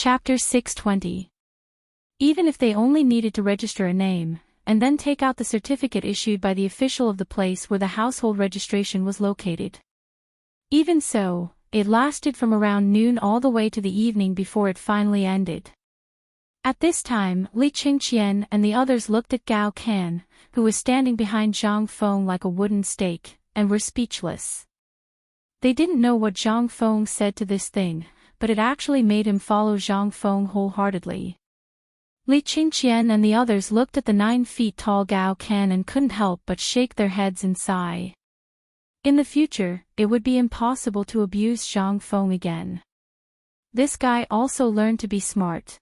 Chapter 620. Even if they only needed to register a name, and then take out the certificate issued by the official of the place where the household registration was located. Even so, it lasted from around noon all the way to the evening before it finally ended. At this time, Li Qingqian and the others looked at Gao Kan, who was standing behind Zhang Feng like a wooden stake, and were speechless. They didn't know what Zhang Feng said to this thing, but it actually made him follow Zhang Feng wholeheartedly. Li Qingqian and the others looked at the 9 feet tall Gao Kan and couldn't help but shake their heads and sigh. In the future, it would be impossible to abuse Zhang Feng again. This guy also learned to be smart.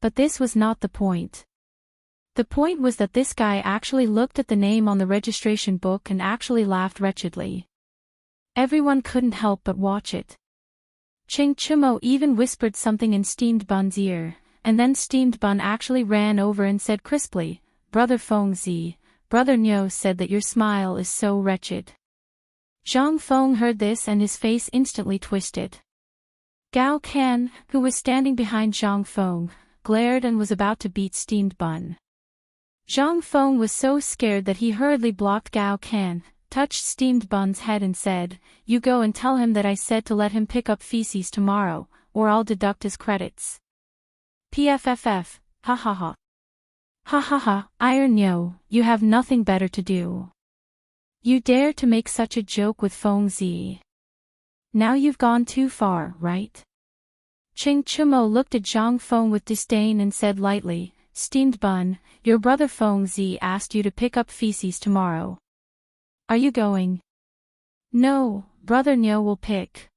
But this was not the point. The point was that this guy actually looked at the name on the registration book and actually laughed wretchedly. Everyone couldn't help but watch it. Ching Chimo even whispered something in Steamed Bun's ear, and then Steamed Bun actually ran over and said crisply, "Brother Feng Zi, Brother Niu said that your smile is so wretched." Zhang Feng heard this and his face instantly twisted. Gao Kan, who was standing behind Zhang Feng, glared and was about to beat Steamed Bun. Zhang Feng was so scared that he hurriedly blocked Gao Kan, touched Steamed Bun's head and said, "You go and tell him that I said to let him pick up feces tomorrow, or I'll deduct his credits." PFFF, ha ha ha. Ha ha ha, Iron Yo, you have nothing better to do. You dare to make such a joke with Feng Zi. Now you've gone too far, right? Ching Chimo looked at Zhang Feng with disdain and said lightly, "Steamed Bun, your brother Feng Zi asked you to pick up feces tomorrow. Are you going?" "No, Brother Niu will pick."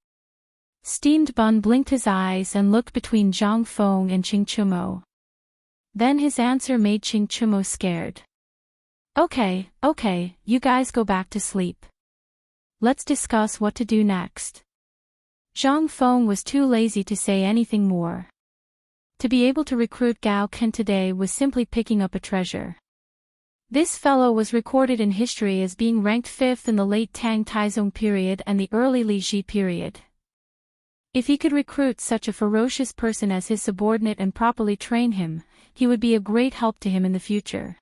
Steamed Bun blinked his eyes and looked between Zhang Feng and Ching Chimo. Then his answer made Ching Chimo scared. Okay, you guys go back to sleep. Let's discuss what to do next." Zhang Feng was too lazy to say anything more. To be able to recruit Gao Kan today was simply picking up a treasure. This fellow was recorded in history as being ranked 5th in the late Tang Taizong period and the early Li Ji period. If he could recruit such a ferocious person as his subordinate and properly train him, he would be a great help to him in the future.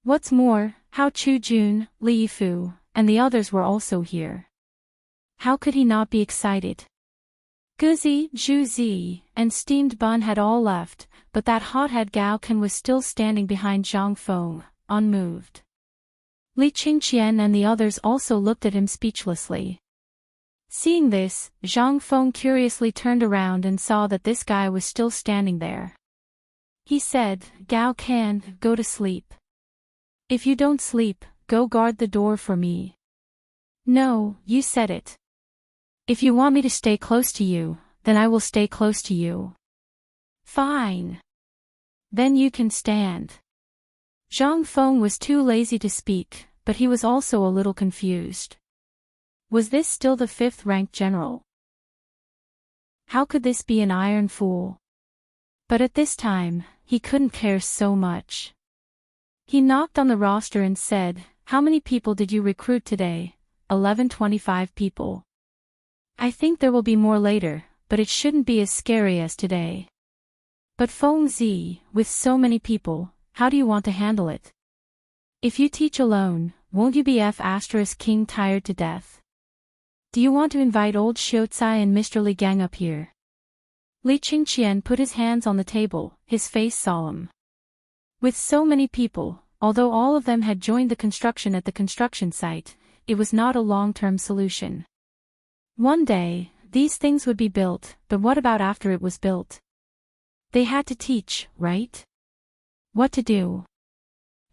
What's more, Hao Chu-jun, Li Yifu, and the others were also here. How could he not be excited? Guzi, Zhu Zi, and Steamed Bun had all left, but that hothead Gao Kan was still standing behind Zhang Feng, unmoved. Li Qingqian and the others also looked at him speechlessly. Seeing this, Zhang Feng curiously turned around and saw that this guy was still standing there. He said, "Gao Kan, go to sleep. If you don't sleep, go guard the door for me." "No, you said it. If you want me to stay close to you, then I will stay close to you." "Fine. Then you can stand." Zhang Feng was too lazy to speak, but he was also a little confused. Was this still the 5th-ranked general? How could this be an iron fool? But at this time, he couldn't care so much. He knocked on the roster and said, "How many people did you recruit today?" 1125 people. "I think there will be more later, but it shouldn't be as scary as today." "But Feng Zi, with so many people, how do you want to handle it? If you teach alone, won't you be King tired to death? Do you want to invite old Xiaocai and Mr. Li Gang up here?" Li Qingqian put his hands on the table, his face solemn. With so many people, although all of them had joined the construction at the construction site, it was not a long-term solution. One day, these things would be built, but what about after it was built? They had to teach, right? What to do?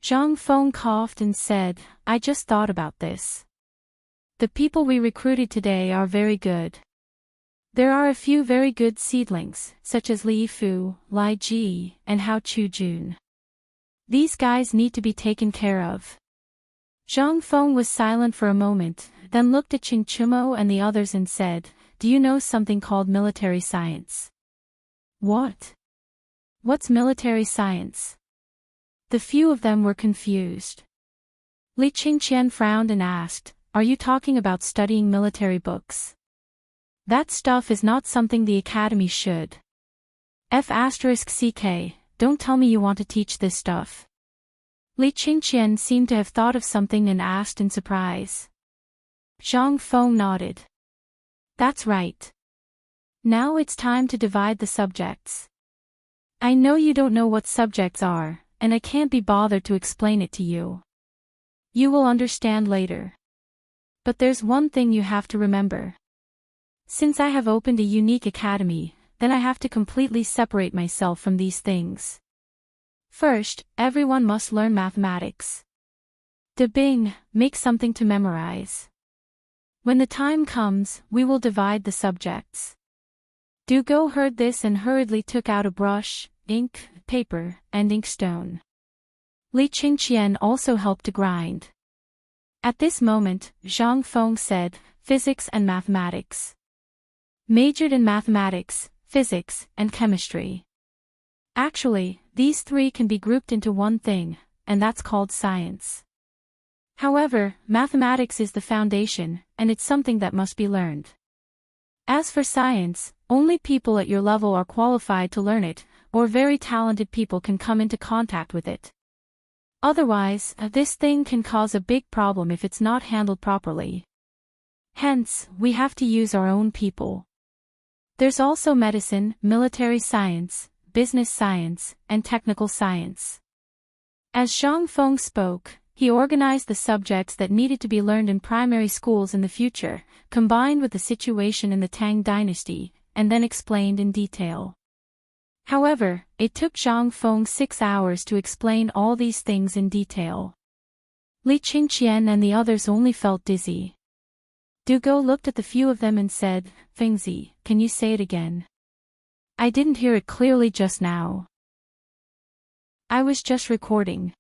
Zhang Feng coughed and said, "I just thought about this. The people we recruited today are very good. There are a few very good seedlings, such as Li Yifu, Li Ji, and Hao Chu-jun. These guys need to be taken care of." Zhang Feng was silent for a moment, then looked at Ching Chimo and the others and said, "Do you know something called military science?" "What? What's military science?" The few of them were confused. Li Qingqian frowned and asked, "Are you talking about studying military books? That stuff is not something the academy should." F***ck, don't tell me you want to teach this stuff. Li Qingqian seemed to have thought of something and asked in surprise. Zhang Feng nodded. That's right. Now it's time to divide the subjects. I know you don't know what subjects are, and I can't be bothered to explain it to you. You will understand later. But there's one thing you have to remember. Since I have opened a unique academy, then I have to completely separate myself from these things. First, everyone must learn mathematics. De Bing, make something to memorize. When the time comes, we will divide the subjects. Du Go heard this and hurriedly took out a brush, ink, paper, and inkstone. Li Qingqian also helped to grind. At this moment, Zhang Feng said, physics and mathematics. Majored in mathematics, physics, and chemistry. Actually, these three can be grouped into one thing, and that's called science. However, mathematics is the foundation, and it's something that must be learned. As for science, only people at your level are qualified to learn it, or very talented people can come into contact with it. Otherwise, this thing can cause a big problem if it's not handled properly. Hence, we have to use our own people. There's also medicine, military science, business science, and technical science. As Zhang Feng spoke, he organized the subjects that needed to be learned in primary schools in the future, combined with the situation in the Tang Dynasty, and then explained in detail. However, it took Zhang Feng 6 hours to explain all these things in detail. Li Qingqian and the others only felt dizzy. Du Go looked at the few of them and said, Fengzi, can you say it again? I didn't hear it clearly just now. I was just recording.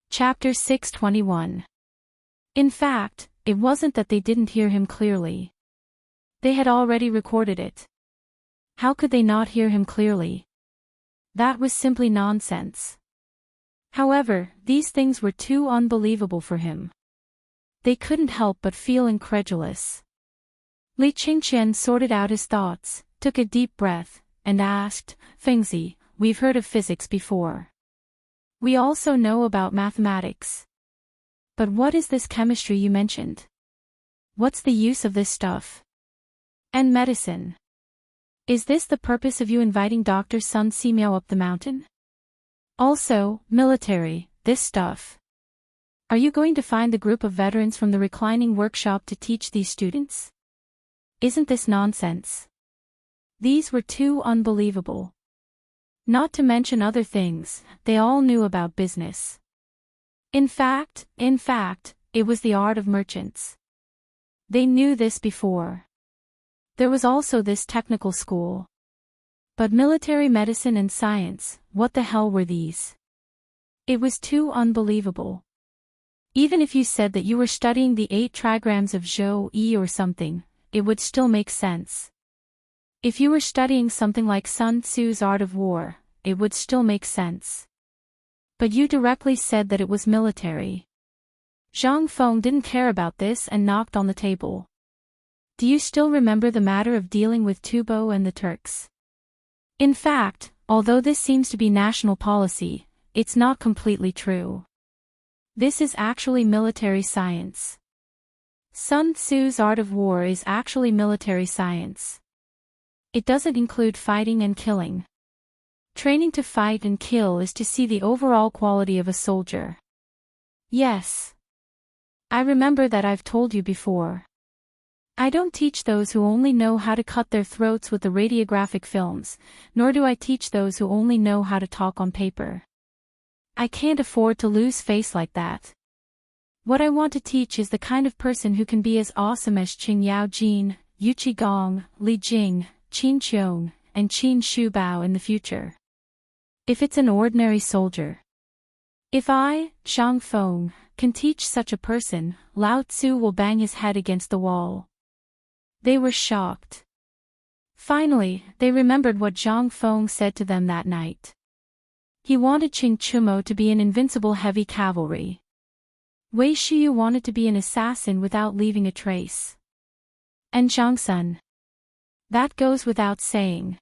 Chapter 621. In fact, it wasn't that they didn't hear him clearly. They had already recorded it. How could they not hear him clearly? That was simply nonsense. However, these things were too unbelievable for him. They couldn't help but feel incredulous. Li Qingqian sorted out his thoughts, took a deep breath, and asked, Fengzi, we've heard of physics before. We also know about mathematics. But what is this chemistry you mentioned? What's the use of this stuff? And medicine. Is this the purpose of you inviting Dr. Sun Simiao up the mountain? Also, military, this stuff. Are you going to find the group of veterans from the reclining workshop to teach these students? Isn't this nonsense? These were too unbelievable. Not to mention other things, they all knew about business. In fact, it was the art of merchants. They knew this before. There was also this technical school. But military medicine and science, what the hell were these? It was too unbelievable. Even if you said that you were studying the 8 trigrams of Zhou Yi or something, it would still make sense. If you were studying something like Sun Tzu's Art of War, it would still make sense. But you directly said that it was military. Zhang Feng didn't care about this and knocked on the table. Do you still remember the matter of dealing with Tubo and the Turks? In fact, although this seems to be national policy, it's not completely true. This is actually military science. Sun Tzu's Art of War is actually military science. It doesn't include fighting and killing. Training to fight and kill is to see the overall quality of a soldier. Yes. I remember that I've told you before. I don't teach those who only know how to cut their throats with the radiographic films, nor do I teach those who only know how to talk on paper. I can't afford to lose face like that. What I want to teach is the kind of person who can be as awesome as Qing Yao Jin, Yu Qigong, Li Jing, Qin Qiong, and Qin Shubao in the future. If it's an ordinary soldier. If I, Zhang Feng, can teach such a person, Lao Tzu will bang his head against the wall. They were shocked. Finally, they remembered what Zhang Feng said to them that night. He wanted Qing Chumo to be an invincible heavy cavalry. Wei Shiyu wanted to be an assassin without leaving a trace. And Zhang Sun. That goes without saying.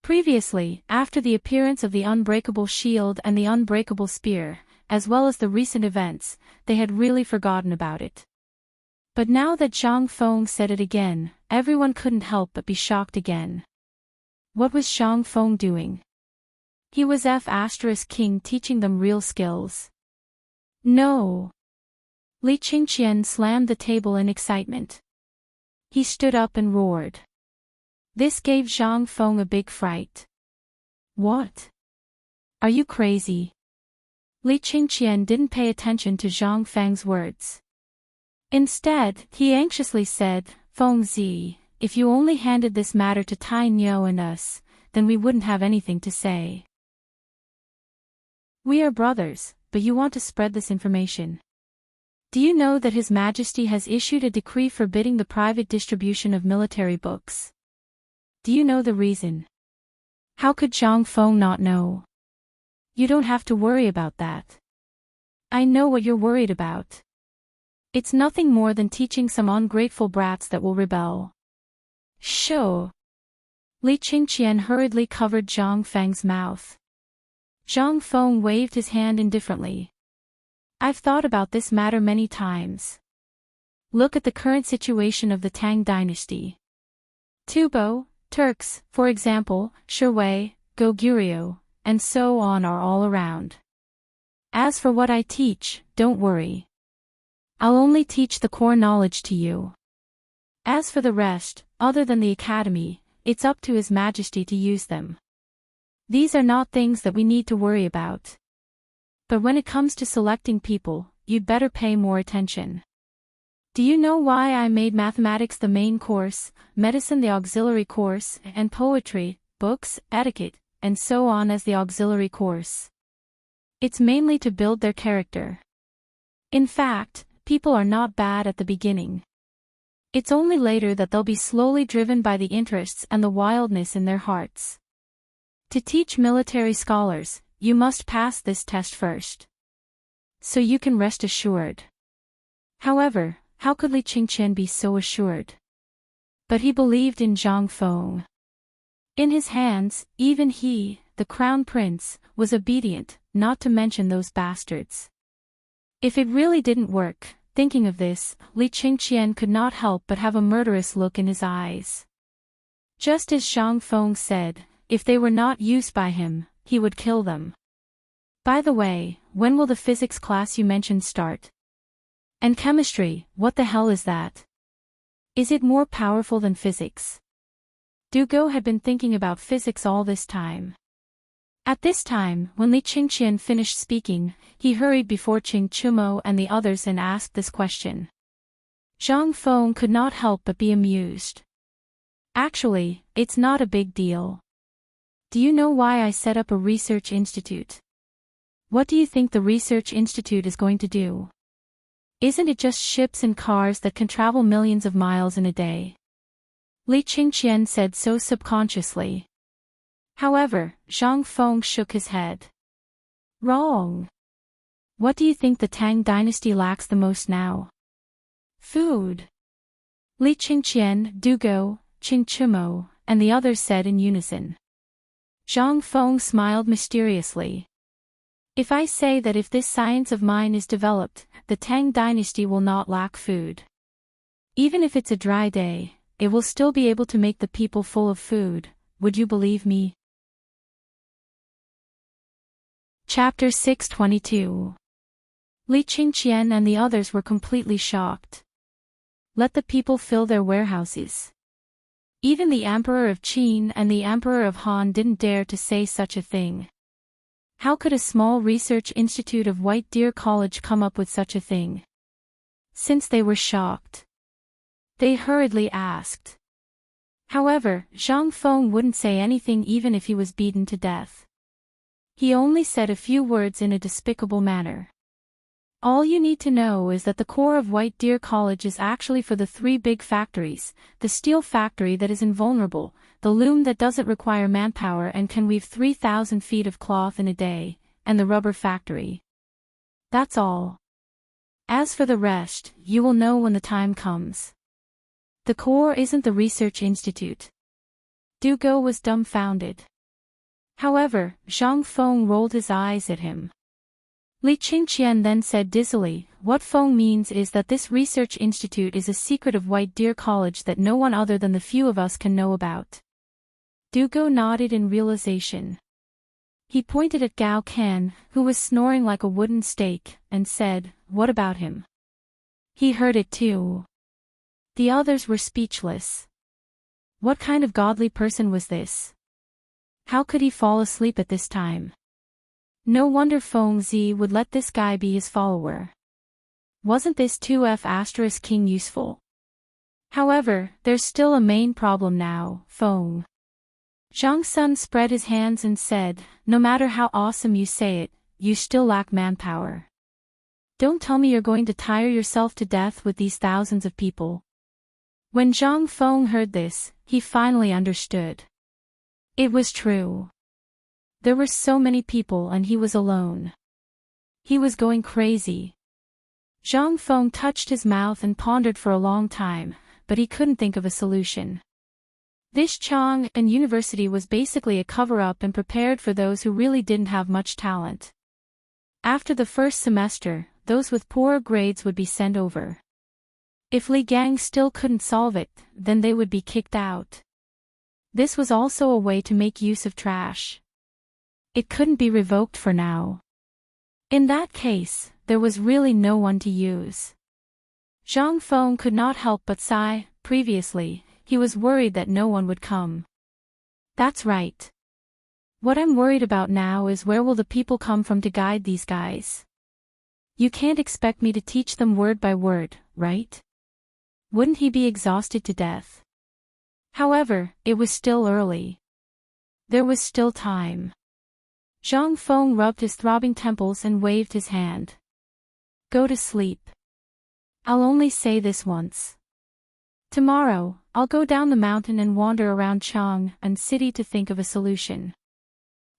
Previously, after the appearance of the unbreakable shield and the unbreakable spear, as well as the recent events, they had really forgotten about it. But now that Zhang Feng said it again, everyone couldn't help but be shocked again. What was Zhang Feng doing? He was King teaching them real skills. No. Li Qingqian slammed the table in excitement. He stood up and roared. This gave Zhang Feng a big fright. What? Are you crazy? Li Qingqian didn't pay attention to Zhang Feng's words. Instead, he anxiously said, Feng Zi, if you only handed this matter to Tai Niu and us, then we wouldn't have anything to say. We are brothers, but you want to spread this information. Do you know that His Majesty has issued a decree forbidding the private distribution of military books? Do you know the reason? How could Zhang Feng not know? You don't have to worry about that. I know what you're worried about. It's nothing more than teaching some ungrateful brats that will rebel. Sure. Li Qingqian hurriedly covered Zhang Feng's mouth. Zhang Feng waved his hand indifferently. I've thought about this matter many times. Look at the current situation of the Tang Dynasty. Tubo, Turks, for example, Sherwei, Goguryeo, and so on are all around. As for what I teach, don't worry. I'll only teach the core knowledge to you. As for the rest, other than the academy, it's up to His Majesty to use them. These are not things that we need to worry about. But when it comes to selecting people, you'd better pay more attention. Do you know why I made mathematics the main course, medicine the auxiliary course, and poetry, books, etiquette, and so on as the auxiliary course? It's mainly to build their character. In fact, people are not bad at the beginning. It's only later that they'll be slowly driven by the interests and the wildness in their hearts. To teach military scholars, you must pass this test first. So you can rest assured. However, how could Li Qingqian be so assured? But he believed in Zhang Feng. In his hands, even he, the crown prince, was obedient, not to mention those bastards. If it really didn't work, thinking of this, Li Qingqian could not help but have a murderous look in his eyes. Just as Zhang Feng said, if they were not used by him, he would kill them. By the way, when will the physics class you mentioned start? And chemistry, what the hell is that? Is it more powerful than physics? Dugo had been thinking about physics all this time. At this time, when Li Qingqian finished speaking, he hurried before Qing Chumo and the others and asked this question. Zhang Feng could not help but be amused. Actually, it's not a big deal. Do you know why I set up a research institute? What do you think the research institute is going to do? Isn't it just ships and cars that can travel millions of miles in a day? Li Qingqian said so subconsciously. However, Zhang Feng shook his head. Wrong. What do you think the Tang Dynasty lacks the most now? Food. Li Qingqian, Dugo, Qing Chumo, and the others said in unison. Zhang Feng smiled mysteriously. If I say that if this science of mine is developed, the Tang Dynasty will not lack food. Even if it's a dry day, it will still be able to make the people full of food, would you believe me? Chapter 622. Li Qingqian and the others were completely shocked. Let the people fill their warehouses. Even the Emperor of Qin and the Emperor of Han didn't dare to say such a thing. How could a small research institute of White Deer College come up with such a thing? Since they were shocked, they hurriedly asked. However, Zhang Feng wouldn't say anything even if he was beaten to death. He only said a few words in a despicable manner. All you need to know is that the core of White Deer College is actually for the 3 big factories, the steel factory that is invulnerable, the loom that doesn't require manpower and can weave 3,000 feet of cloth in a day, and the rubber factory. That's all. As for the rest, you will know when the time comes. The core isn't the research institute. Dugo was dumbfounded. However, Zhang Feng rolled his eyes at him. Li Qingqian then said dizzily, "What Feng means is that this research institute is a secret of White Deer College that no one other than the few of us can know about." Dugo nodded in realization. He pointed at Gao Kan, who was snoring like a wooden stake, and said, "What about him?" He heard it too. The others were speechless. What kind of godly person was this? How could he fall asleep at this time? No wonder Feng Zi would let this guy be his follower. Wasn't this 2F** king useful? However, there's still a main problem now, Feng. Zhang Sun spread his hands and said, "No matter how awesome you say it, you still lack manpower. Don't tell me you're going to tire yourself to death with these thousands of people." When Zhang Feng heard this, he finally understood. It was true. There were so many people and he was alone. He was going crazy. Zhang Feng touched his mouth and pondered for a long time, but he couldn't think of a solution. This Chang and University was basically a cover-up and prepared for those who really didn't have much talent. After the first semester, those with poorer grades would be sent over. If Li Gang still couldn't solve it, then they would be kicked out. This was also a way to make use of trash. It couldn't be revoked for now. In that case, there was really no one to use. Zhang Feng could not help but sigh. Previously, he was worried that no one would come. That's right. What I'm worried about now is where will the people come from to guide these guys? You can't expect me to teach them word by word, right? Wouldn't he be exhausted to death? However, it was still early. There was still time. Zhang Feng rubbed his throbbing temples and waved his hand. Go to sleep. I'll only say this once. Tomorrow, I'll go down the mountain and wander around Chang and City to think of a solution.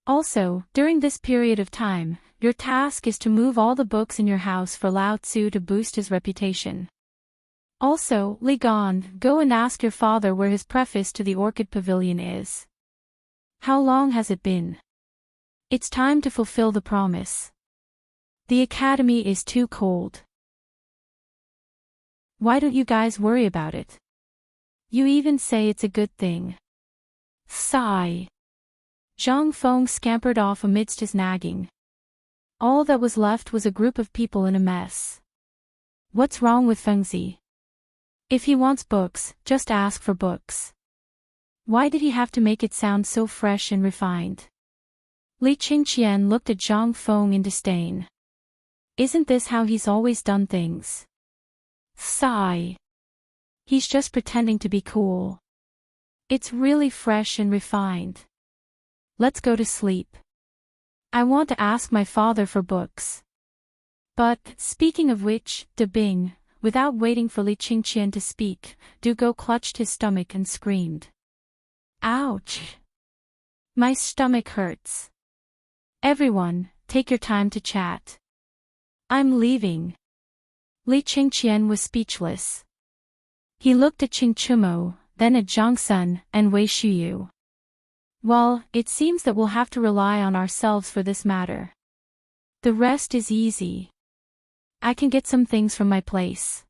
Also, during this period of time, your task is to move all the books in your house for Lao Tzu to boost his reputation. Also, Li Gan, go and ask your father where his preface to the Orchid Pavilion is. How long has it been? It's time to fulfill the promise. The academy is too cold. Why don't you guys worry about it? You even say it's a good thing. Sigh. Zhang Feng scampered off amidst his nagging. All that was left was a group of people in a mess. What's wrong with Fengzi? If he wants books, just ask for books. Why did he have to make it sound so fresh and refined? Li Qingqian looked at Zhang Feng in disdain. Isn't this how he's always done things? Sigh. He's just pretending to be cool. It's really fresh and refined. Let's go to sleep. I want to ask my father for books. But, speaking of which, De Bing, without waiting for Li Qingqian to speak, Dugo clutched his stomach and screamed. Ouch! My stomach hurts. Everyone, take your time to chat. I'm leaving. Li Qingqian was speechless. He looked at Qing Chumo, then at Zhang Sun and Wei Shuyu. Well, it seems that we'll have to rely on ourselves for this matter. The rest is easy. I can get some things from my place.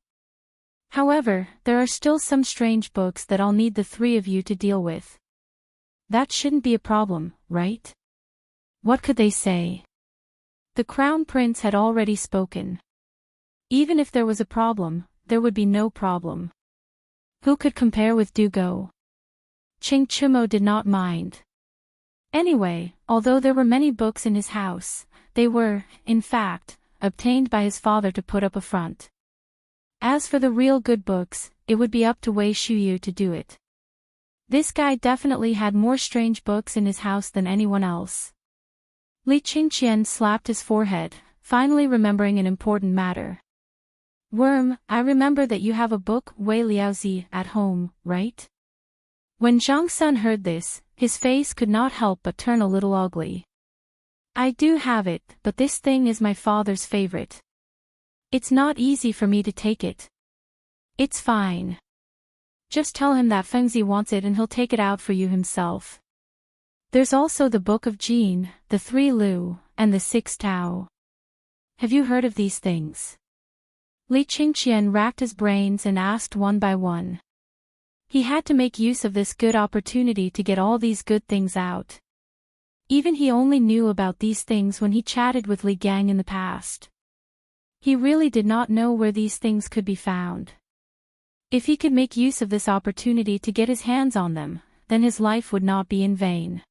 However, there are still some strange books that I'll need the three of you to deal with. That shouldn't be a problem, right? What could they say? The Crown Prince had already spoken. Even if there was a problem, there would be no problem. Who could compare with Dugo? Qing Chumo did not mind. Anyway, although there were many books in his house, they were, in fact, obtained by his father to put up a front. As for the real good books, it would be up to Wei Shuyu to do it. This guy definitely had more strange books in his house than anyone else. Li Qingqian slapped his forehead, finally remembering an important matter. Worm, I remember that you have a book, Wei Liaozi, at home, right? When Zhang Sun heard this, his face could not help but turn a little ugly. I do have it, but this thing is my father's favorite. It's not easy for me to take it. It's fine. Just tell him that Fengzi wants it and he'll take it out for you himself. There's also the Book of Jin, the 3 Lu, and the 6 Tao. Have you heard of these things? Li Qingqian racked his brains and asked one by one. He had to make use of this good opportunity to get all these good things out. Even he only knew about these things when he chatted with Li Gang in the past. He really did not know where these things could be found. If he could make use of this opportunity to get his hands on them, then his life would not be in vain.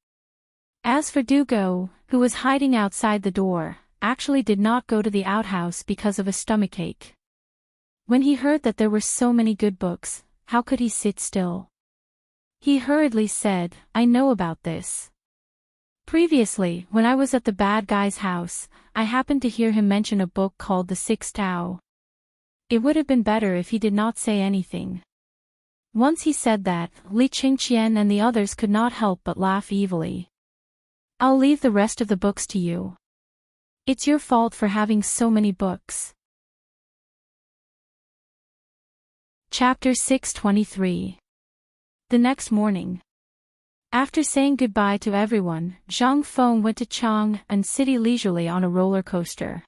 As for Dugo, who was hiding outside the door, actually did not go to the outhouse because of a stomachache. When he heard that there were so many good books, how could he sit still? He hurriedly said, I know about this. Previously, when I was at the bad guy's house, I happened to hear him mention a book called the 6 Tao. It would have been better if he did not say anything. Once he said that, Li Qingqian and the others could not help but laugh evilly. I'll leave the rest of the books to you. It's your fault for having so many books. Chapter 623. The next morning. After saying goodbye to everyone, Zhang Feng went to Chang and City leisurely on a roller coaster.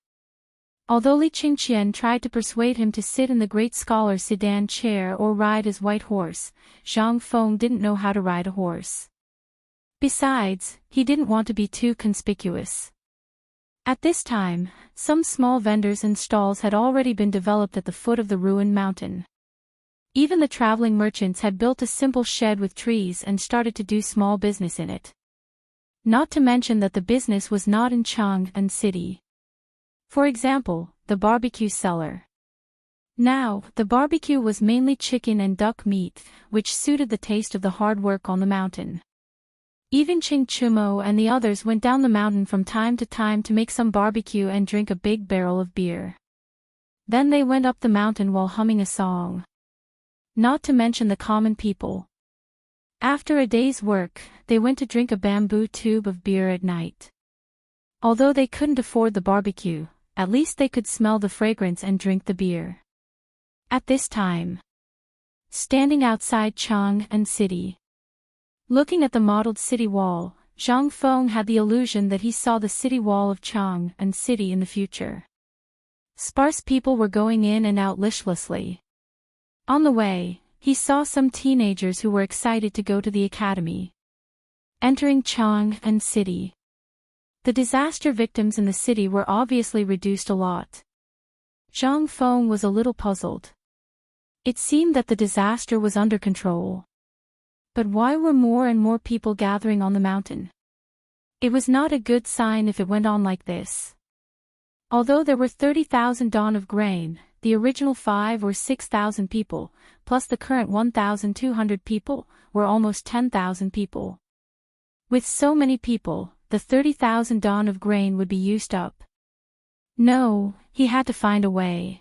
Although Li Qingqian tried to persuade him to sit in the great scholar's sedan chair or ride his white horse, Zhang Feng didn't know how to ride a horse. Besides, he didn't want to be too conspicuous. At this time, some small vendors and stalls had already been developed at the foot of the ruined mountain. Even the traveling merchants had built a simple shed with trees and started to do small business in it. Not to mention that the business was not in Chang and City. For example, the barbecue cellar. Now, the barbecue was mainly chicken and duck meat, which suited the taste of the hard work on the mountain. Even Ching Chumo and the others went down the mountain from time to time to make some barbecue and drink a big barrel of beer. Then they went up the mountain while humming a song. Not to mention the common people. After a day's work, they went to drink a bamboo tube of beer at night. Although they couldn't afford the barbecue, at least they could smell the fragrance and drink the beer. At this time, standing outside Chang and City, looking at the modeled city wall, Zhang Feng had the illusion that he saw the city wall of Chang and City in the future. Sparse people were going in and out listlessly. On the way, he saw some teenagers who were excited to go to the academy. Entering Chang and City. The disaster victims in the city were obviously reduced a lot. Zhang Feng was a little puzzled. It seemed that the disaster was under control. But why were more and more people gathering on the mountain? It was not a good sign if it went on like this. Although there were 30,000 dawn of grain, the original 5 or 6,000 people, plus the current 1,200 people, were almost 10,000 people. With so many people, the 30,000 dawn of grain would be used up. No, he had to find a way.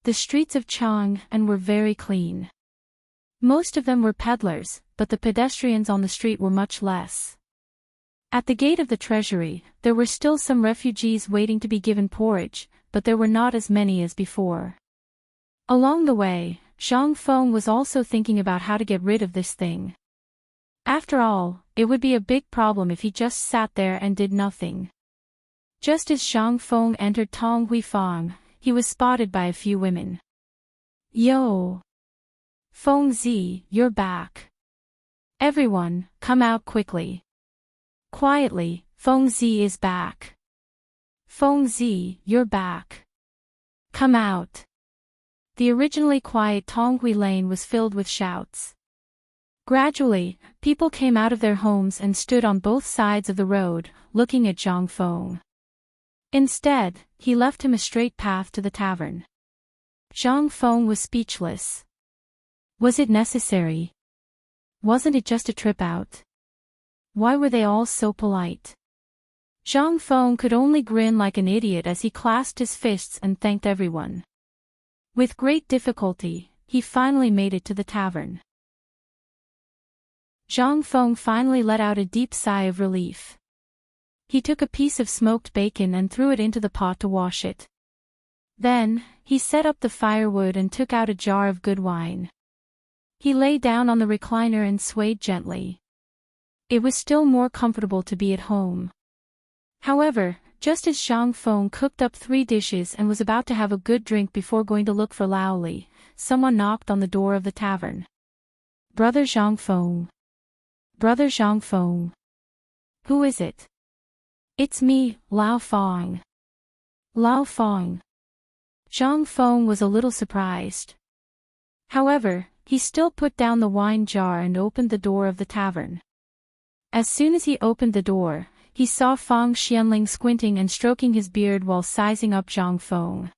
The streets of Chang and were very clean. Most of them were peddlers, but the pedestrians on the street were much less. At the gate of the treasury, there were still some refugees waiting to be given porridge, but there were not as many as before. Along the way, Zhang Feng was also thinking about how to get rid of this thing. After all, it would be a big problem if he just sat there and did nothing. Just as Zhang Feng entered Tong Huifang, he was spotted by a few women. Yo! Feng Zi, you're back. Everyone, come out quickly. Quietly, Feng Zi is back. Feng Zi, you're back. Come out. The originally quiet Tonghui Lane was filled with shouts. Gradually, people came out of their homes and stood on both sides of the road, looking at Zhang Feng. Instead, he left him a straight path to the tavern. Zhang Feng was speechless. Was it necessary? Wasn't it just a trip out? Why were they all so polite? Zhang Feng could only grin like an idiot as he clasped his fists and thanked everyone. With great difficulty, he finally made it to the tavern. Zhang Feng finally let out a deep sigh of relief. He took a piece of smoked bacon and threw it into the pot to wash it. Then, he set up the firewood and took out a jar of good wine. He lay down on the recliner and swayed gently. It was still more comfortable to be at home. However, just as Zhang Feng cooked up 3 dishes and was about to have a good drink before going to look for Lao Li, someone knocked on the door of the tavern. Brother Zhang Feng. Brother Zhang Feng. Who is it? It's me, Lao Feng. Lao Feng. Zhang Feng was a little surprised. However, he still put down the wine jar and opened the door of the tavern. As soon as he opened the door, he saw Feng Xianling squinting and stroking his beard while sizing up Zhang Feng.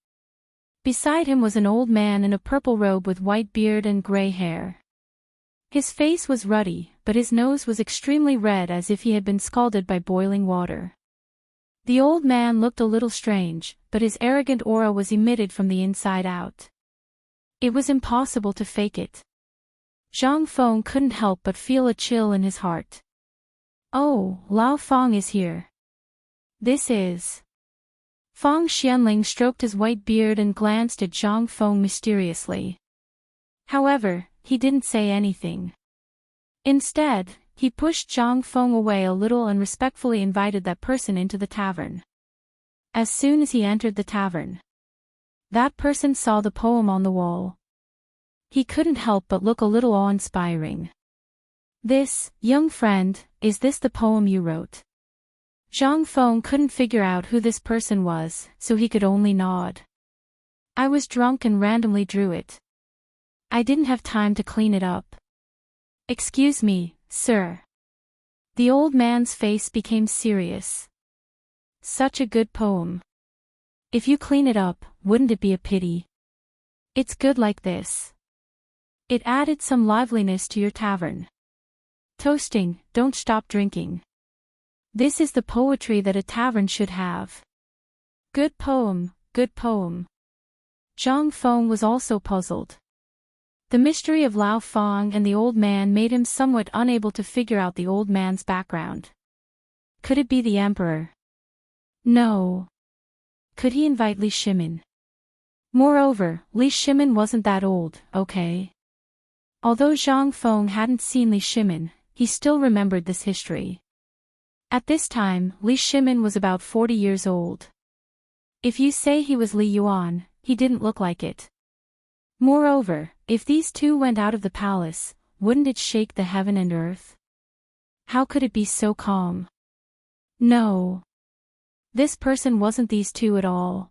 Beside him was an old man in a purple robe with white beard and gray hair. His face was ruddy, but his nose was extremely red as if he had been scalded by boiling water. The old man looked a little strange, but his arrogant aura was emitted from the inside out. It was impossible to fake it. Zhang Feng couldn't help but feel a chill in his heart. Oh, Lao Feng is here. This is... Feng Xianling stroked his white beard and glanced at Zhang Feng mysteriously. However, he didn't say anything. Instead, he pushed Zhang Feng away a little and respectfully invited that person into the tavern. As soon as he entered the tavern, that person saw the poem on the wall. He couldn't help but look a little awe-inspiring. This, young friend, is this the poem you wrote? Zhang Feng couldn't figure out who this person was, so he could only nod. I was drunk and randomly drew it. I didn't have time to clean it up. Excuse me, sir. The old man's face became serious. Such a good poem. If you clean it up, wouldn't it be a pity? It's good like this. It added some liveliness to your tavern. Toasting, don't stop drinking. This is the poetry that a tavern should have. Good poem, good poem. Zhang Feng was also puzzled. The mystery of Lao Feng and the old man made him somewhat unable to figure out the old man's background. Could it be the emperor? No. Could he invite Li Shimin? Moreover, Li Shimin wasn't that old, okay? Although Zhang Feng hadn't seen Li Shimin, he still remembered this history. At this time, Li Shimin was about 40 years old. If you say he was Li Yuan, he didn't look like it. Moreover, if these two went out of the palace, wouldn't it shake the heaven and earth? How could it be so calm? No. This person wasn't these two at all.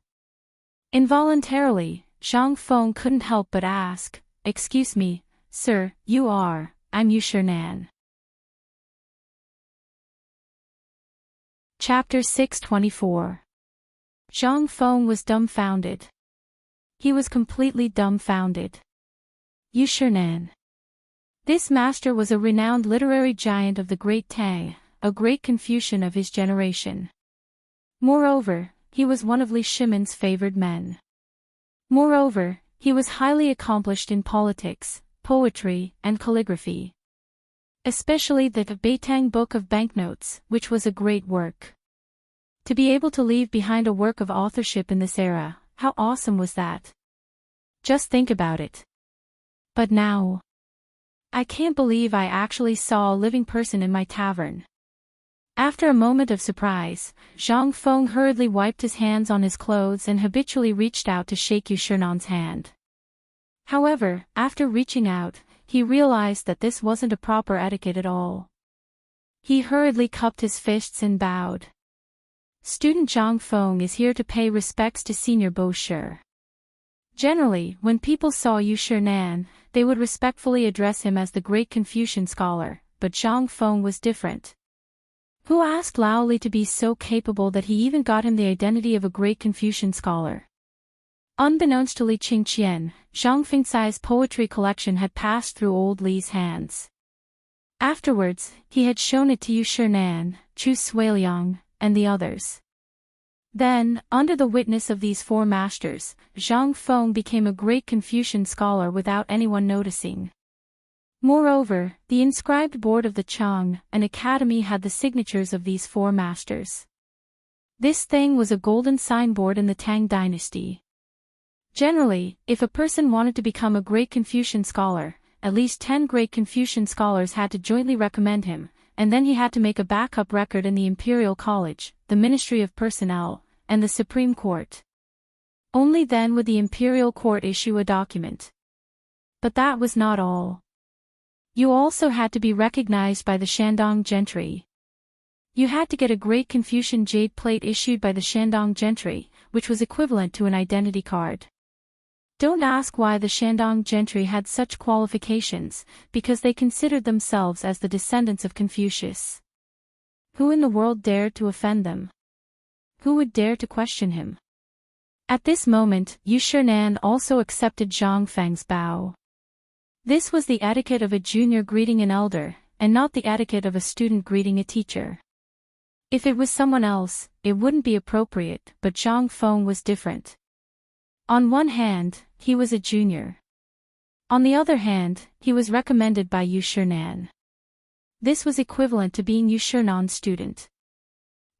Involuntarily, Zhang Feng couldn't help but ask, "Excuse me, sir, you are, I'm Yu Shernan." Chapter 624. Zhang Feng was dumbfounded. He was completely dumbfounded. Yu Shernan. This master was a renowned literary giant of the great Tang, a great Confucian of his generation. Moreover, he was one of Li Shimin's favored men. Moreover, he was highly accomplished in politics, poetry, and calligraphy. Especially the Beitang Book of Banknotes, which was a great work. To be able to leave behind a work of authorship in this era, how awesome was that? Just think about it. But now, I can't believe I actually saw a living person in my tavern. After a moment of surprise, Zhang Feng hurriedly wiped his hands on his clothes and habitually reached out to shake Yu Shernan's hand. However, after reaching out, he realized that this wasn't a proper etiquette at all. He hurriedly cupped his fists and bowed. Student Zhang Feng is here to pay respects to Senior Bo Shi. Generally, when people saw Yu Shernan, they would respectfully address him as the great Confucian scholar, but Zhang Feng was different. Who asked Lao Li to be so capable that he even got him the identity of a great Confucian scholar? Unbeknownst to Li Qingqian, Zhang Fengsai's poetry collection had passed through old Li's hands. Afterwards, he had shown it to Yu Shernan, Chu Suiliang, and the others. Then, under the witness of these 4 masters, Zhang Feng became a great Confucian scholar without anyone noticing. Moreover, the inscribed board of the Chang, an academy, had the signatures of these 4 masters. This thing was a golden signboard in the Tang Dynasty. Generally, if a person wanted to become a great Confucian scholar, at least 10 great Confucian scholars had to jointly recommend him, and then he had to make a backup record in the Imperial College, the Ministry of Personnel, and the Supreme Court. Only then would the Imperial Court issue a document. But that was not all. You also had to be recognized by the Shandong gentry. You had to get a great Confucian jade plate issued by the Shandong gentry, which was equivalent to an identity card. Don't ask why the Shandong gentry had such qualifications, because they considered themselves as the descendants of Confucius. Who in the world dared to offend them? Who would dare to question him? At this moment, Yu Shinan also accepted Zhang Feng's bow. This was the etiquette of a junior greeting an elder, and not the etiquette of a student greeting a teacher. If it was someone else, it wouldn't be appropriate, but Zhang Feng was different. On one hand, he was a junior. On the other hand, he was recommended by Yu Shinan. This was equivalent to being Yu Shinan's student.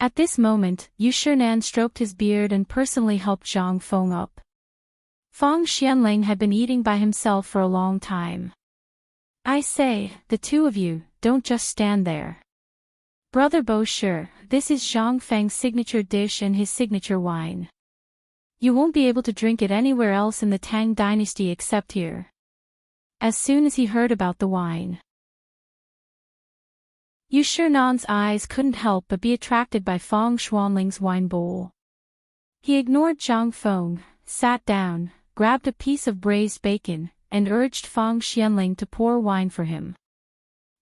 At this moment, Yu Shinan stroked his beard and personally helped Zhang Feng up. Feng Xianling had been eating by himself for a long time. I say, the two of you, don't just stand there. Brother Bo Shi, this is Zhang Feng's signature dish and his signature wine. You won't be able to drink it anywhere else in the Tang Dynasty except here. As soon as he heard about the wine, Yu Shinan's eyes couldn't help but be attracted by Feng Xuanling's wine bowl. He ignored Zhang Feng, sat down, grabbed a piece of braised bacon, and urged Feng Xianling to pour wine for him.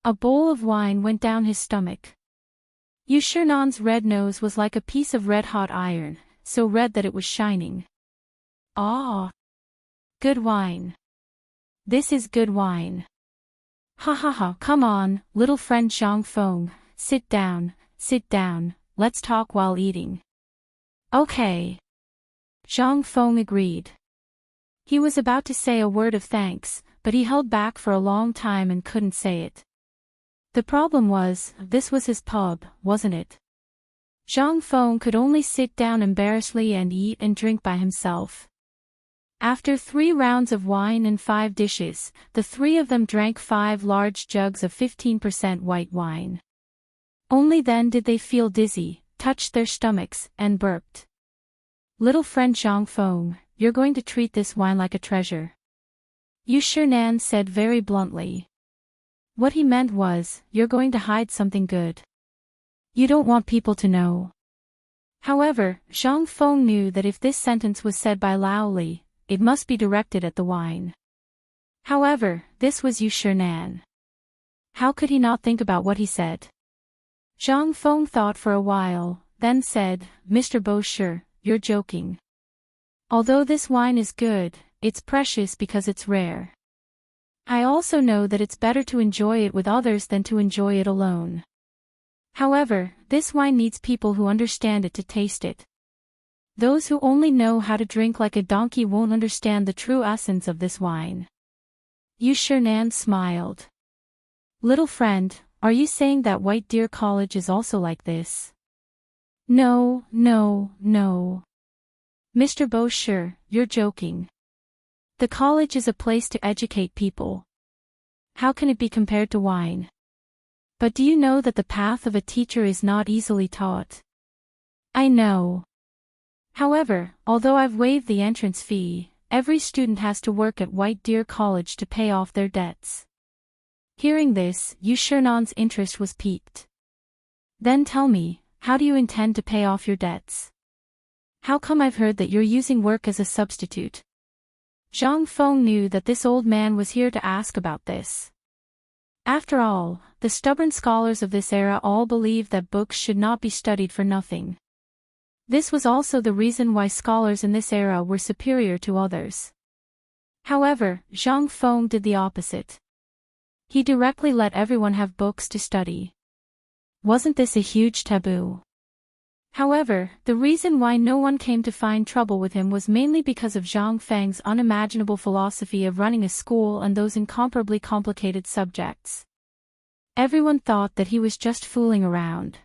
A bowl of wine went down his stomach. Yu Shinan's red nose was like a piece of red-hot iron, so red that it was shining. Ah! Good wine. This is good wine. Ha ha ha, come on, little friend Zhang Feng, sit down, let's talk while eating. Okay. Zhang Feng agreed. He was about to say a word of thanks, but he held back for a long time and couldn't say it. The problem was, this was his pub, wasn't it? Zhang Feng could only sit down embarrassedly and eat and drink by himself. After 3 rounds of wine and 5 dishes, the 3 of them drank 5 large jugs of 15% white wine. Only then did they feel dizzy, touched their stomachs, and burped. Little friend Zhang Feng, you're going to treat this wine like a treasure. Yu Shinan said very bluntly. What he meant was, you're going to hide something good. You don't want people to know. However, Zhang Feng knew that if this sentence was said by Lao Li, it must be directed at the wine. However, this was Yu Shinan. How could he not think about what he said? Zhang Feng thought for a while, then said, Mr. Bo Shi, you're joking. Although this wine is good, it's precious because it's rare. I also know that it's better to enjoy it with others than to enjoy it alone. However, this wine needs people who understand it to taste it. Those who only know how to drink like a donkey won't understand the true essence of this wine. Yu Shinan smiled. Little friend, are you saying that White Deer College is also like this? No. Mr. Bo Shi, you're joking. The college is a place to educate people. How can it be compared to wine? But do you know that the path of a teacher is not easily taught? I know. However, although I've waived the entrance fee, every student has to work at White Deer College to pay off their debts. Hearing this, Yu Shinan's interest was piqued. Then tell me, how do you intend to pay off your debts? How come I've heard that you're using work as a substitute? Zhang Feng knew that this old man was here to ask about this. After all, the stubborn scholars of this era all believed that books should not be studied for nothing. This was also the reason why scholars in this era were superior to others. However, Zhang Feng did the opposite. He directly let everyone have books to study. Wasn't this a huge taboo? However, the reason why no one came to find trouble with him was mainly because of Zhang Feng's unimaginable philosophy of running a school and those incomparably complicated subjects. Everyone thought that he was just fooling around.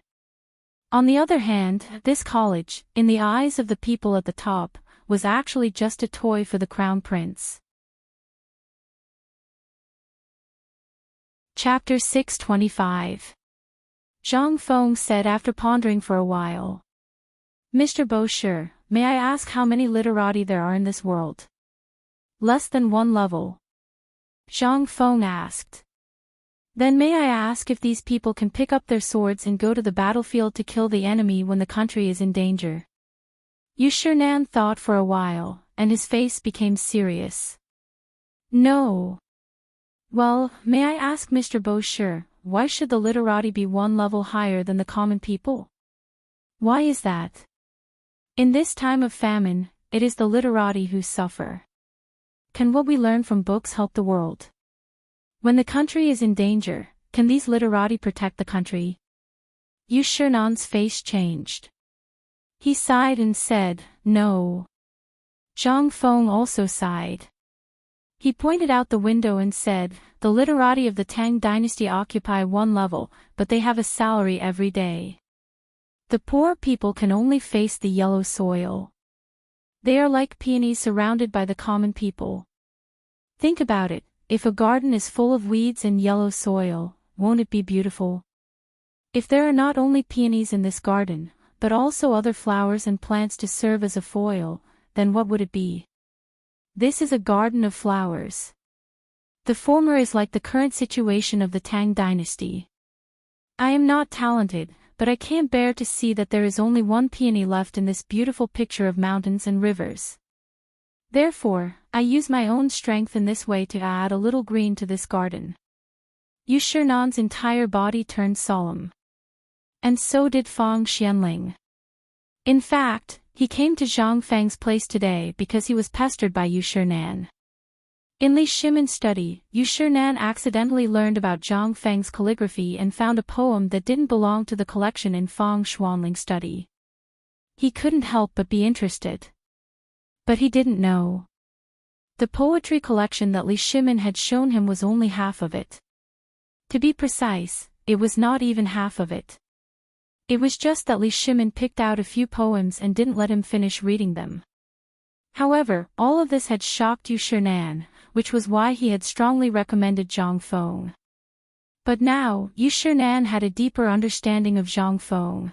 On the other hand, this college, in the eyes of the people at the top, was actually just a toy for the crown prince. Chapter 625. Zhang Feng said after pondering for a while. Mr. Bosher, may I ask how many literati there are in this world? Less than one level. Zhang Feng asked. Then may I ask if these people can pick up their swords and go to the battlefield to kill the enemy when the country is in danger? Yu Shinan thought for a while, and his face became serious. No. Well, may I ask Mr. Bosher, why should the literati be one level higher than the common people? Why is that? In this time of famine, it is the literati who suffer. Can what we learn from books help the world? When the country is in danger, can these literati protect the country? Yu Shinan's face changed. He sighed and said, no. Zhang Feng also sighed. He pointed out the window and said, the literati of the Tang Dynasty occupy one level, but they have a salary every day. The poor people can only face the yellow soil. They are like peonies surrounded by the common people. Think about it, if a garden is full of weeds and yellow soil, won't it be beautiful? If there are not only peonies in this garden, but also other flowers and plants to serve as a foil, then what would it be? This is a garden of flowers. The former is like the current situation of the Tang Dynasty. I am not talented, but I can't bear to see that there is only one peony left in this beautiful picture of mountains and rivers. Therefore, I use my own strength in this way to add a little green to this garden. Yu Shinan's entire body turned solemn. And so did Fang Xianling. In fact, he came to Zhang Feng's place today because he was pestered by Yu Shinan. In Li Shimin's study, Yu Shinan accidentally learned about Zhang Feng's calligraphy and found a poem that didn't belong to the collection in Fang Xuanling's study. He couldn't help but be interested. But he didn't know. The poetry collection that Li Shimin had shown him was only half of it. To be precise, it was not even half of it. It was just that Li Shimin picked out a few poems and didn't let him finish reading them. However, all of this had shocked Yu Shinan, which was why he had strongly recommended Zhang Feng. But now, Yu Shinan had a deeper understanding of Zhang Feng.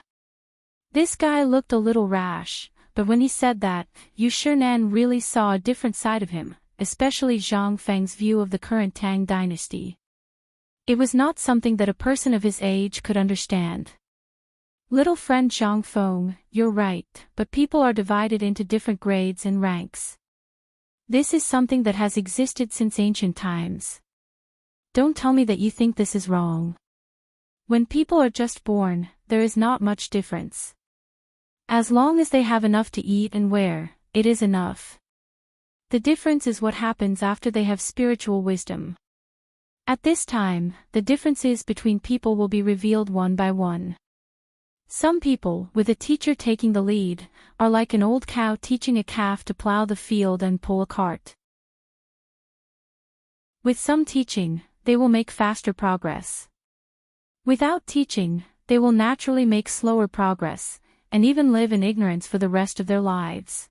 This guy looked a little rash, but when he said that, Yu Shinan really saw a different side of him, especially Zhang Feng's view of the current Tang Dynasty. It was not something that a person of his age could understand. Little friend Zhang Feng, you're right, but people are divided into different grades and ranks. This is something that has existed since ancient times. Don't tell me that you think this is wrong. When people are just born, there is not much difference. As long as they have enough to eat and wear, it is enough. The difference is what happens after they have spiritual wisdom. At this time, the differences between people will be revealed one by one. Some people, with a teacher taking the lead, are like an old cow teaching a calf to plow the field and pull a cart. With some teaching, they will make faster progress. Without teaching, they will naturally make slower progress, and even live in ignorance for the rest of their lives.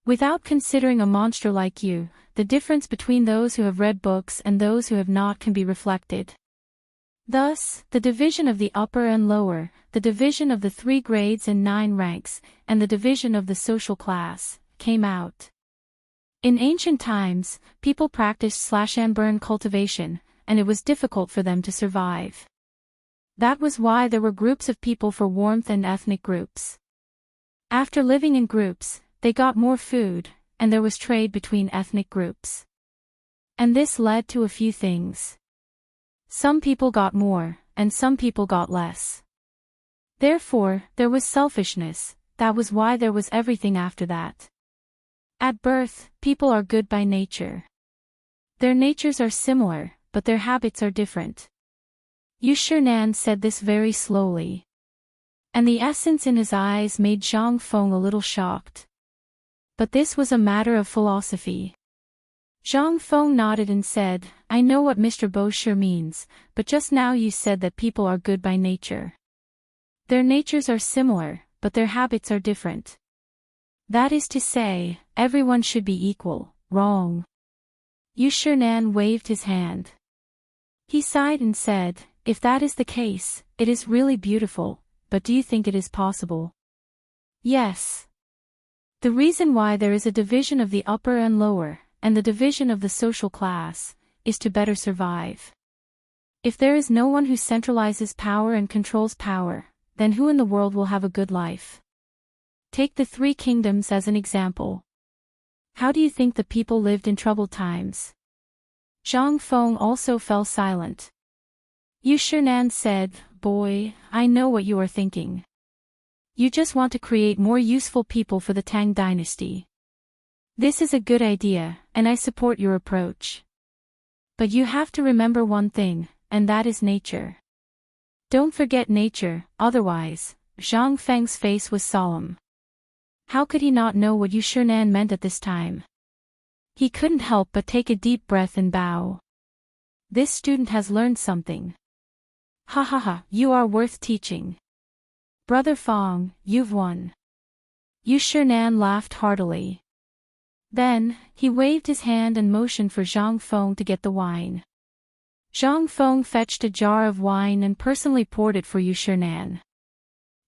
Without considering a monster like you, the difference between those who have read books and those who have not can be reflected. Thus, the division of the upper and lower, the division of the 3 grades and 9 ranks, and the division of the social class, came out. In ancient times, people practiced slash-and-burn cultivation, and it was difficult for them to survive. That was why there were groups of people for warmth and ethnic groups. After living in groups, they got more food, and there was trade between ethnic groups. And this led to a few things. Some people got more, and some people got less. Therefore, there was selfishness, that was why there was everything after that. At birth, people are good by nature. Their natures are similar, but their habits are different. Yu Shinan said this very slowly. And the essence in his eyes made Zhang Feng a little shocked. But this was a matter of philosophy. Zhang Feng nodded and said, I know what Mr. Bosher means, but just now you said that people are good by nature. Their natures are similar, but their habits are different. That is to say, everyone should be equal. Wrong. Yu Shinan waved his hand. He sighed and said, "If that is the case, it is really beautiful, but do you think it is possible?" "Yes. The reason why there is a division of the upper and lower, and the division of the social class, is to better survive. If there is no one who centralizes power and controls power, then who in the world will have a good life? Take the three kingdoms as an example. How do you think the people lived in troubled times?" Zhang Feng also fell silent. Yu Shinan said, "Boy, I know what you are thinking. You just want to create more useful people for the Tang Dynasty. This is a good idea, and I support your approach. But you have to remember one thing, and that is nature. Don't forget nature, otherwise." Zhang Feng's face was solemn. How could he not know what Yu Shinan meant at this time? He couldn't help but take a deep breath and bow. This student has learned something. Ha ha ha, you are worth teaching. Brother Fong, you've won. Yu Shinan laughed heartily. Then, he waved his hand and motioned for Zhang Feng to get the wine. Zhang Feng fetched a jar of wine and personally poured it for Yu Shinan.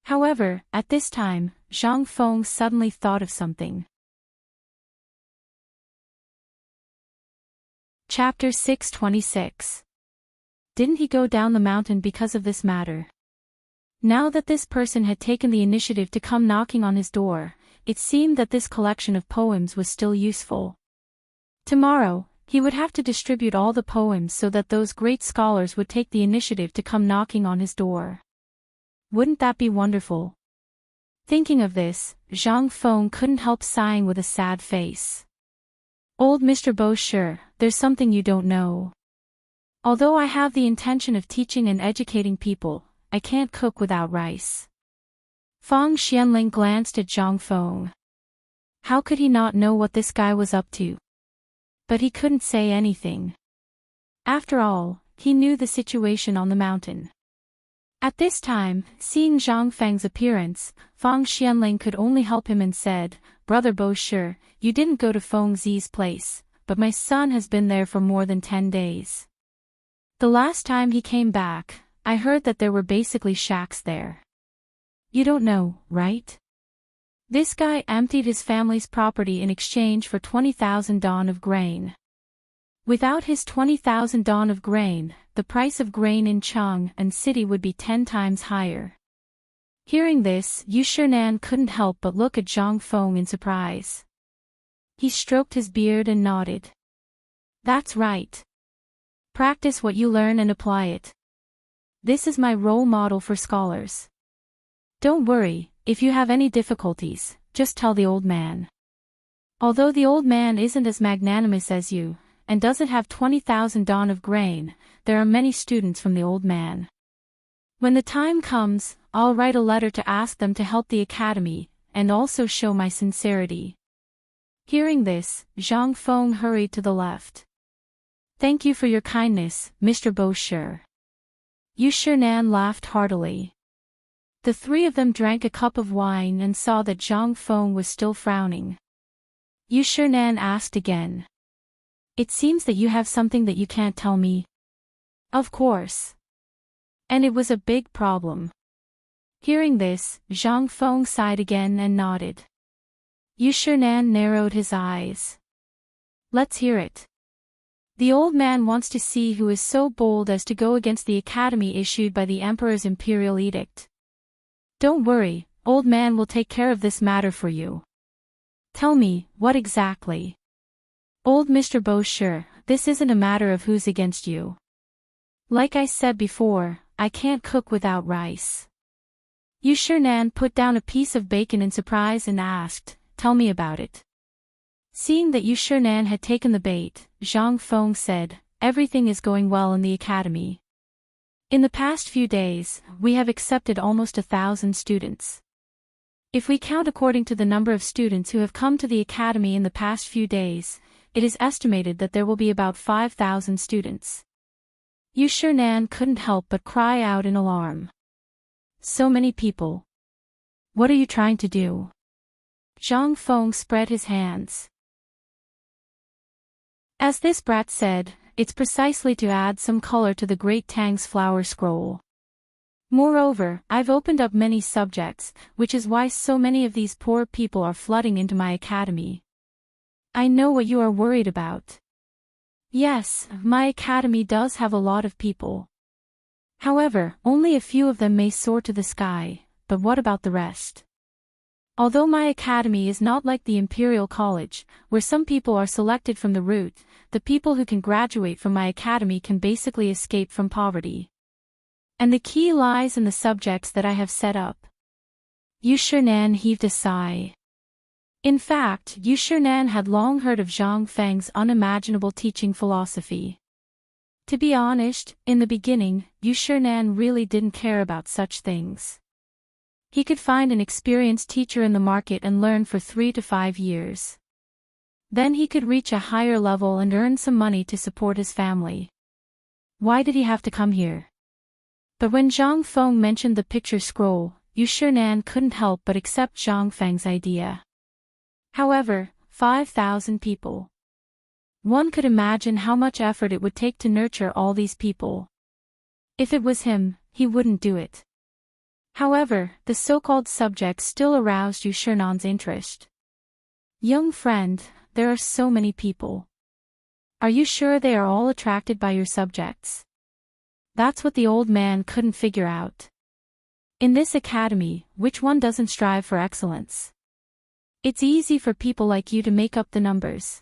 However, at this time, Zhang Feng suddenly thought of something. Chapter 626. Didn't he go down the mountain because of this matter? Now that this person had taken the initiative to come knocking on his door, it seemed that this collection of poems was still useful. Tomorrow, he would have to distribute all the poems so that those great scholars would take the initiative to come knocking on his door. Wouldn't that be wonderful? Thinking of this, Zhang Feng couldn't help sighing with a sad face. Old Mr. Bosher, there's something you don't know. Although I have the intention of teaching and educating people, I can't cook without rice. Fang Xianling glanced at Zhang Feng. How could he not know what this guy was up to? But he couldn't say anything. After all, he knew the situation on the mountain. At this time, seeing Zhang Feng's appearance, Fang Xianling could only help him and said, "Brother Bosher, you didn't go to Feng Zi's place, but my son has been there for more than 10 days. The last time he came back, I heard that there were basically shacks there. You don't know, right? This guy emptied his family's property in exchange for 20,000 don of grain. Without his 20,000 don of grain, the price of grain in Cheng and city would be 10 times higher." Hearing this, Yu Shinan couldn't help but look at Zhang Feng in surprise. He stroked his beard and nodded. "That's right. Practice what you learn and apply it. This is my role model for scholars. Don't worry, if you have any difficulties, just tell the old man. Although the old man isn't as magnanimous as you, and doesn't have 20,000 don of grain, there are many students from the old man. When the time comes, I'll write a letter to ask them to help the academy, and also show my sincerity." Hearing this, Zhang Feng hurried to the left. "Thank you for your kindness, Mr. Bosher." Yu Shinan laughed heartily. The three of them drank a cup of wine and saw that Zhang Feng was still frowning. Yu Shinan asked again. "It seems that you have something that you can't tell me." "Of course. And it was a big problem." Hearing this, Zhang Feng sighed again and nodded. Yu Shinan narrowed his eyes. "Let's hear it." "The old man wants to see who is so bold as to go against the academy issued by the Emperor's imperial edict." "Don't worry, old man will take care of this matter for you." "Tell me, what exactly?" "Old Mr. Bosher, this isn't a matter of who's against you. Like I said before, I can't cook without rice." Yu Shinan put down a piece of bacon in surprise and asked, "Tell me about it." Seeing that Yu Shinan had taken the bait, Zhang Feng said, "Everything is going well in the academy. In the past few days, we have accepted almost 1,000 students. If we count according to the number of students who have come to the academy in the past few days, it is estimated that there will be about 5,000 students." Yu Shinan couldn't help but cry out in alarm. "So many people. What are you trying to do?" Zhang Feng spread his hands. "As this brat said, it's precisely to add some color to the great Tang's flower scroll. Moreover, I've opened up many subjects, which is why so many of these poor people are flooding into my academy. I know what you are worried about. Yes, my academy does have a lot of people. However, only a few of them may soar to the sky, but what about the rest? Although my academy is not like the Imperial College, where some people are selected from the root, the people who can graduate from my academy can basically escape from poverty. And the key lies in the subjects that I have set up. Yu Shinan heaved a sigh. In fact, Yu Shinan had long heard of Zhang Feng's unimaginable teaching philosophy. To be honest, in the beginning, Yu Shinan really didn't care about such things. He could find an experienced teacher in the market and learn for 3 to 5 years. Then he could reach a higher level and earn some money to support his family. Why did he have to come here? But when Zhang Feng mentioned the picture scroll, Yu Shinan couldn't help but accept Zhang Feng's idea. However, 5,000 people. One could imagine how much effort it would take to nurture all these people. If it was him, he wouldn't do it. However, the so-called subjects still aroused Yu Shinan's interest. Young friend, there are so many people. Are you sure they are all attracted by your subjects? That's what the old man couldn't figure out. In this academy, which one doesn't strive for excellence? It's easy for people like you to make up the numbers.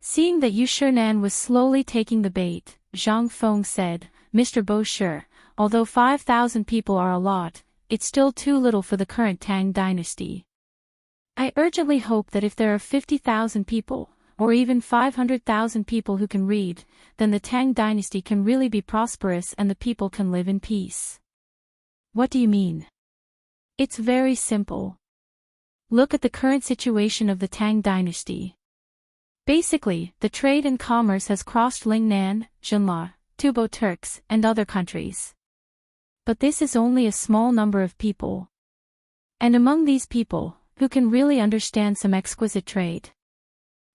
Seeing that Yu Shinan was slowly taking the bait, Zhang Feng said, Mr. Bo-Shi, although 5,000 people are a lot, it's still too little for the current Tang Dynasty. I urgently hope that if there are 50,000 people, or even 500,000 people who can read, then the Tang Dynasty can really be prosperous and the people can live in peace. What do you mean? It's very simple. Look at the current situation of the Tang Dynasty. Basically, the trade and commerce has crossed Lingnan, Jinla, Tubo Turks, and other countries. But this is only a small number of people. And among these people, who can really understand some exquisite trade?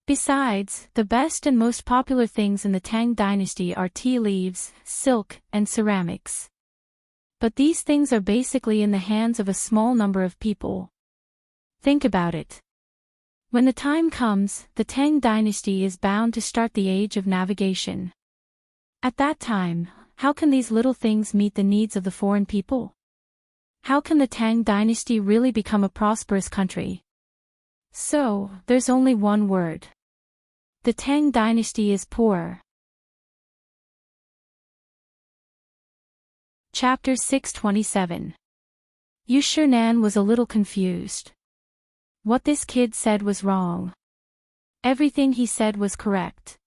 Besides, the best and most popular things in the Tang Dynasty are tea leaves, silk, and ceramics. But these things are basically in the hands of a small number of people. Think about it. When the time comes, the Tang Dynasty is bound to start the age of navigation. At that time, how can these little things meet the needs of the foreign people? How can the Tang Dynasty really become a prosperous country? So, there's only one word. The Tang Dynasty is poor. Chapter 627. Yu Shinan was a little confused. What this kid said was wrong. Everything he said was correct.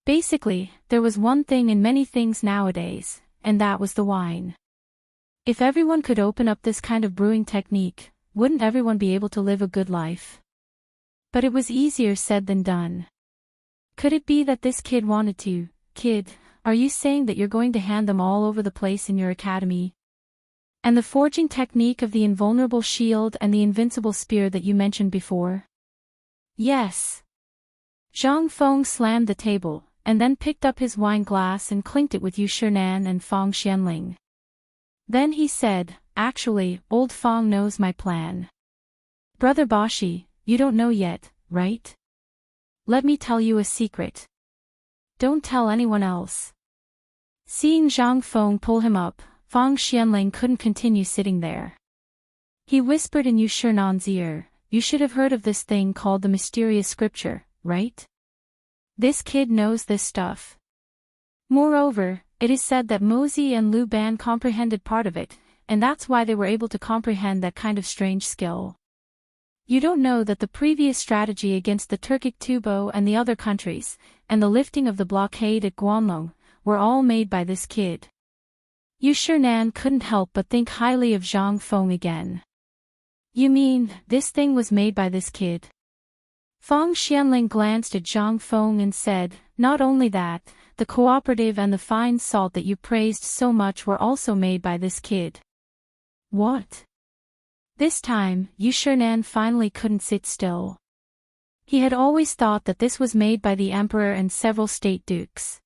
Basically, there was one thing in many things nowadays, and that was the wine. If everyone could open up this kind of brewing technique, wouldn't everyone be able to live a good life? But it was easier said than done. Could it be that this kid wanted to? Kid, are you saying that you're going to hand them all over the place in your academy? And the forging technique of the invulnerable shield and the invincible spear that you mentioned before? Yes. Zhang Feng slammed the table, and then picked up his wine glass and clinked it with Yu Shinan and Fang Xianling. Then he said, actually, old Fang knows my plan. Brother Bashi, you don't know yet, right? Let me tell you a secret. Don't tell anyone else. Seeing Zhang Feng pull him up, Fang Xianling couldn't continue sitting there. He whispered in Yu Shinan's ear, you should have heard of this thing called the mysterious scripture, right? This kid knows this stuff. Moreover, it is said that Mozi and Lu Ban comprehended part of it, and that's why they were able to comprehend that kind of strange skill. You don't know that the previous strategy against the Turkic Tubo and the other countries, and the lifting of the blockade at Guanlong, were all made by this kid. Yu Shinan couldn't help but think highly of Zhang Feng again. You mean, this thing was made by this kid? Fang Xianling glanced at Zhang Feng and said, not only that, the cooperative and the fine salt that you praised so much were also made by this kid. What? This time, Yu Shinan finally couldn't sit still. He had always thought that this was made by the emperor and several state dukes.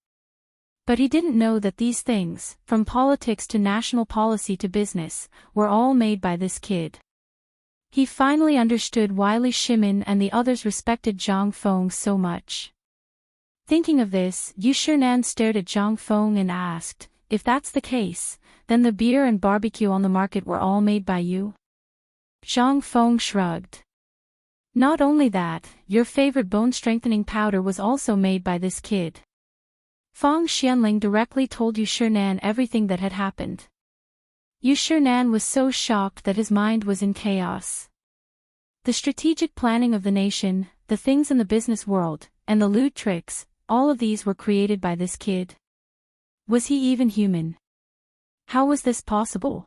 But he didn't know that these things, from politics to national policy to business, were all made by this kid. He finally understood why Li Shimin and the others respected Zhang Feng so much. Thinking of this, Yu Shinan stared at Zhang Feng and asked, "If that's the case, then the beer and barbecue on the market were all made by you?" Zhang Feng shrugged. "Not only that, your favorite bone-strengthening powder was also made by this kid." Feng Xianling directly told Yu Shinan everything that had happened. Yu Shinan was so shocked that his mind was in chaos. The strategic planning of the nation, the things in the business world, and the lewd tricks, all of these were created by this kid. Was he even human? How was this possible?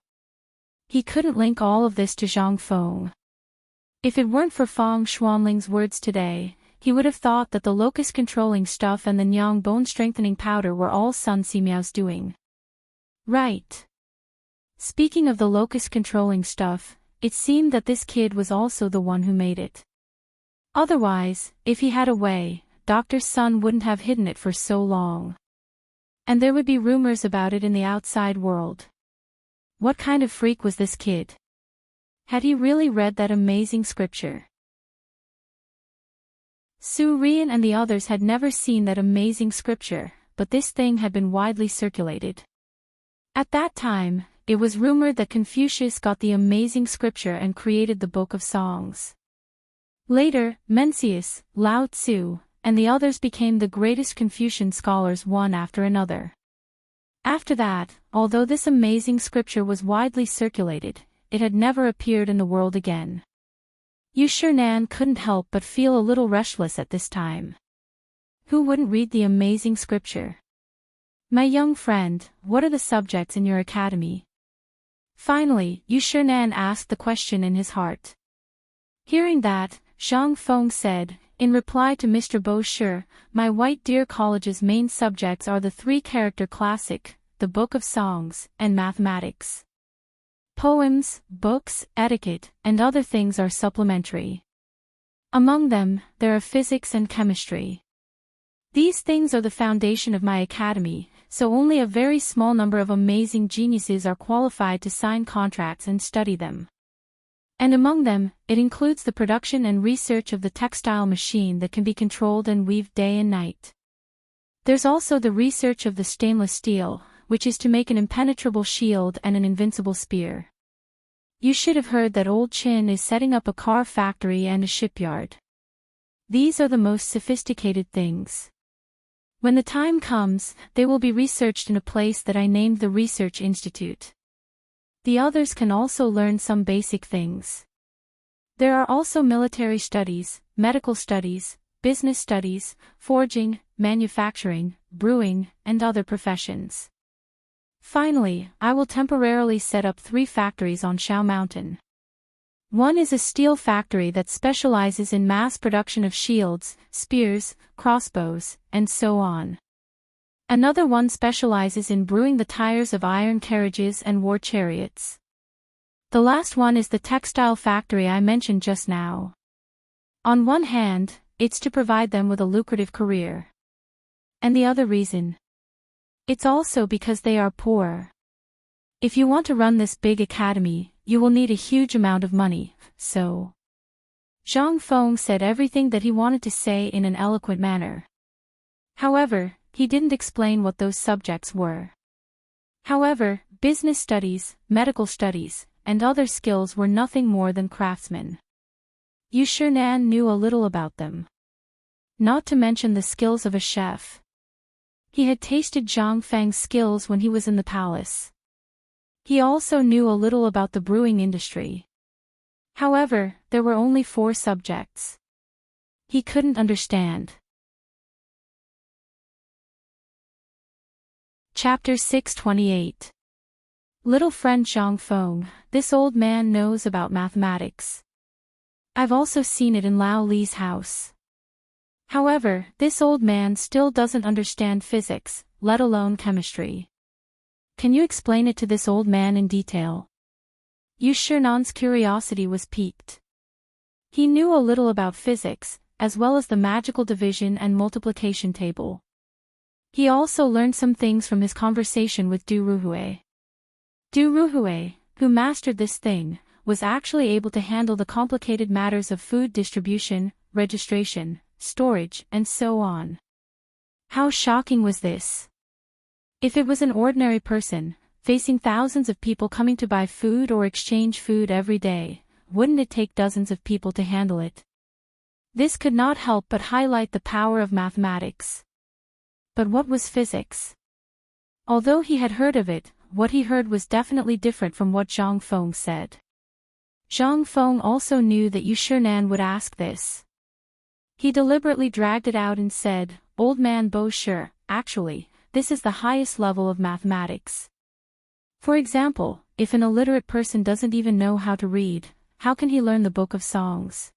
He couldn't link all of this to Zhang Feng. If it weren't for Feng Xuanling's words today, he would have thought that the locust controlling stuff and the Nyang bone strengthening powder were all Sun Simiao's doing. Right. Speaking of the locust controlling stuff, it seemed that this kid was also the one who made it. Otherwise, if he had a way, Dr. Sun wouldn't have hidden it for so long. And there would be rumors about it in the outside world. What kind of freak was this kid? Had he really read that amazing scripture? Su Rian and the others had never seen that amazing scripture, but this thing had been widely circulated. At that time, it was rumored that Confucius got the amazing scripture and created the Book of Songs. Later, Mencius, Lao Tzu, and the others became the greatest Confucian scholars one after another. After that, although this amazing scripture was widely circulated, it had never appeared in the world again. Yu Shinan couldn't help but feel a little restless at this time. Who wouldn't read the amazing scripture? "My young friend, what are the subjects in your academy?" Finally, Yu Shinan asked the question in his heart. Hearing that, Zhang Feng said, in reply to Mr. Bo Shi, "My White Deer College's main subjects are the three-character classic, the Book of Songs, and mathematics. Poems, books, etiquette, and other things are supplementary. Among them, there are physics and chemistry. These things are the foundation of my academy, so only a very small number of amazing geniuses are qualified to sign contracts and study them. And among them, it includes the production and research of the textile machine that can be controlled and weaved day and night. There's also the research of the stainless steel, which is to make an impenetrable shield and an invincible spear. You should have heard that old Qin is setting up a car factory and a shipyard. These are the most sophisticated things. When the time comes, they will be researched in a place that I named the Research Institute. The others can also learn some basic things. There are also military studies, medical studies, business studies, forging, manufacturing, brewing, and other professions. Finally, I will temporarily set up 3 factories on Shao Mountain. One is a steel factory that specializes in mass production of shields, spears, crossbows, and so on. Another one specializes in brewing the tires of iron carriages and war chariots. The last one is the textile factory I mentioned just now. On one hand, it's to provide them with a lucrative career. And the other reason? It's also because they are poor. If you want to run this big academy, you will need a huge amount of money, so... Zhang Feng said everything that he wanted to say in an eloquent manner. However, he didn't explain what those subjects were. However, business studies, medical studies, and other skills were nothing more than craftsmen. Yu Shinan knew a little about them. Not to mention the skills of a chef. He had tasted Zhang Feng's skills when he was in the palace. He also knew a little about the brewing industry. However, there were only 4 subjects. He couldn't understand. Chapter 628. Little friend Zhang Feng, this old man knows about mathematics. I've also seen it in Lao Li's house. However, this old man still doesn't understand physics, let alone chemistry. Can you explain it to this old man in detail? Yu Shinan's curiosity was piqued. He knew a little about physics, as well as the magical division and multiplication table. He also learned some things from his conversation with Du Ruhue. Du Ruhue, who mastered this thing, was actually able to handle the complicated matters of food distribution, registration, storage, and so on. How shocking was this? If it was an ordinary person, facing thousands of people coming to buy food or exchange food every day, wouldn't it take dozens of people to handle it? This could not help but highlight the power of mathematics. But what was physics? Although he had heard of it, what he heard was definitely different from what Zhang Feng said. Zhang Feng also knew that Yu Shinan would ask this. He deliberately dragged it out and said, "Old man Bo Shi, actually, this is the highest level of mathematics. For example, if an illiterate person doesn't even know how to read, how can he learn the Book of Songs?"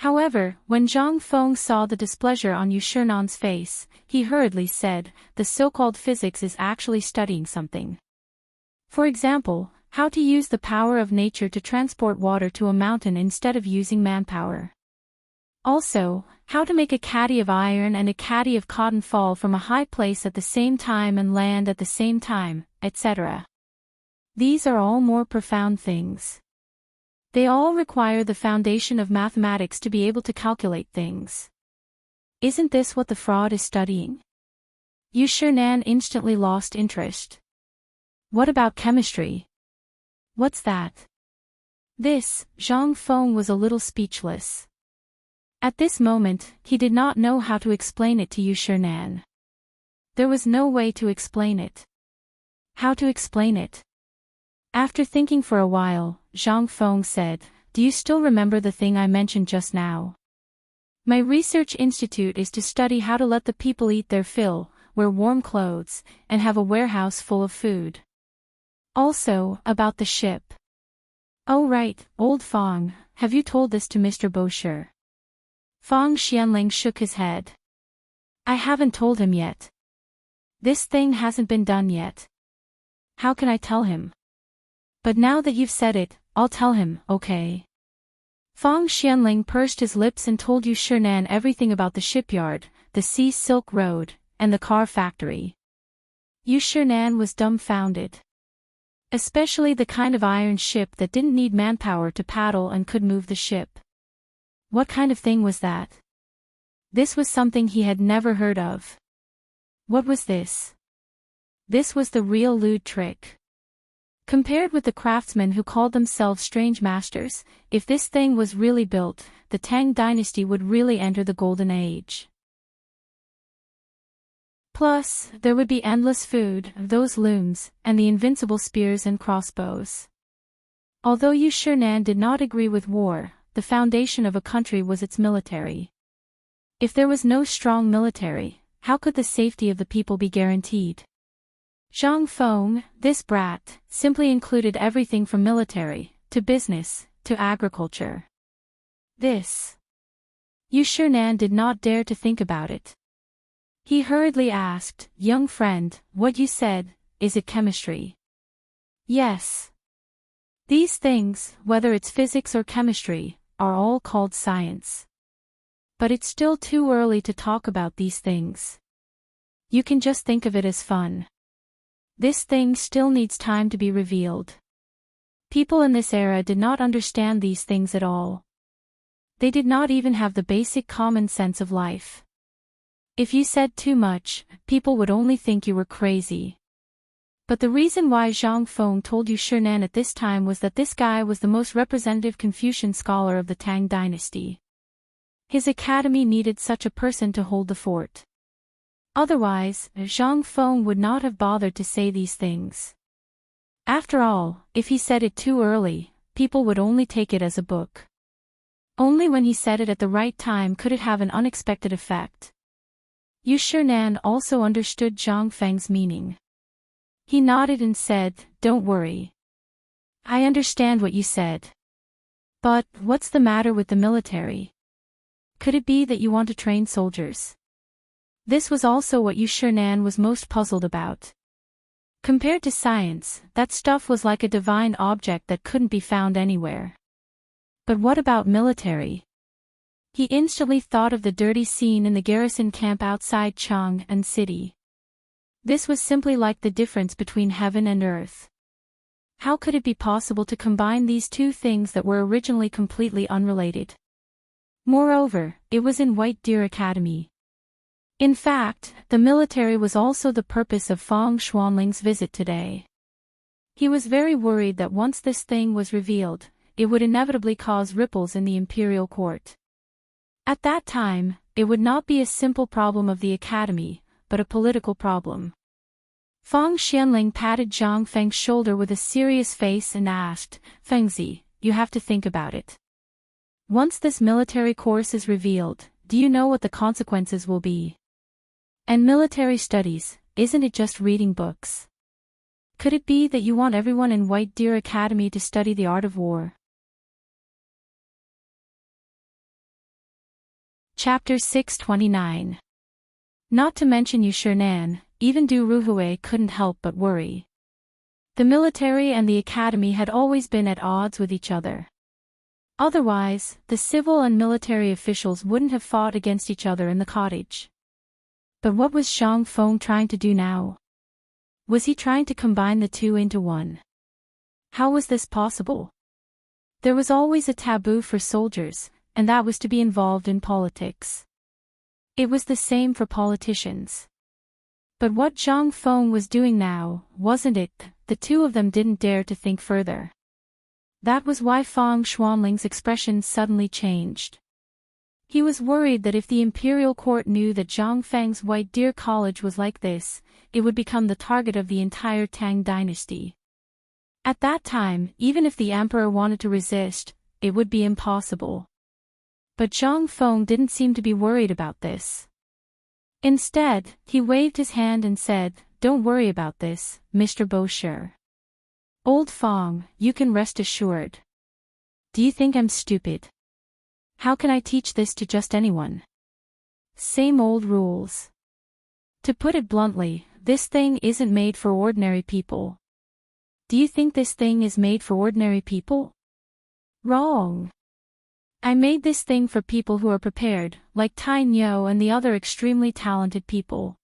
However, when Zhang Feng saw the displeasure on Yu Shinan's face, he hurriedly said, "The so-called physics is actually studying something. For example, how to use the power of nature to transport water to a mountain instead of using manpower. Also, how to make a caddy of iron and a caddy of cotton fall from a high place at the same time and land at the same time, etc. These are all more profound things. They all require the foundation of mathematics to be able to calculate things. Isn't this what the fraud is studying?" Yu Shinan instantly lost interest. "What about chemistry? What's that?" This, Zhang Feng was a little speechless. At this moment, he did not know how to explain it to Yu Shinan. There was no way to explain it. How to explain it? After thinking for a while, Zhang Feng said, "Do you still remember the thing I mentioned just now? My research institute is to study how to let the people eat their fill, wear warm clothes, and have a warehouse full of food. Also, about the ship." "Oh right, old Fang, have you told this to Mr. Bo Shi?" Fang Xianling shook his head. "I haven't told him yet. This thing hasn't been done yet. How can I tell him? But now that you've said it, I'll tell him, okay?" Fang Xianling pursed his lips and told Yu Shinan everything about the shipyard, the Sea Silk Road, and the car factory. Yu Shinan was dumbfounded. Especially the kind of iron ship that didn't need manpower to paddle and could move the ship. What kind of thing was that? This was something he had never heard of. What was this? This was the real lewd trick. Compared with the craftsmen who called themselves strange masters, if this thing was really built, the Tang Dynasty would really enter the Golden Age. Plus, there would be endless food, those looms, and the invincible spears and crossbows. Although Yu Shinan did not agree with war, the foundation of a country was its military. If there was no strong military, how could the safety of the people be guaranteed? Zhang Feng, this brat, simply included everything from military, to business, to agriculture. This. Yu Shinan did not dare to think about it. He hurriedly asked, "Young friend, what you said, is it chemistry?" "Yes. These things, whether it's physics or chemistry, are all called science. But it's still too early to talk about these things. You can just think of it as fun. This thing still needs time to be revealed." People in this era did not understand these things at all. They did not even have the basic common sense of life. If you said too much, people would only think you were crazy. But the reason why Zhang Feng told Yu Shinan at this time was that this guy was the most representative Confucian scholar of the Tang Dynasty. His academy needed such a person to hold the fort. Otherwise, Zhang Feng would not have bothered to say these things. After all, if he said it too early, people would only take it as a book. Only when he said it at the right time could it have an unexpected effect. Yu Shinan also understood Zhang Feng's meaning. He nodded and said, "Don't worry. I understand what you said. But, what's the matter with the military? Could it be that you want to train soldiers?" This was also what Yu Shinan was most puzzled about. Compared to science, that stuff was like a divine object that couldn't be found anywhere. But what about military? He instantly thought of the dirty scene in the garrison camp outside Chang'an City. This was simply like the difference between heaven and earth. How could it be possible to combine these two things that were originally completely unrelated? Moreover, it was in White Deer Academy. In fact, the military was also the purpose of Feng Xuanling's visit today. He was very worried that once this thing was revealed, it would inevitably cause ripples in the imperial court. At that time, it would not be a simple problem of the academy, but a political problem. Feng Xianling patted Zhang Feng's shoulder with a serious face and asked, "Fengzi, you have to think about it. Once this military course is revealed, do you know what the consequences will be? And military studies, isn't it just reading books? Could it be that you want everyone in White Deer Academy to study the art of war?" Chapter 629. Not to mention Yu Shernan, even Du Ruhui couldn't help but worry. The military and the academy had always been at odds with each other. Otherwise, the civil and military officials wouldn't have fought against each other in the cottage. But what was Zhang Feng trying to do now? Was he trying to combine the two into one? How was this possible? There was always a taboo for soldiers, and that was to be involved in politics. It was the same for politicians. But what Zhang Feng was doing now, wasn't it? The two of them didn't dare to think further. That was why Feng Xuanling's expression suddenly changed. He was worried that if the imperial court knew that Zhang Feng's White Deer College was like this, it would become the target of the entire Tang dynasty. At that time, even if the emperor wanted to resist, it would be impossible. But Zhang Feng didn't seem to be worried about this. Instead, he waved his hand and said, "Don't worry about this, Mr. Bosher. Old Feng, you can rest assured. Do you think I'm stupid? How can I teach this to just anyone? Same old rules. To put it bluntly, this thing isn't made for ordinary people. Do you think this thing is made for ordinary people? Wrong. I made this thing for people who are prepared, like Tai Niu and the other extremely talented people."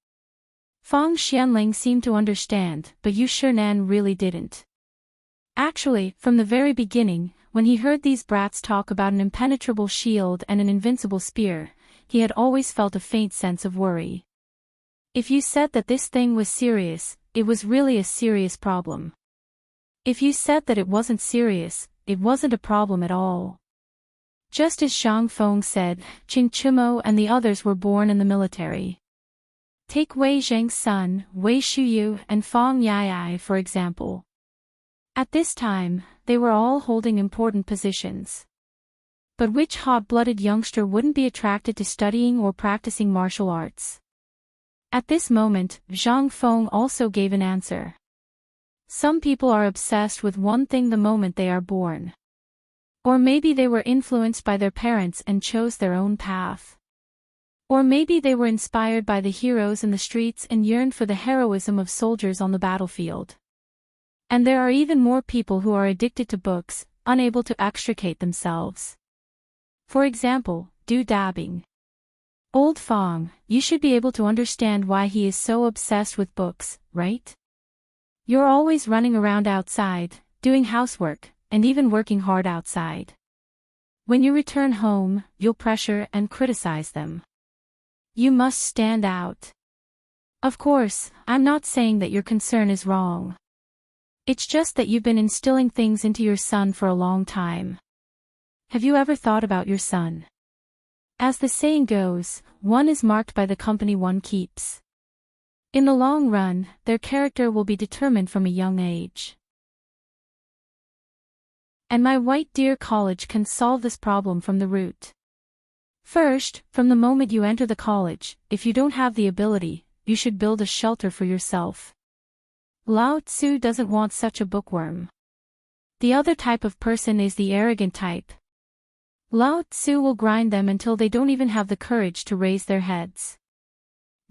Feng Xianling seemed to understand, but Yu Shernan really didn't. Actually, from the very beginning, when he heard these brats talk about an impenetrable shield and an invincible spear, he had always felt a faint sense of worry. If you said that this thing was serious, it was really a serious problem. If you said that it wasn't serious, it wasn't a problem at all. Just as Zhang Feng said, Qing Chumo and the others were born in the military. Take Wei Zheng's son, Wei Shuyu, and Feng Yai for example. At this time, they were all holding important positions. But which hot-blooded youngster wouldn't be attracted to studying or practicing martial arts? At this moment, Zhang Feng also gave an answer. Some people are obsessed with one thing the moment they are born. Or maybe they were influenced by their parents and chose their own path. Or maybe they were inspired by the heroes in the streets and yearned for the heroism of soldiers on the battlefield. And there are even more people who are addicted to books, unable to extricate themselves. For example, Du Dabbing. Old Feng, you should be able to understand why he is so obsessed with books, right? You're always running around outside, doing housework, and even working hard outside. When you return home, you'll pressure and criticize them. You must stand out. Of course, I'm not saying that your concern is wrong. It's just that you've been instilling things into your son for a long time. Have you ever thought about your son? As the saying goes, one is marked by the company one keeps. In the long run, their character will be determined from a young age. And my White Deer College can solve this problem from the root. First, from the moment you enter the college, if you don't have the ability, you should build a shelter for yourself. Lao Tzu doesn't want such a bookworm. The other type of person is the arrogant type. Lao Tzu will grind them until they don't even have the courage to raise their heads.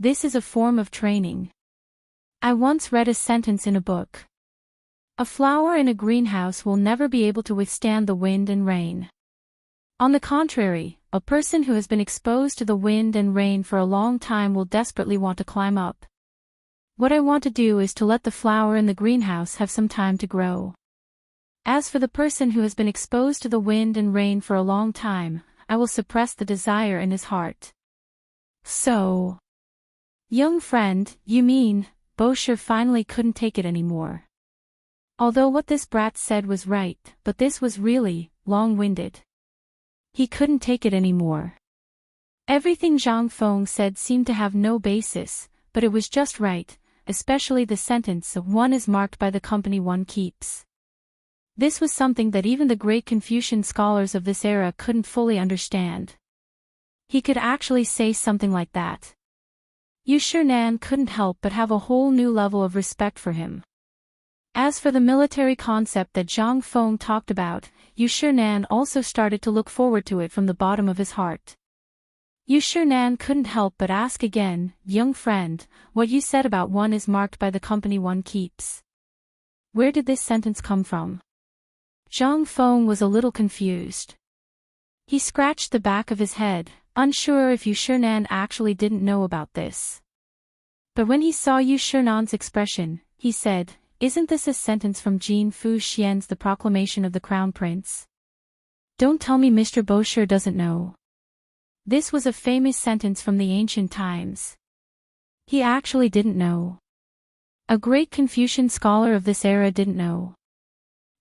This is a form of training. I once read a sentence in a book. A flower in a greenhouse will never be able to withstand the wind and rain. On the contrary, a person who has been exposed to the wind and rain for a long time will desperately want to climb up. What I want to do is to let the flower in the greenhouse have some time to grow. As for the person who has been exposed to the wind and rain for a long time, I will suppress the desire in his heart. So, young friend, you mean, Bosher finally couldn't take it anymore. Although what this brat said was right, but this was really long-winded. He couldn't take it anymore. Everything Zhang Feng said seemed to have no basis, but it was just right, especially the sentence of one is marked by the company one keeps. This was something that even the great Confucian scholars of this era couldn't fully understand. He could actually say something like that. Yu Shinan couldn't help but have a whole new level of respect for him. As for the military concept that Zhang Feng talked about, Yu Shinan also started to look forward to it from the bottom of his heart. Yu Shinan couldn't help but ask again, young friend, what you said about one is marked by the company one keeps. Where did this sentence come from? Zhang Feng was a little confused. He scratched the back of his head, unsure if Yu Shinan actually didn't know about this. But when he saw Yu Shinan's expression, he said, isn't this a sentence from Jin Fu Xian's The Proclamation of the Crown Prince? Don't tell me Mr. Bosher doesn't know. This was a famous sentence from the ancient times. He actually didn't know. A great Confucian scholar of this era didn't know.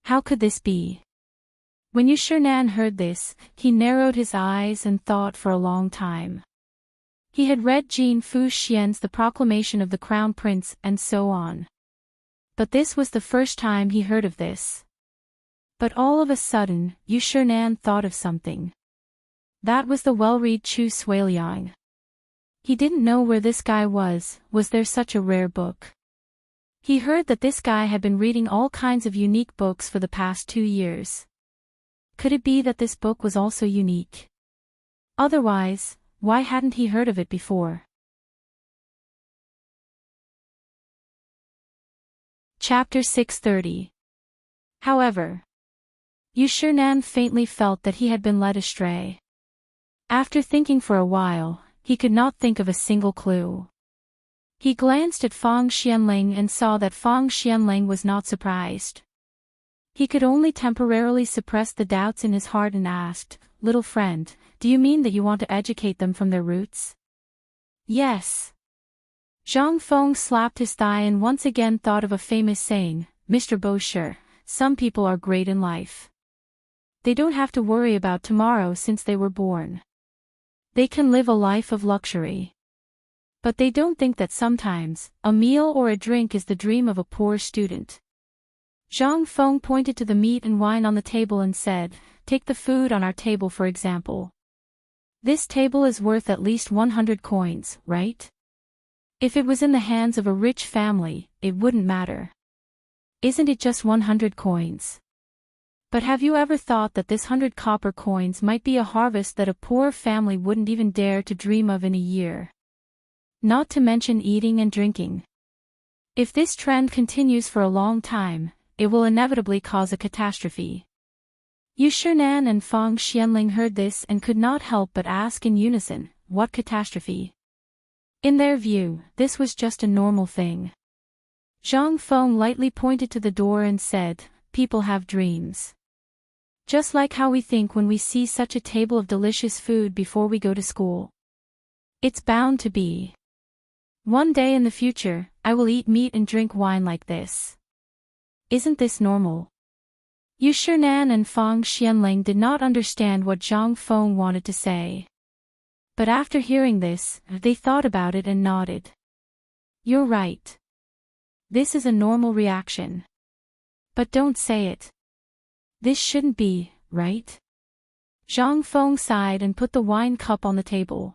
How could this be? When Yu Shinan heard this, he narrowed his eyes and thought for a long time. He had read Jin Fu Xian's The Proclamation of the Crown Prince and so on. But this was the first time he heard of this. But all of a sudden, Yu Shinan thought of something. That was the well-read Chu Suiliang. He didn't know where this guy was there such a rare book? He heard that this guy had been reading all kinds of unique books for the past 2 years. Could it be that this book was also unique? Otherwise, why hadn't he heard of it before? Chapter 630. However, Yu Shinan faintly felt that he had been led astray. After thinking for a while, he could not think of a single clue. He glanced at Fang Xianling and saw that Fang Xianling was not surprised. He could only temporarily suppress the doubts in his heart and asked, little friend, do you mean that you want to educate them from their roots? Yes. Zhang Feng slapped his thigh and once again thought of a famous saying, Mr. Bosher, some people are great in life. They don't have to worry about tomorrow since they were born. They can live a life of luxury. But they don't think that sometimes, a meal or a drink is the dream of a poor student. Zhang Feng pointed to the meat and wine on the table and said, take the food on our table for example. This table is worth at least 100 coins, right? If it was in the hands of a rich family, it wouldn't matter. Isn't it just 100 coins? But have you ever thought that this 100 copper coins might be a harvest that a poor family wouldn't even dare to dream of in a year? Not to mention eating and drinking. If this trend continues for a long time, it will inevitably cause a catastrophe. Yu Shinan and Fang Xianling heard this and could not help but ask in unison, what catastrophe? In their view, this was just a normal thing. Zhang Feng lightly pointed to the door and said, people have dreams. Just like how we think when we see such a table of delicious food before we go to school. It's bound to be. One day in the future, I will eat meat and drink wine like this. Isn't this normal? Yu Shinan and Fang Xianling did not understand what Zhang Feng wanted to say. But after hearing this, they thought about it and nodded. You're right. This is a normal reaction. But don't say it. This shouldn't be, right? Zhang Feng sighed and put the wine cup on the table.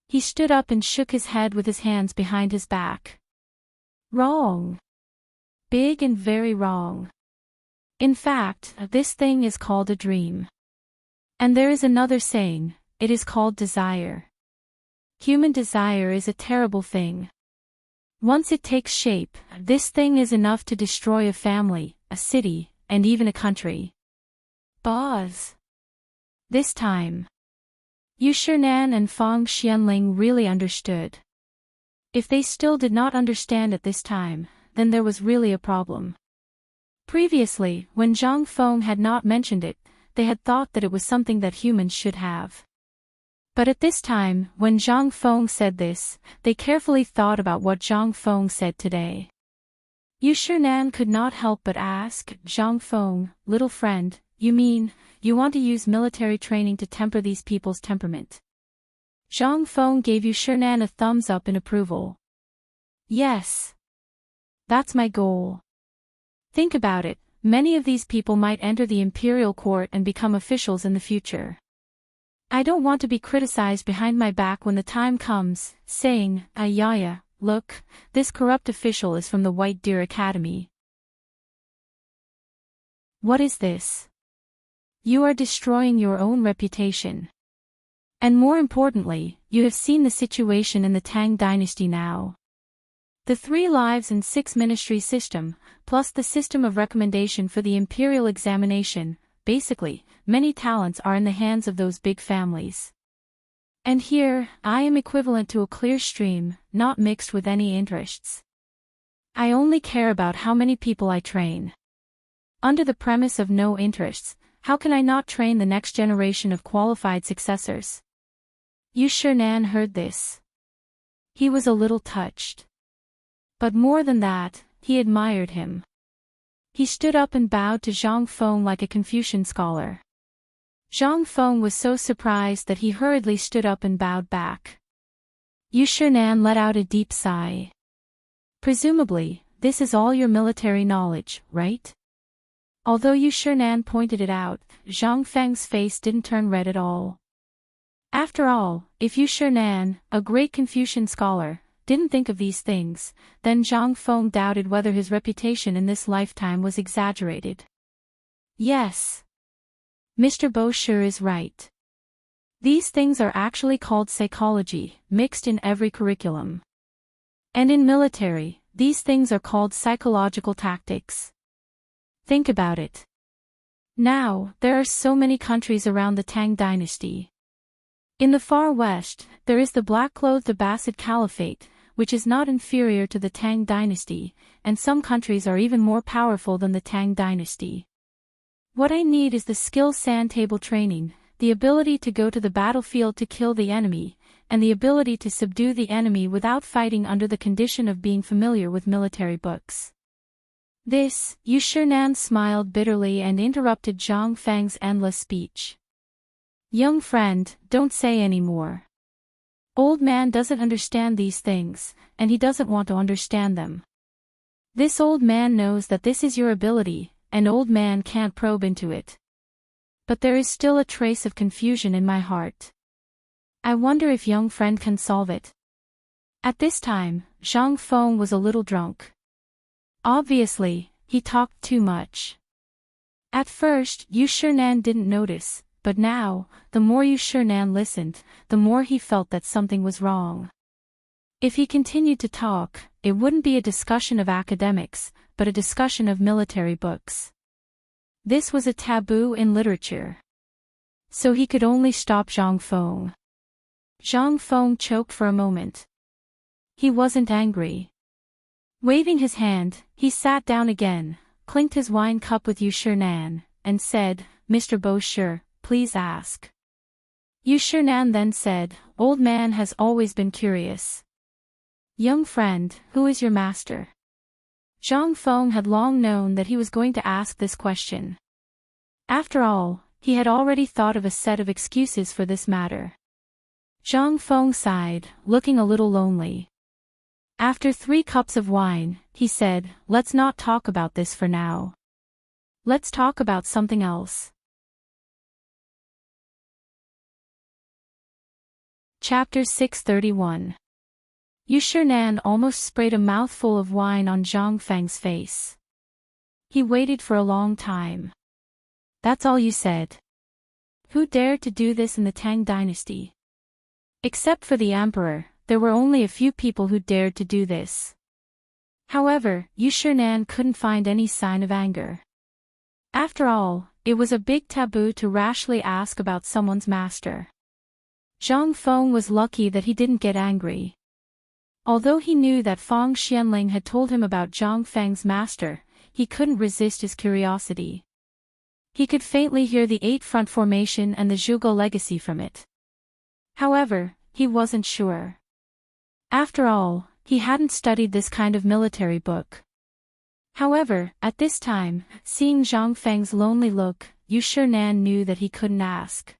He stood up and shook his head with his hands behind his back. Wrong. Big and very wrong. In fact, this thing is called a dream. And there is another saying, it is called desire. Human desire is a terrible thing. Once it takes shape, this thing is enough to destroy a family, a city, and even a country. Boss. This time. Yu Shinan and Fang Xianling really understood. If they still did not understand at this time, then there was really a problem. Previously, when Zhang Feng had not mentioned it, they had thought that it was something that humans should have. But at this time, when Zhang Feng said this, they carefully thought about what Zhang Feng said today. Yu Shinan could not help but ask, Zhang Feng, little friend, you mean, you want to use military training to temper these people's temperament? Zhang Feng gave Yu Shinan a thumbs up in approval. Yes. That's my goal. Think about it, many of these people might enter the imperial court and become officials in the future. I don't want to be criticized behind my back when the time comes, saying, Ayaya, look, this corrupt official is from the White Deer Academy. What is this? You are destroying your own reputation. And more importantly, you have seen the situation in the Tang Dynasty now. The 3 lives and 6 ministry system, plus the system of recommendation for the imperial examination, basically, many talents are in the hands of those big families. And here, I am equivalent to a clear stream, not mixed with any interests. I only care about how many people I train. Under the premise of no interests, how can I not train the next generation of qualified successors? Yu Shinan heard this. He was a little touched. But more than that, he admired him. He stood up and bowed to Zhang Feng like a Confucian scholar. Zhang Feng was so surprised that he hurriedly stood up and bowed back. Yu Shinan let out a deep sigh. Presumably, this is all your military knowledge, right? Although Yu Shinan pointed it out, Zhang Feng's face didn't turn red at all. After all, if Yu Shinan, a great Confucian scholar, didn't think of these things, then Zhang Feng doubted whether his reputation in this lifetime was exaggerated. Yes. Mr. Bo sure is right. These things are actually called psychology, mixed in every curriculum. And in military, these things are called psychological tactics. Think about it. Now, there are so many countries around the Tang Dynasty. In the far west, there is the black-clothed Abbasid Caliphate, which is not inferior to the Tang Dynasty, and some countries are even more powerful than the Tang Dynasty. What I need is the skill sand table training, the ability to go to the battlefield to kill the enemy, and the ability to subdue the enemy without fighting under the condition of being familiar with military books. This, Yu Shinan smiled bitterly and interrupted Zhang Feng's endless speech. Young friend, don't say any more. Old man doesn't understand these things, and he doesn't want to understand them. This old man knows that this is your ability, and old man can't probe into it. But there is still a trace of confusion in my heart. I wonder if young friend can solve it. At this time, Zhang Feng was a little drunk. Obviously, he talked too much. At first, Yu Shinan didn't notice, but now, the more Yu Shinan listened, the more he felt that something was wrong. If he continued to talk, it wouldn't be a discussion of academics, but a discussion of military books. This was a taboo in literature. So he could only stop Zhang Feng. Zhang Feng choked for a moment. He wasn't angry. Waving his hand, he sat down again, clinked his wine cup with Yu Shinan, and said, Mr. Bo Shi, please ask. Yu Shinan then said, Old man has always been curious. Young friend, who is your master? Zhang Feng had long known that he was going to ask this question. After all, he had already thought of a set of excuses for this matter. Zhang Feng sighed, looking a little lonely. After 3 cups of wine, he said, Let's not talk about this for now. Let's talk about something else. Chapter 631. Yu Shinan almost sprayed a mouthful of wine on Zhang Feng's face. He waited for a long time. That's all you said. Who dared to do this in the Tang Dynasty? Except for the emperor, there were only a few people who dared to do this. However, Yu Shinan couldn't find any sign of anger. After all, it was a big taboo to rashly ask about someone's master. Zhang Feng was lucky that he didn't get angry. Although he knew that Fang Xianling had told him about Zhang Feng's master, he couldn't resist his curiosity. He could faintly hear the 8-front formation and the Zhuge legacy from it. However, he wasn't sure. After all, he hadn't studied this kind of military book. However, at this time, seeing Zhang Feng's lonely look, Yu Shinan knew that he couldn't ask.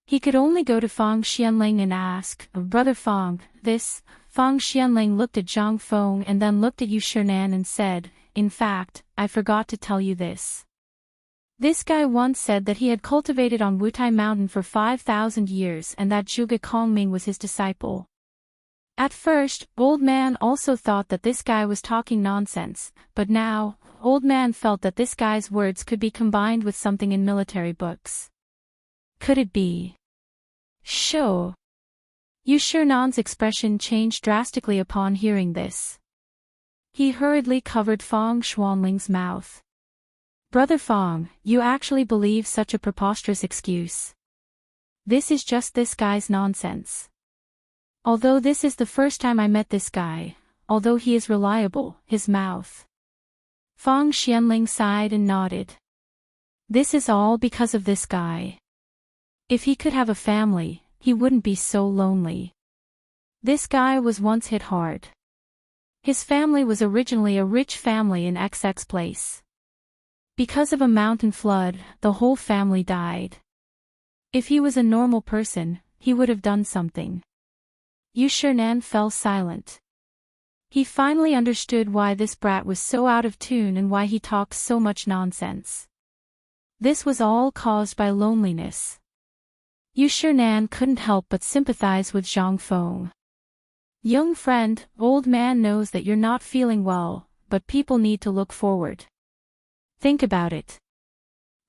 He could only go to Fang Xianling and ask, "Brother Fang, this." Fang Xianling looked at Zhang Feng and then looked at Yu Shinan and said, "In fact, I forgot to tell you this. This guy once said that he had cultivated on Wutai Mountain for 5,000 years and that Zhuge Kongming was his disciple." At first, Old Man also thought that this guy was talking nonsense, but now, Old Man felt that this guy's words could be combined with something in military books. Could it be? Sure. Yu Shinan's expression changed drastically upon hearing this. He hurriedly covered Fang Xuanling's mouth. "Brother Fang, you actually believe such a preposterous excuse? This is just this guy's nonsense. Although this is the first time I met this guy, although he is reliable, his mouth." Fang Xianling sighed and nodded. "This is all because of this guy. If he could have a family, he wouldn't be so lonely. This guy was once hit hard. His family was originally a rich family in XX place. Because of a mountain flood, the whole family died. If he was a normal person, he would have done something." Yu Shinan fell silent. He finally understood why this brat was so out of tune and why he talked so much nonsense. This was all caused by loneliness. Yu Shinan couldn't help but sympathize with Zhang Feng. "Young friend, Old Man knows that you're not feeling well, but people need to look forward. Think about it.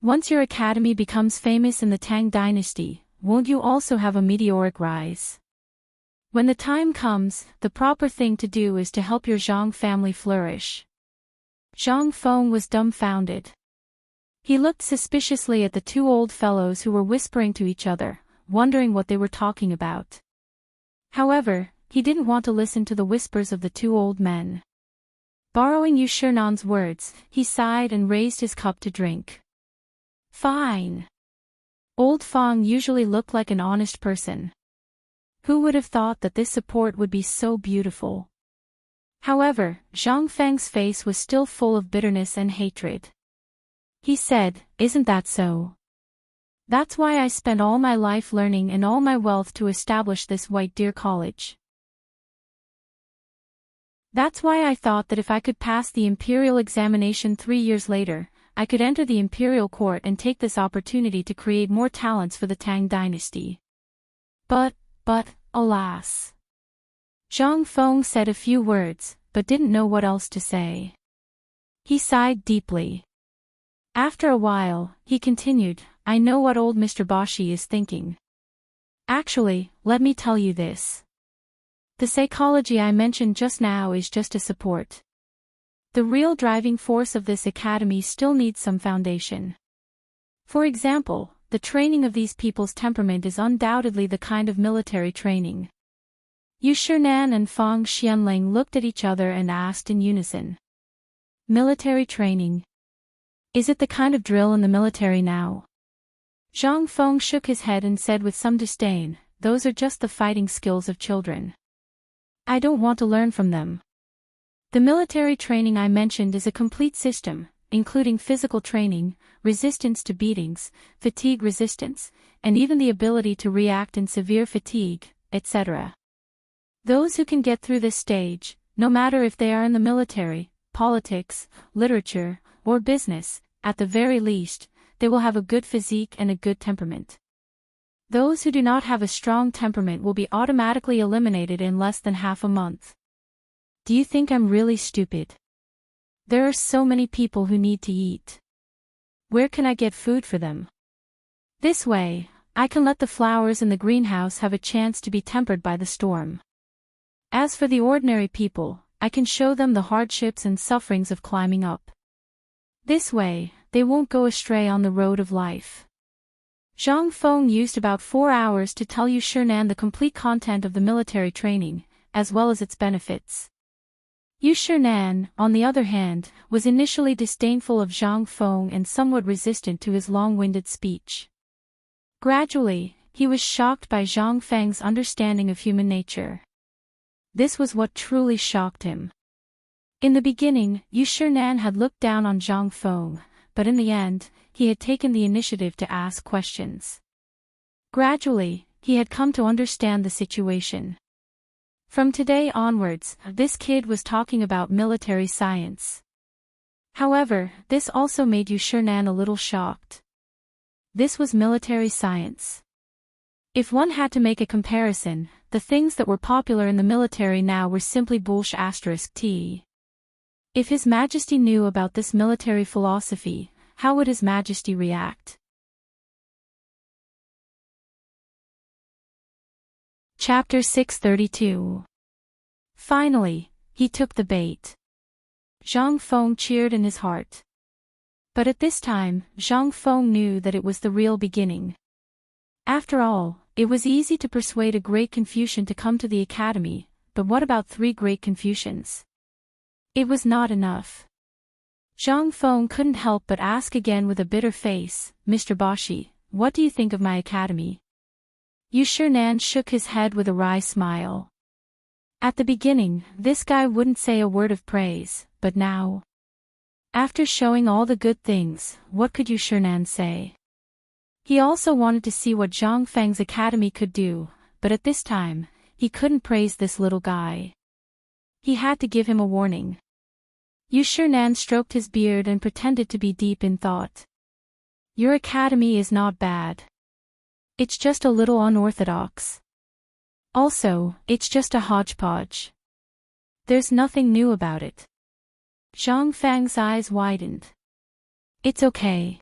Once your academy becomes famous in the Tang Dynasty, won't you also have a meteoric rise? When the time comes, the proper thing to do is to help your Zhang family flourish." Zhang Feng was dumbfounded. He looked suspiciously at the two old fellows who were whispering to each other, wondering what they were talking about. However, he didn't want to listen to the whispers of the two old men. Borrowing Yu Shinan's words, he sighed and raised his cup to drink. "Fine." Old Fang usually looked like an honest person. Who would have thought that this support would be so beautiful? However, Zhang Feng's face was still full of bitterness and hatred. He said, "Isn't that so? That's why I spent all my life learning and all my wealth to establish this White Deer College. That's why I thought that if I could pass the imperial examination 3 years later, I could enter the imperial court and take this opportunity to create more talents for the Tang Dynasty. But, alas." Zhang Feng said a few words, but didn't know what else to say. He sighed deeply. After a while, he continued, "I know what old Mr. Bashi is thinking. Actually, let me tell you this. The psychology I mentioned just now is just a support. The real driving force of this academy still needs some foundation. For example, the training of these people's temperament is undoubtedly the kind of military training." Yu Shinan and Fang Xianling looked at each other and asked in unison. "Military training? Is it the kind of drill in the military now?" Zhang Feng shook his head and said with some disdain, "Those are just the fighting skills of children. I don't want to learn from them. The military training I mentioned is a complete system, including physical training, resistance to beatings, fatigue resistance, and even the ability to react in severe fatigue, etc. Those who can get through this stage, no matter if they are in the military, politics, literature, or business, at the very least, they will have a good physique and a good temperament. Those who do not have a strong temperament will be automatically eliminated in less than half a month. Do you think I'm really stupid? There are so many people who need to eat. Where can I get food for them? This way, I can let the flowers in the greenhouse have a chance to be tempered by the storm. As for the ordinary people, I can show them the hardships and sufferings of climbing up. This way, they won't go astray on the road of life. Zhang Feng used about 4 hours to tell Yu Shinan the complete content of the military training, as well as its benefits. Yu Shinan, on the other hand, was initially disdainful of Zhang Feng and somewhat resistant to his long-winded speech. Gradually, he was shocked by Zhang Feng's understanding of human nature. This was what truly shocked him. In the beginning, Yu Shinan had looked down on Zhang Feng, but in the end, he had taken the initiative to ask questions. Gradually, he had come to understand the situation. From today onwards, this kid was talking about military science. However, this also made Yu Shinan a little shocked. This was military science. If one had to make a comparison, the things that were popular in the military now were simply bullshit. If His Majesty knew about this military philosophy, how would His Majesty react? Chapter 632. Finally, he took the bait. Zhang Feng cheered in his heart. But at this time, Zhang Feng knew that it was the real beginning. After all, it was easy to persuade a great Confucian to come to the academy, but what about 3 great Confucians? It was not enough. Zhang Feng couldn't help but ask again with a bitter face, "Mr. Bashi, what do you think of my academy?" Yu Shinan shook his head with a wry smile. At the beginning, this guy wouldn't say a word of praise, but now, after showing all the good things, what could Yu Shinan say? He also wanted to see what Zhang Feng's academy could do, but at this time, he couldn't praise this little guy. He had to give him a warning. Yu Shinan stroked his beard and pretended to be deep in thought. Your academy is not bad. It's just a little unorthodox. Also, it's just a hodgepodge. There's nothing new about it. Zhang Feng's eyes widened. It's okay.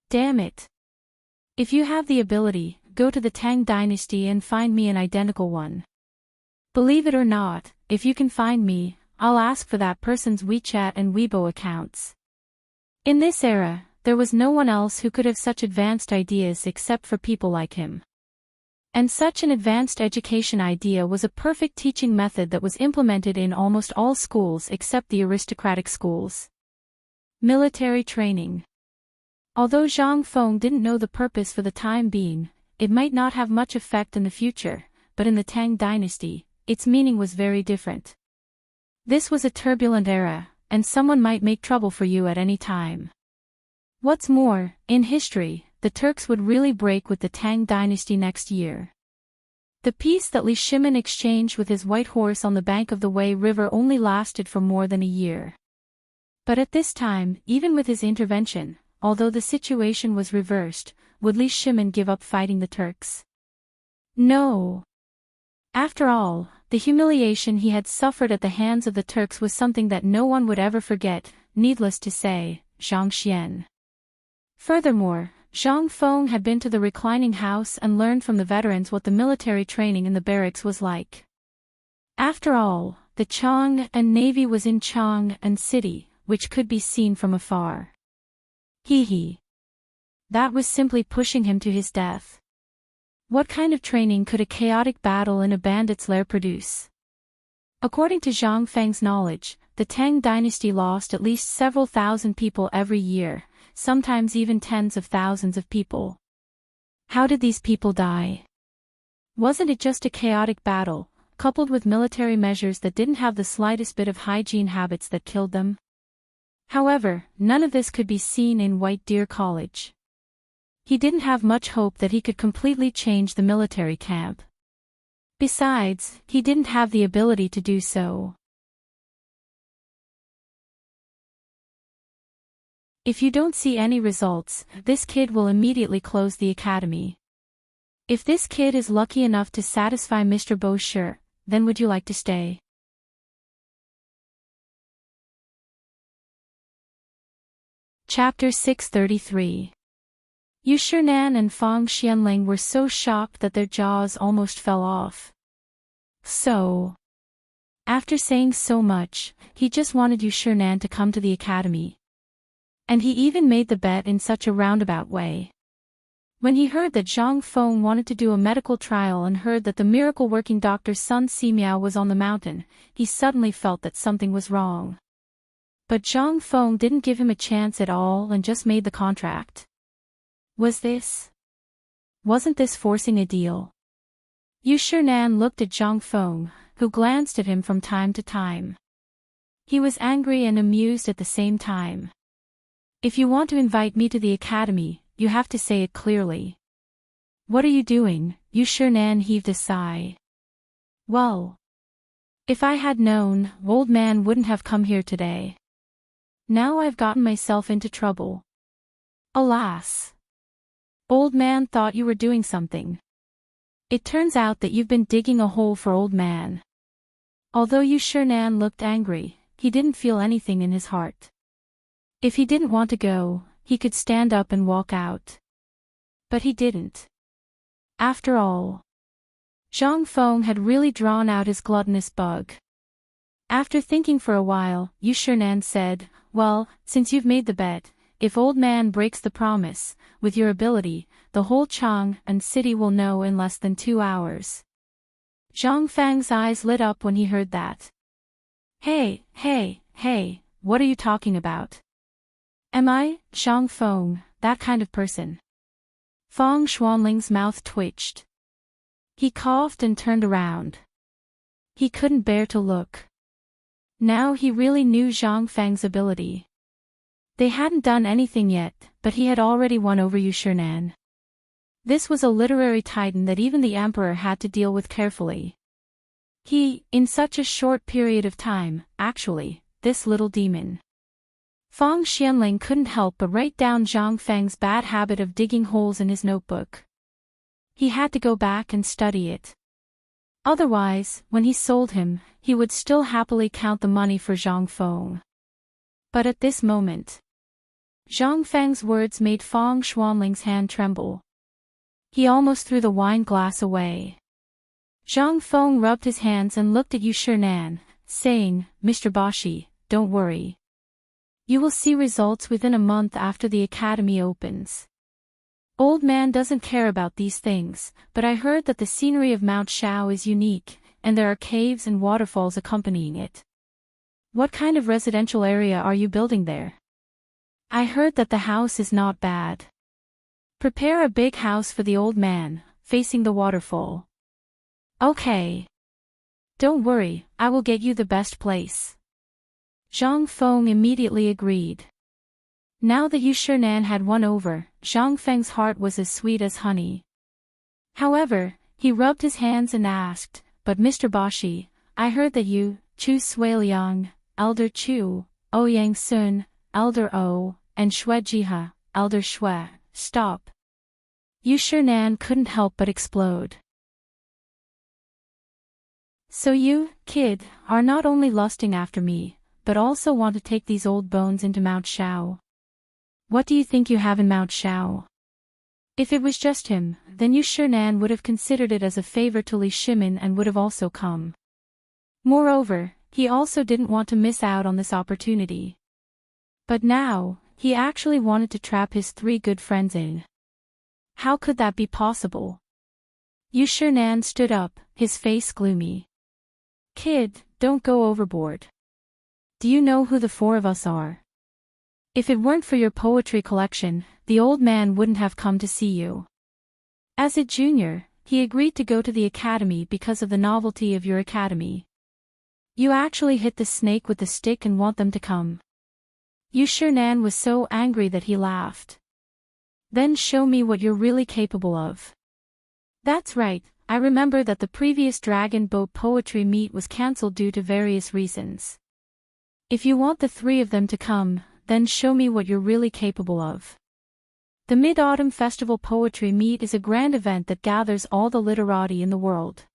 Damn it. If you have the ability, go to the Tang Dynasty and find me an identical one. Believe it or not, if you can find me, I'll ask for that person's WeChat and Weibo accounts. In this era, there was no one else who could have such advanced ideas except for people like him. And such an advanced education idea was a perfect teaching method that was implemented in almost all schools except the aristocratic schools. Military training. Although Zhang Feng didn't know the purpose for the time being, it might not have much effect in the future, but in the Tang Dynasty, its meaning was very different. This was a turbulent era, and someone might make trouble for you at any time. What's more, in history, the Turks would really break with the Tang Dynasty next year. The peace that Li Shimin exchanged with his white horse on the bank of the Wei River only lasted for more than a year. But at this time, even with his intervention, although the situation was reversed, would Li Shimin give up fighting the Turks? No. After all, the humiliation he had suffered at the hands of the Turks was something that no one would ever forget, needless to say, Zhang Xian. Furthermore, Zhang Feng had been to the reclining house and learned from the veterans what the military training in the barracks was like. After all, the Chang'an Navy was in Chang'an City, which could be seen from afar. Hee. That was simply pushing him to his death. What kind of training could a chaotic battle in a bandit's lair produce? According to Zhang Feng's knowledge, the Tang Dynasty lost at least several thousand people every year, sometimes even tens of thousands of people. How did these people die? Wasn't it just a chaotic battle, coupled with military measures that didn't have the slightest bit of hygiene habits that killed them? However, none of this could be seen in White Deer College. He didn't have much hope that he could completely change the military camp. Besides, he didn't have the ability to do so. If you don't see any results, this kid will immediately close the academy. If this kid is lucky enough to satisfy Mr. Bosher, then would you like to stay? Chapter 633. Yu Shinan and Fang Xianling were so shocked that their jaws almost fell off. So, after saying so much, he just wanted Yu Shinan to come to the academy. And he even made the bet in such a roundabout way. When he heard that Zhang Feng wanted to do a medical trial and heard that the miracle-working doctor Sun Simiao was on the mountain, he suddenly felt that something was wrong. But Zhang Feng didn't give him a chance at all and just made the contract. Wasn't this forcing a deal? Yu Shinan looked at Zhang Feng, who glanced at him from time to time. He was angry and amused at the same time. If you want to invite me to the academy, you have to say it clearly. What are you doing? Yu Shinan heaved a sigh. Well, if I had known, old man wouldn't have come here today. Now I've gotten myself into trouble. Alas. Old man thought you were doing something. It turns out that you've been digging a hole for old man. Although Yu Shinan looked angry, he didn't feel anything in his heart. If he didn't want to go, he could stand up and walk out. But he didn't. After all, Zhang Feng had really drawn out his gluttonous bug. After thinking for a while, Yu Shinan said, well, since you've made the bet, if old man breaks the promise, with your ability, the whole Chang'an city will know in less than 2 hours. Zhang Feng's eyes lit up when he heard that. Hey, what are you talking about? Am I, Zhang Feng, that kind of person? Feng Xuanling's mouth twitched. He coughed and turned around. He couldn't bear to look. Now he really knew Zhang Feng's ability. They hadn't done anything yet, but he had already won over Yu Shinan. This was a literary titan that even the emperor had to deal with carefully. In such a short period of time, actually, this little demon. Feng Xianling couldn't help but write down Zhang Feng's bad habit of digging holes in his notebook. He had to go back and study it. Otherwise, when he sold him, he would still happily count the money for Zhang Feng. But at this moment, Zhang Feng's words made Feng Xuanling's hand tremble. He almost threw the wine glass away. Zhang Feng rubbed his hands and looked at Yu Shinan, saying, Mr. Bashi, don't worry. You will see results within a month after the academy opens. Old man doesn't care about these things, but I heard that the scenery of Mount Shao is unique, and there are caves and waterfalls accompanying it. What kind of residential area are you building there? I heard that the house is not bad. Prepare a big house for the old man, facing the waterfall. Okay. Don't worry, I will get you the best place. Zhang Feng immediately agreed. Now that Yu Shinan had won over, Zhang Feng's heart was as sweet as honey. However, he rubbed his hands and asked, but Mr. Bashi, I heard that you, Chu Suiliang, Elder Chu, Ouyang Sun, Elder O, and Xue Jiha, Elder Xue, stop. Yu Shinan couldn't help but explode. So you, kid, are not only lusting after me, but also want to take these old bones into Mount Shao. What do you think you have in Mount Shao? If it was just him, then Yu Shinan would have considered it as a favor to Li Shimin and would have also come. Moreover, he also didn't want to miss out on this opportunity. But now, he actually wanted to trap his 3 good friends in. How could that be possible? Yu Shinan stood up, his face gloomy. Kid, don't go overboard. Do you know who the 4 of us are? If it weren't for your poetry collection, the old man wouldn't have come to see you. As a junior, he agreed to go to the academy because of the novelty of your academy. You actually hit the snake with the stick and want them to come. Yu Shinan was so angry that he laughed. Then show me what you're really capable of. That's right, I remember that the previous Dragon Boat poetry meet was cancelled due to various reasons. If you want the 3 of them to come, then show me what you're really capable of. The Mid-Autumn Festival Poetry Meet is a grand event that gathers all the literati in the world.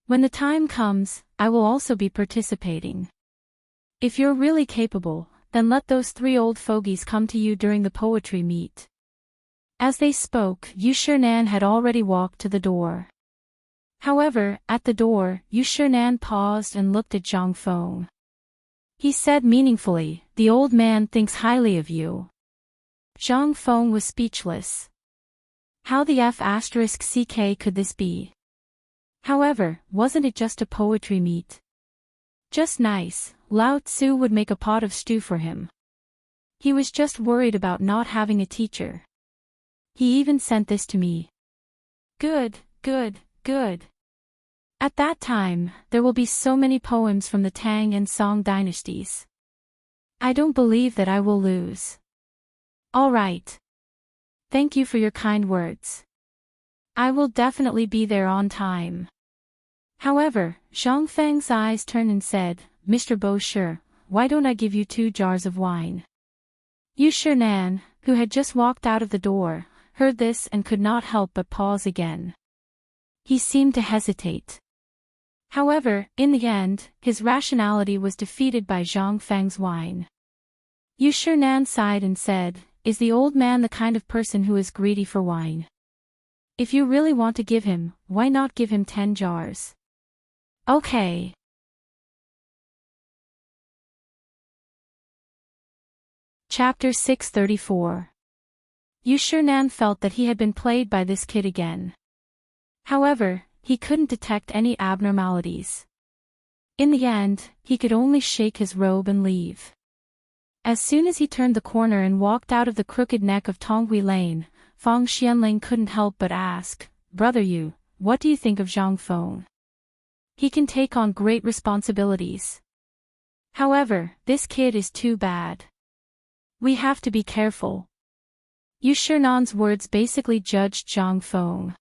When the time comes, I will also be participating. If you're really capable, then let those 3 old fogies come to you during the poetry meet. As they spoke, Yu Shinan had already walked to the door. However, at the door, Yu Shinan paused and looked at Zhang Feng. He said meaningfully, the old man thinks highly of you. Zhang Feng was speechless. How the F***ck could this be? However, wasn't it just a poetry meet? Just nice, Lao Tzu would make a pot of stew for him. He was just worried about not having a teacher. He even sent this to me. Good, good, good. At that time, there will be so many poems from the Tang and Song dynasties. I don't believe that I will lose. All right. Thank you for your kind words. I will definitely be there on time. However, Zhang Feng's eyes turned and said, Mr. Bosher, why don't I give you 2 jars of wine? Yu Shinan, who had just walked out of the door, heard this and could not help but pause again. He seemed to hesitate. However, in the end, his rationality was defeated by Zhang Feng's wine. Yu Shinan sighed and said, Is the old man the kind of person who is greedy for wine? If you really want to give him, why not give him 10 jars? Okay. Chapter 634. Yu Shinan felt that he had been played by this kid again. However, he couldn't detect any abnormalities. In the end, he could only shake his robe and leave. As soon as he turned the corner and walked out of the crooked neck of Tonghui Lane, Fang Xianling couldn't help but ask, Brother Yu, what do you think of Zhang Feng? He can take on great responsibilities. However, this kid is too bad. We have to be careful. Yu Shinan's words basically judged Zhang Feng.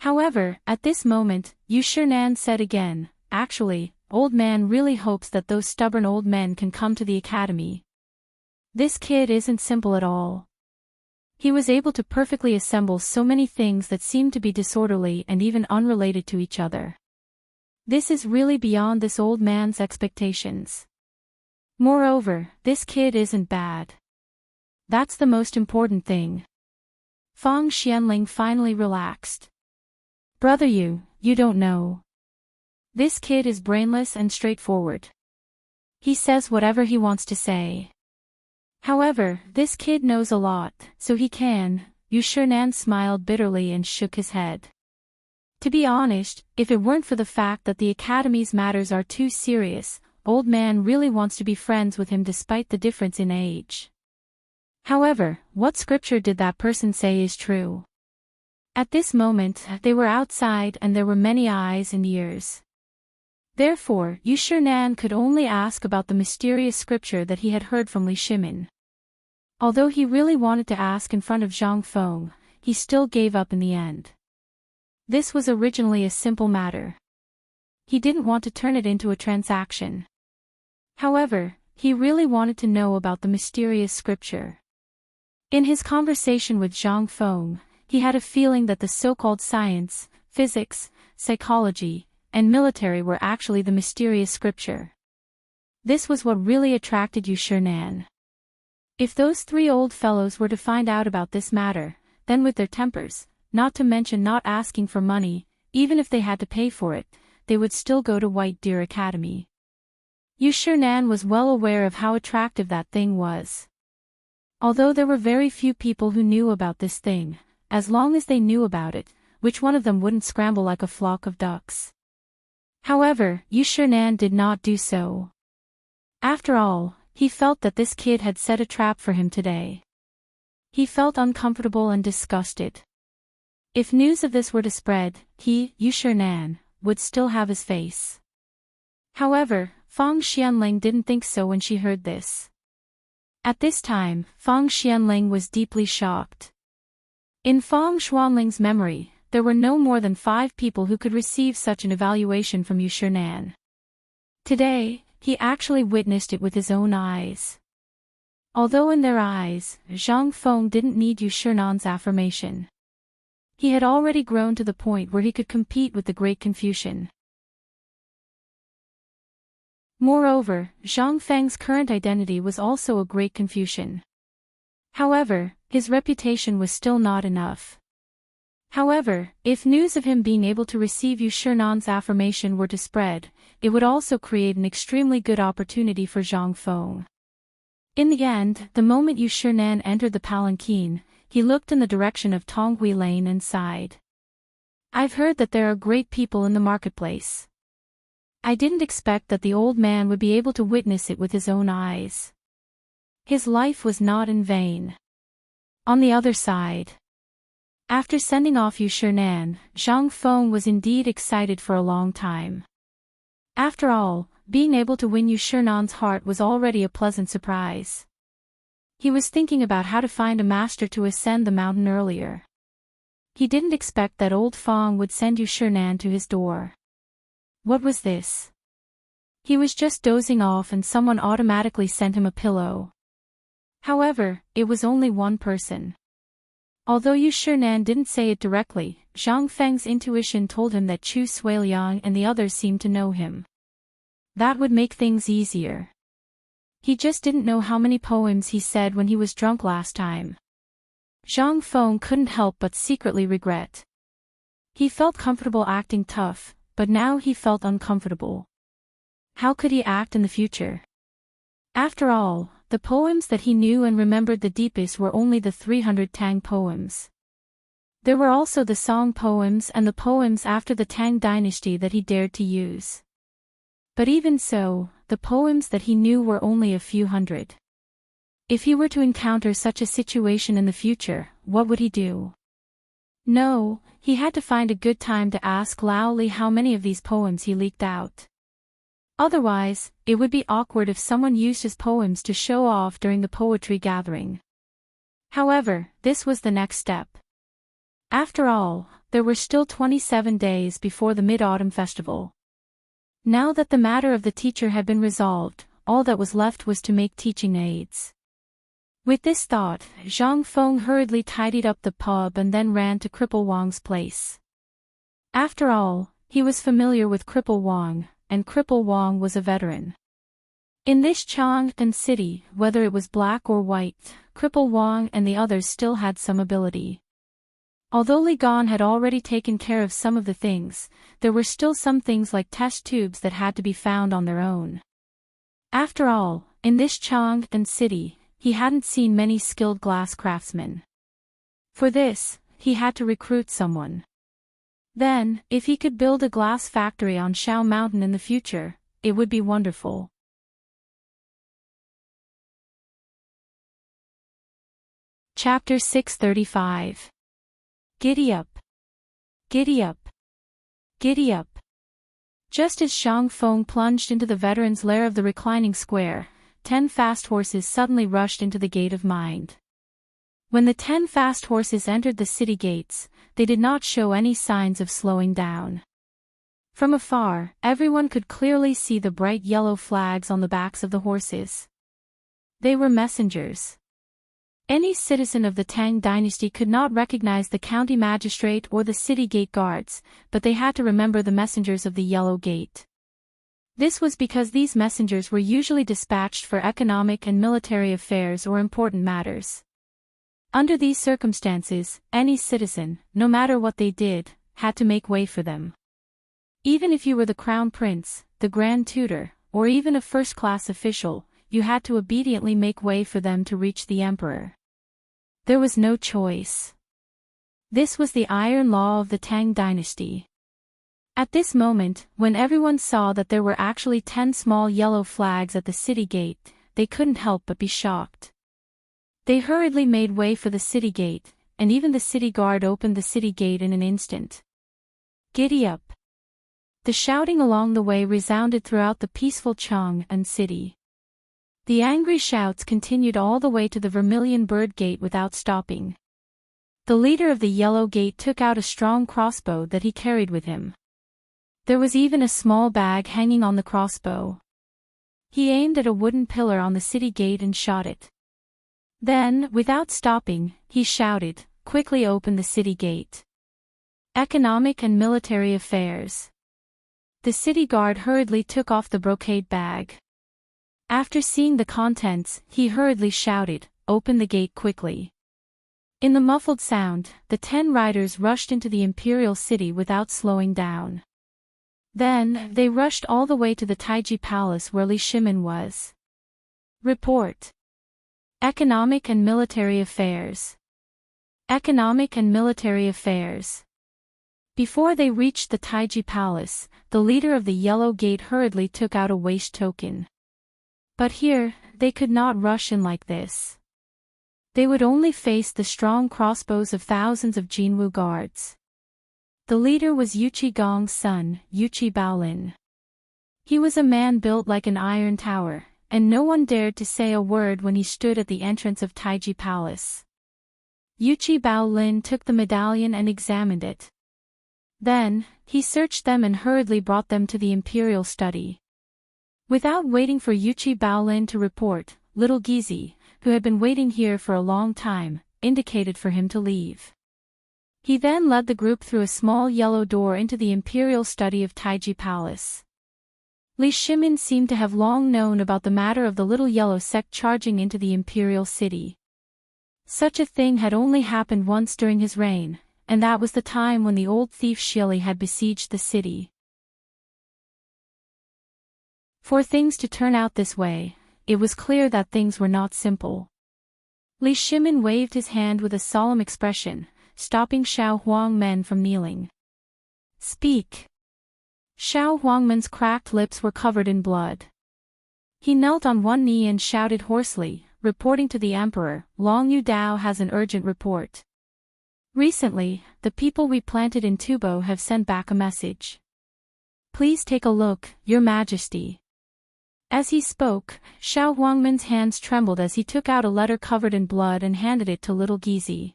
However, at this moment, Yu Shinan said again, Actually, old man really hopes that those stubborn old men can come to the academy. This kid isn't simple at all. He was able to perfectly assemble so many things that seemed to be disorderly and even unrelated to each other. This is really beyond this old man's expectations. Moreover, this kid isn't bad. That's the most important thing. Fang Xianling finally relaxed. Brother Yu, you don't know. This kid is brainless and straightforward. He says whatever he wants to say. However, this kid knows a lot, so he can. Yu Shinan smiled bitterly and shook his head. To be honest, if it weren't for the fact that the academy's matters are too serious, old man really wants to be friends with him despite the difference in age. However, what scripture did that person say is true? At this moment, they were outside and there were many eyes and ears. Therefore, Yu Shinan could only ask about the mysterious scripture that he had heard from Li Shimin. Although he really wanted to ask in front of Zhang Feng, he still gave up in the end. This was originally a simple matter. He didn't want to turn it into a transaction. However, he really wanted to know about the mysterious scripture. In his conversation with Zhang Feng, he had a feeling that the so-called science, physics, psychology, and military were actually the mysterious scripture. This was what really attracted Yu Shinan. If those 3 old fellows were to find out about this matter, then with their tempers, not to mention not asking for money, even if they had to pay for it, they would still go to White Deer Academy. Yu Shinan was well aware of how attractive that thing was. Although there were very few people who knew about this thing, as long as they knew about it, which one of them wouldn't scramble like a flock of ducks? However, Yu Shinan did not do so. After all, he felt that this kid had set a trap for him today. He felt uncomfortable and disgusted. If news of this were to spread, he, Yu Shinan, would still have his face. However, Fang Xianling didn't think so when she heard this. At this time, Fang Xianling was deeply shocked. In Fang Xuanling's memory, there were no more than 5 people who could receive such an evaluation from Yu Shinan. Today, he actually witnessed it with his own eyes. Although in their eyes, Zhang Feng didn't need Yu Shinan's affirmation. He had already grown to the point where he could compete with the Great Confucian. Moreover, Zhang Feng's current identity was also a Great Confucian. However, his reputation was still not enough. However, if news of him being able to receive Yu Shinan's affirmation were to spread, it would also create an extremely good opportunity for Zhang Feng. In the end, the moment Yu Shinan entered the palanquin, he looked in the direction of Tonghui Lane and sighed. I've heard that there are great people in the marketplace. I didn't expect that the old man would be able to witness it with his own eyes. His life was not in vain. On the other side, after sending off Yu Shinan, Zhang Feng was indeed excited for a long time. After all, being able to win Yu Shinan's heart was already a pleasant surprise. He was thinking about how to find a master to ascend the mountain earlier. He didn't expect that old Feng would send Yu Shinan to his door. What was this? He was just dozing off and someone automatically sent him a pillow. However, it was only one person. Although Yu Shinan didn't say it directly, Zhang Feng's intuition told him that Chu Suiliang and the others seemed to know him. That would make things easier. He just didn't know how many poems he said when he was drunk last time. Zhang Feng couldn't help but secretly regret. He felt comfortable acting tough, but now he felt uncomfortable. How could he act in the future? After all, the poems that he knew and remembered the deepest were only the 300 Tang poems. There were also the song poems and the poems after the Tang Dynasty that he dared to use. But even so, the poems that he knew were only a few hundred. If he were to encounter such a situation in the future, what would he do? No, he had to find a good time to ask Lao Li how many of these poems he leaked out. Otherwise, it would be awkward if someone used his poems to show off during the poetry gathering. However, this was the next step. After all, there were still 27 days before the Mid-Autumn Festival. Now that the matter of the teacher had been resolved, all that was left was to make teaching aids. With this thought, Zhang Feng hurriedly tidied up the pub and then ran to Cripple Wang's place. After all, he was familiar with Cripple Wang, and Cripple Wang was a veteran. In this Chang'an city, whether it was black or white, Cripple Wang and the others still had some ability. Although Li Gan had already taken care of some of the things, there were still some things like test tubes that had to be found on their own. After all, in this Chang'an city, he hadn't seen many skilled glass craftsmen. For this, he had to recruit someone. Then, if he could build a glass factory on Shao Mountain in the future, it would be wonderful. Chapter 635. Giddy up. Giddy up. Giddy up. Just as Zhang Feng plunged into the veteran's lair of the reclining square, 10 fast horses suddenly rushed into the Gate of Mind. When the 10 fast horses entered the city gates, they did not show any signs of slowing down. From afar, everyone could clearly see the bright yellow flags on the backs of the horses. They were messengers. Any citizen of the Tang Dynasty could not recognize the county magistrate or the city gate guards, but they had to remember the messengers of the Yellow Gate. This was because these messengers were usually dispatched for economic and military affairs or important matters. Under these circumstances, any citizen, no matter what they did, had to make way for them. Even if you were the crown prince, the grand tutor, or even a first-class official, you had to obediently make way for them to reach the emperor. There was no choice. This was the iron law of the Tang Dynasty. At this moment, when everyone saw that there were actually 10 small yellow flags at the city gate, they couldn't help but be shocked. They hurriedly made way for the city gate, and even the city guard opened the city gate in an instant. Giddy up. The shouting along the way resounded throughout the peaceful Chang'an city. The angry shouts continued all the way to the Vermilion Bird Gate without stopping. The leader of the Yellow Gate took out a strong crossbow that he carried with him. There was even a small bag hanging on the crossbow. He aimed at a wooden pillar on the city gate and shot it. Then, without stopping, he shouted, "Quickly open the city gate." Economic and military affairs. The city guard hurriedly took off the brocade bag. After seeing the contents, he hurriedly shouted, "Open the gate quickly." In the muffled sound, the 10 riders rushed into the imperial city without slowing down. Then, they rushed all the way to the Taiji Palace where Li Shimin was. Report. Economic and military affairs. Economic and military affairs. Before they reached the Taiji Palace, the leader of the Yellow Gate hurriedly took out a waste token. But here, they could not rush in like this. They would only face the strong crossbows of thousands of Jinwu guards. The leader was Yuchi Gong's son, Yuchi Baolin. He was a man built like an iron tower, and no one dared to say a word when he stood at the entrance of Taiji Palace. Yuchi Baolin took the medallion and examined it. Then, he searched them and hurriedly brought them to the imperial study. Without waiting for Yuchi Baolin to report, little Gizi, who had been waiting here for a long time, indicated for him to leave. He then led the group through a small yellow door into the imperial study of Taiji Palace. Li Shimin seemed to have long known about the matter of the little yellow sect charging into the imperial city. Such a thing had only happened once during his reign, and that was the time when the old thief Shili had besieged the city. For things to turn out this way, it was clear that things were not simple. Li Shimin waved his hand with a solemn expression, stopping Xiao Huangmen from kneeling. "Speak." Xiao Huangmen's cracked lips were covered in blood. He knelt on one knee and shouted hoarsely, reporting to the emperor, "Long Yu Dao has an urgent report. Recently, the people we planted in Tubo have sent back a message. Please take a look, Your Majesty." As he spoke, Xiao Huangmen's hands trembled as he took out a letter covered in blood and handed it to little Gizi.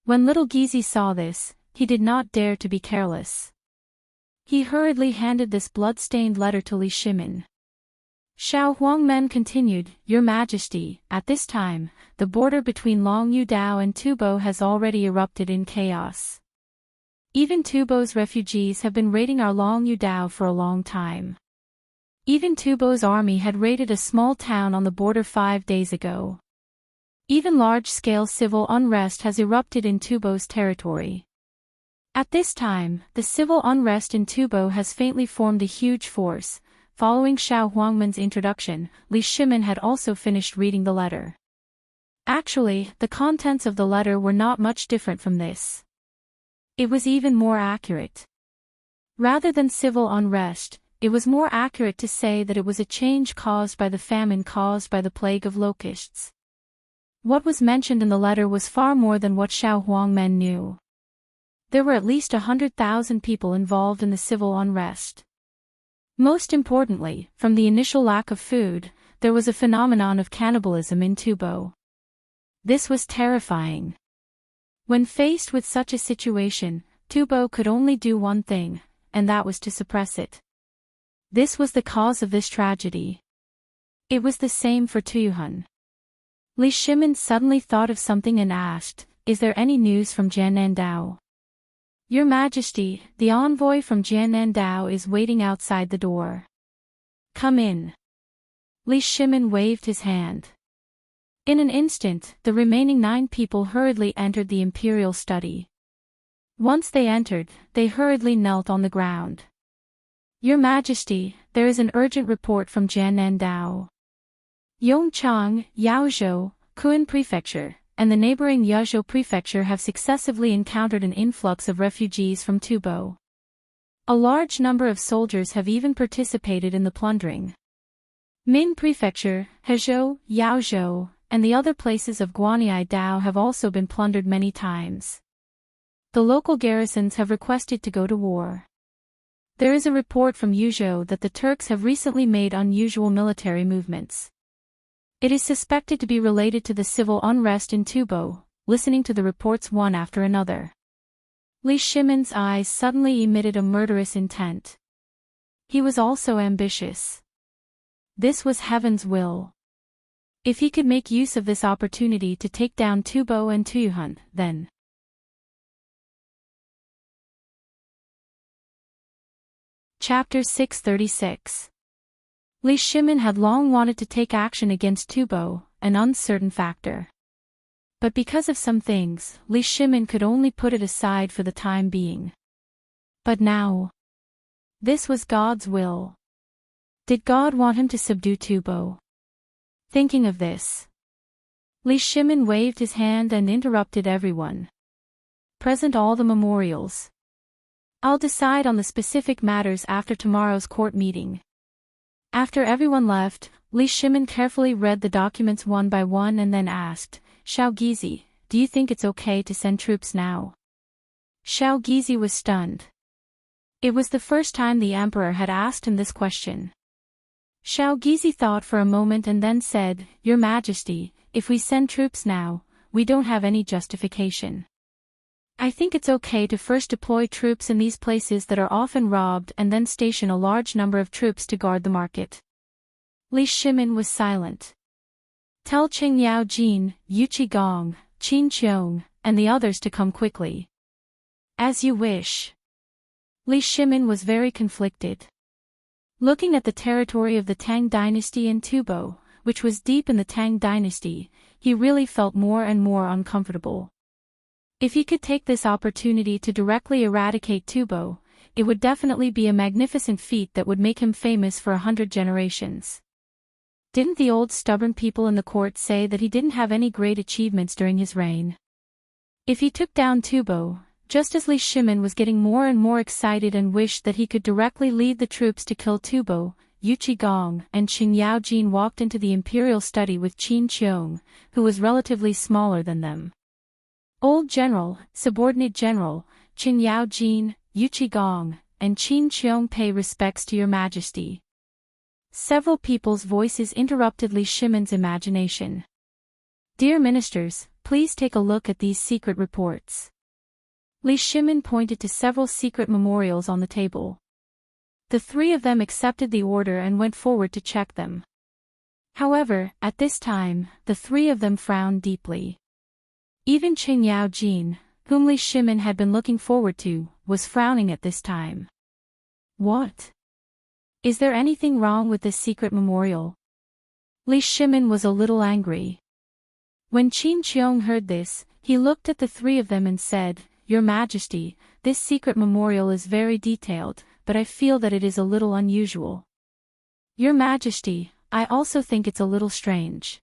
When little Gizi saw this, he did not dare to be careless. He hurriedly handed this blood-stained letter to Li Shimin. Xiao Huangmen continued, "Your Majesty, at this time, the border between Long Yu Dao and Tubo has already erupted in chaos. Even Tubo's refugees have been raiding our Long Yu Dao for a long time. Even Tubo's army had raided a small town on the border 5 days ago. Even large-scale civil unrest has erupted in Tubo's territory. At this time, the civil unrest in Tubo has faintly formed a huge force." Following Xiao Huangmen's introduction, Li Shimin had also finished reading the letter. Actually, the contents of the letter were not much different from this. It was even more accurate. Rather than civil unrest, it was more accurate to say that it was a change caused by the famine caused by the plague of locusts. What was mentioned in the letter was far more than what Xiao Huangmen knew. There were at least 100,000 people involved in the civil unrest. Most importantly, from the initial lack of food, there was a phenomenon of cannibalism in Tubo. This was terrifying. When faced with such a situation, Tubo could only do one thing, and that was to suppress it. This was the cause of this tragedy. It was the same for Tuyuhun. Li Shimin suddenly thought of something and asked, "Is there any news from Jiannandao?" "Your Majesty, the envoy from Jiannandao is waiting outside the door. Come in." Li Shimin waved his hand. In an instant, the remaining 9 people hurriedly entered the imperial study. Once they entered, they hurriedly knelt on the ground. "Your Majesty, there is an urgent report from Jiannandao. Yongchang, Yaozhou, Kuan Prefecture, and the neighboring Yuzhou Prefecture have successively encountered an influx of refugees from Tubo. A large number of soldiers have even participated in the plundering. Min Prefecture, Hezhou, Yaozhou, and the other places of Guanyi Dao have also been plundered many times. The local garrisons have requested to go to war. There is a report from Yuzhou that the Turks have recently made unusual military movements. It is suspected to be related to the civil unrest in Tubo." Listening to the reports one after another, Li Shimin's eyes suddenly emitted a murderous intent. He was also ambitious. This was heaven's will. If he could make use of this opportunity to take down Tubo and Tuyuhun, then. Chapter 636. Li Shimin had long wanted to take action against Tubo, an uncertain factor. But because of some things, Li Shimin could only put it aside for the time being. But now, this was God's will. Did God want him to subdue Tubo? Thinking of this, Li Shimin waved his hand and interrupted everyone. Present all the memorials. I'll decide on the specific matters after tomorrow's court meeting. After everyone left, Li Shimin carefully read the documents one by one and then asked, Xiao Gizi, do you think it's okay to send troops now? Xiao Gizi was stunned. It was the first time the emperor had asked him this question. Xiao Gizi thought for a moment and then said, Your Majesty, if we send troops now, we don't have any justification. I think it's okay to first deploy troops in these places that are often robbed and then station a large number of troops to guard the market. Li Shimin was silent. Tell Qing Yao Jin, Yu Qigong, Qin Qiong, and the others to come quickly. As you wish. Li Shimin was very conflicted. Looking at the territory of the Tang Dynasty in Tubo, which was deep in the Tang Dynasty, he really felt more and more uncomfortable. If he could take this opportunity to directly eradicate Tubo, it would definitely be a magnificent feat that would make him famous for 100 generations. Didn't the old stubborn people in the court say that he didn't have any great achievements during his reign? If he took down Tubo, just as Li Shimin was getting more and more excited and wished that he could directly lead the troops to kill Tubo, Yu Qigong and Qing Yaojin walked into the imperial study with Qin Qiong, who was relatively smaller than them. Old General, Subordinate General, Qing Yaojin, Yu Qigong, and Qin Qiong pay respects to your Majesty. Several people's voices interrupted Li Shimin's imagination. Dear ministers, please take a look at these secret reports. Li Shimin pointed to several secret memorials on the table. The three of them accepted the order and went forward to check them. However, at this time, the three of them frowned deeply. Even Qing Yaojin, whom Li Shimin had been looking forward to, was frowning at this time. What? Is there anything wrong with this secret memorial? Li Shimin was a little angry. When Qin Qiong heard this, he looked at the three of them and said, Your Majesty, this secret memorial is very detailed, but I feel that it is a little unusual. Your Majesty, I also think it's a little strange.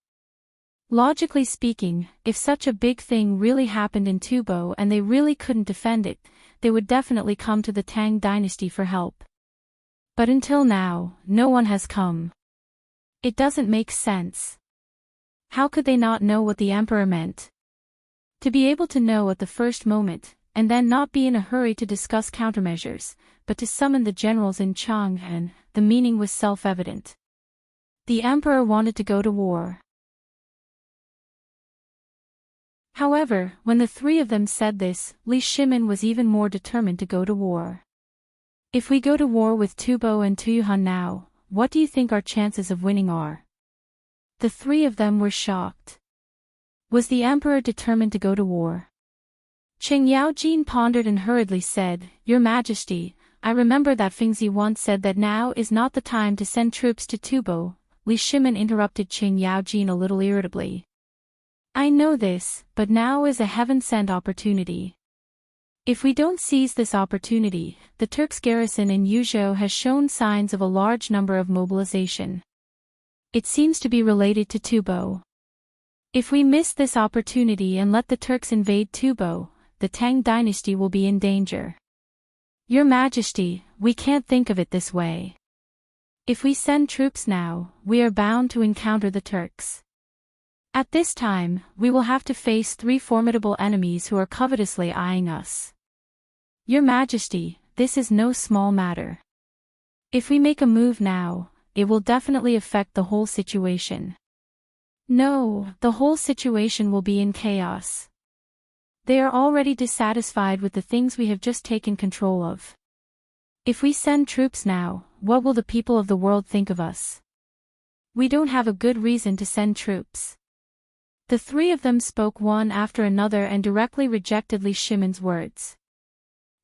Logically speaking, if such a big thing really happened in Tubo and they really couldn't defend it, they would definitely come to the Tang Dynasty for help. But until now, no one has come. It doesn't make sense. How could they not know what the emperor meant? To be able to know at the first moment, and then not be in a hurry to discuss countermeasures, but to summon the generals in Chang'an, the meaning was self-evident. The emperor wanted to go to war. However, when the three of them said this, Li Shimin was even more determined to go to war. If we go to war with Tubo and Tuyuhan now, what do you think our chances of winning are? The three of them were shocked. Was the emperor determined to go to war? Qing Yaojin pondered and hurriedly said, Your Majesty, I remember that Fengzi once said that now is not the time to send troops to Tubo. Li Shimin interrupted Qing Yaojin a little irritably. I know this, but now is a heaven-sent opportunity. If we don't seize this opportunity, the Turks' garrison in Yuzhou has shown signs of a large number of mobilization. It seems to be related to Tubo. If we miss this opportunity and let the Turks invade Tubo, the Tang Dynasty will be in danger. Your Majesty, we can't think of it this way. If we send troops now, we are bound to encounter the Turks. At this time, we will have to face three formidable enemies who are covetously eyeing us. Your Majesty, this is no small matter. If we make a move now, it will definitely affect the whole situation. No, the whole situation will be in chaos. They are already dissatisfied with the things we have just taken control of. If we send troops now, what will the people of the world think of us? We don't have a good reason to send troops. The three of them spoke one after another and directly rejected Li Shimin's words.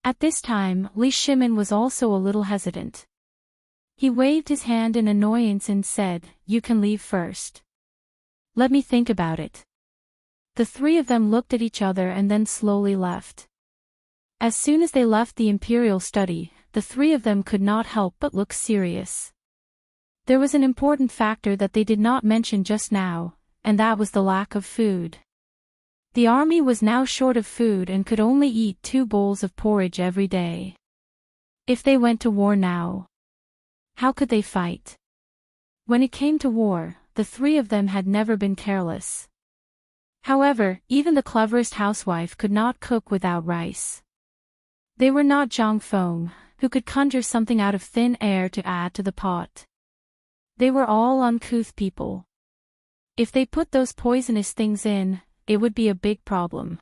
At this time, Li Shimin was also a little hesitant. He waved his hand in annoyance and said, You can leave first. Let me think about it. The three of them looked at each other and then slowly left. As soon as they left the imperial study, the three of them could not help but look serious. There was an important factor that they did not mention just now, and that was the lack of food. The army was now short of food and could only eat 2 bowls of porridge every day. If they went to war now, how could they fight? When it came to war, the 3 of them had never been careless. However, even the cleverest housewife could not cook without rice. They were not Zhang Feng, who could conjure something out of thin air to add to the pot. They were all uncouth people. If they put those poisonous things in, it would be a big problem.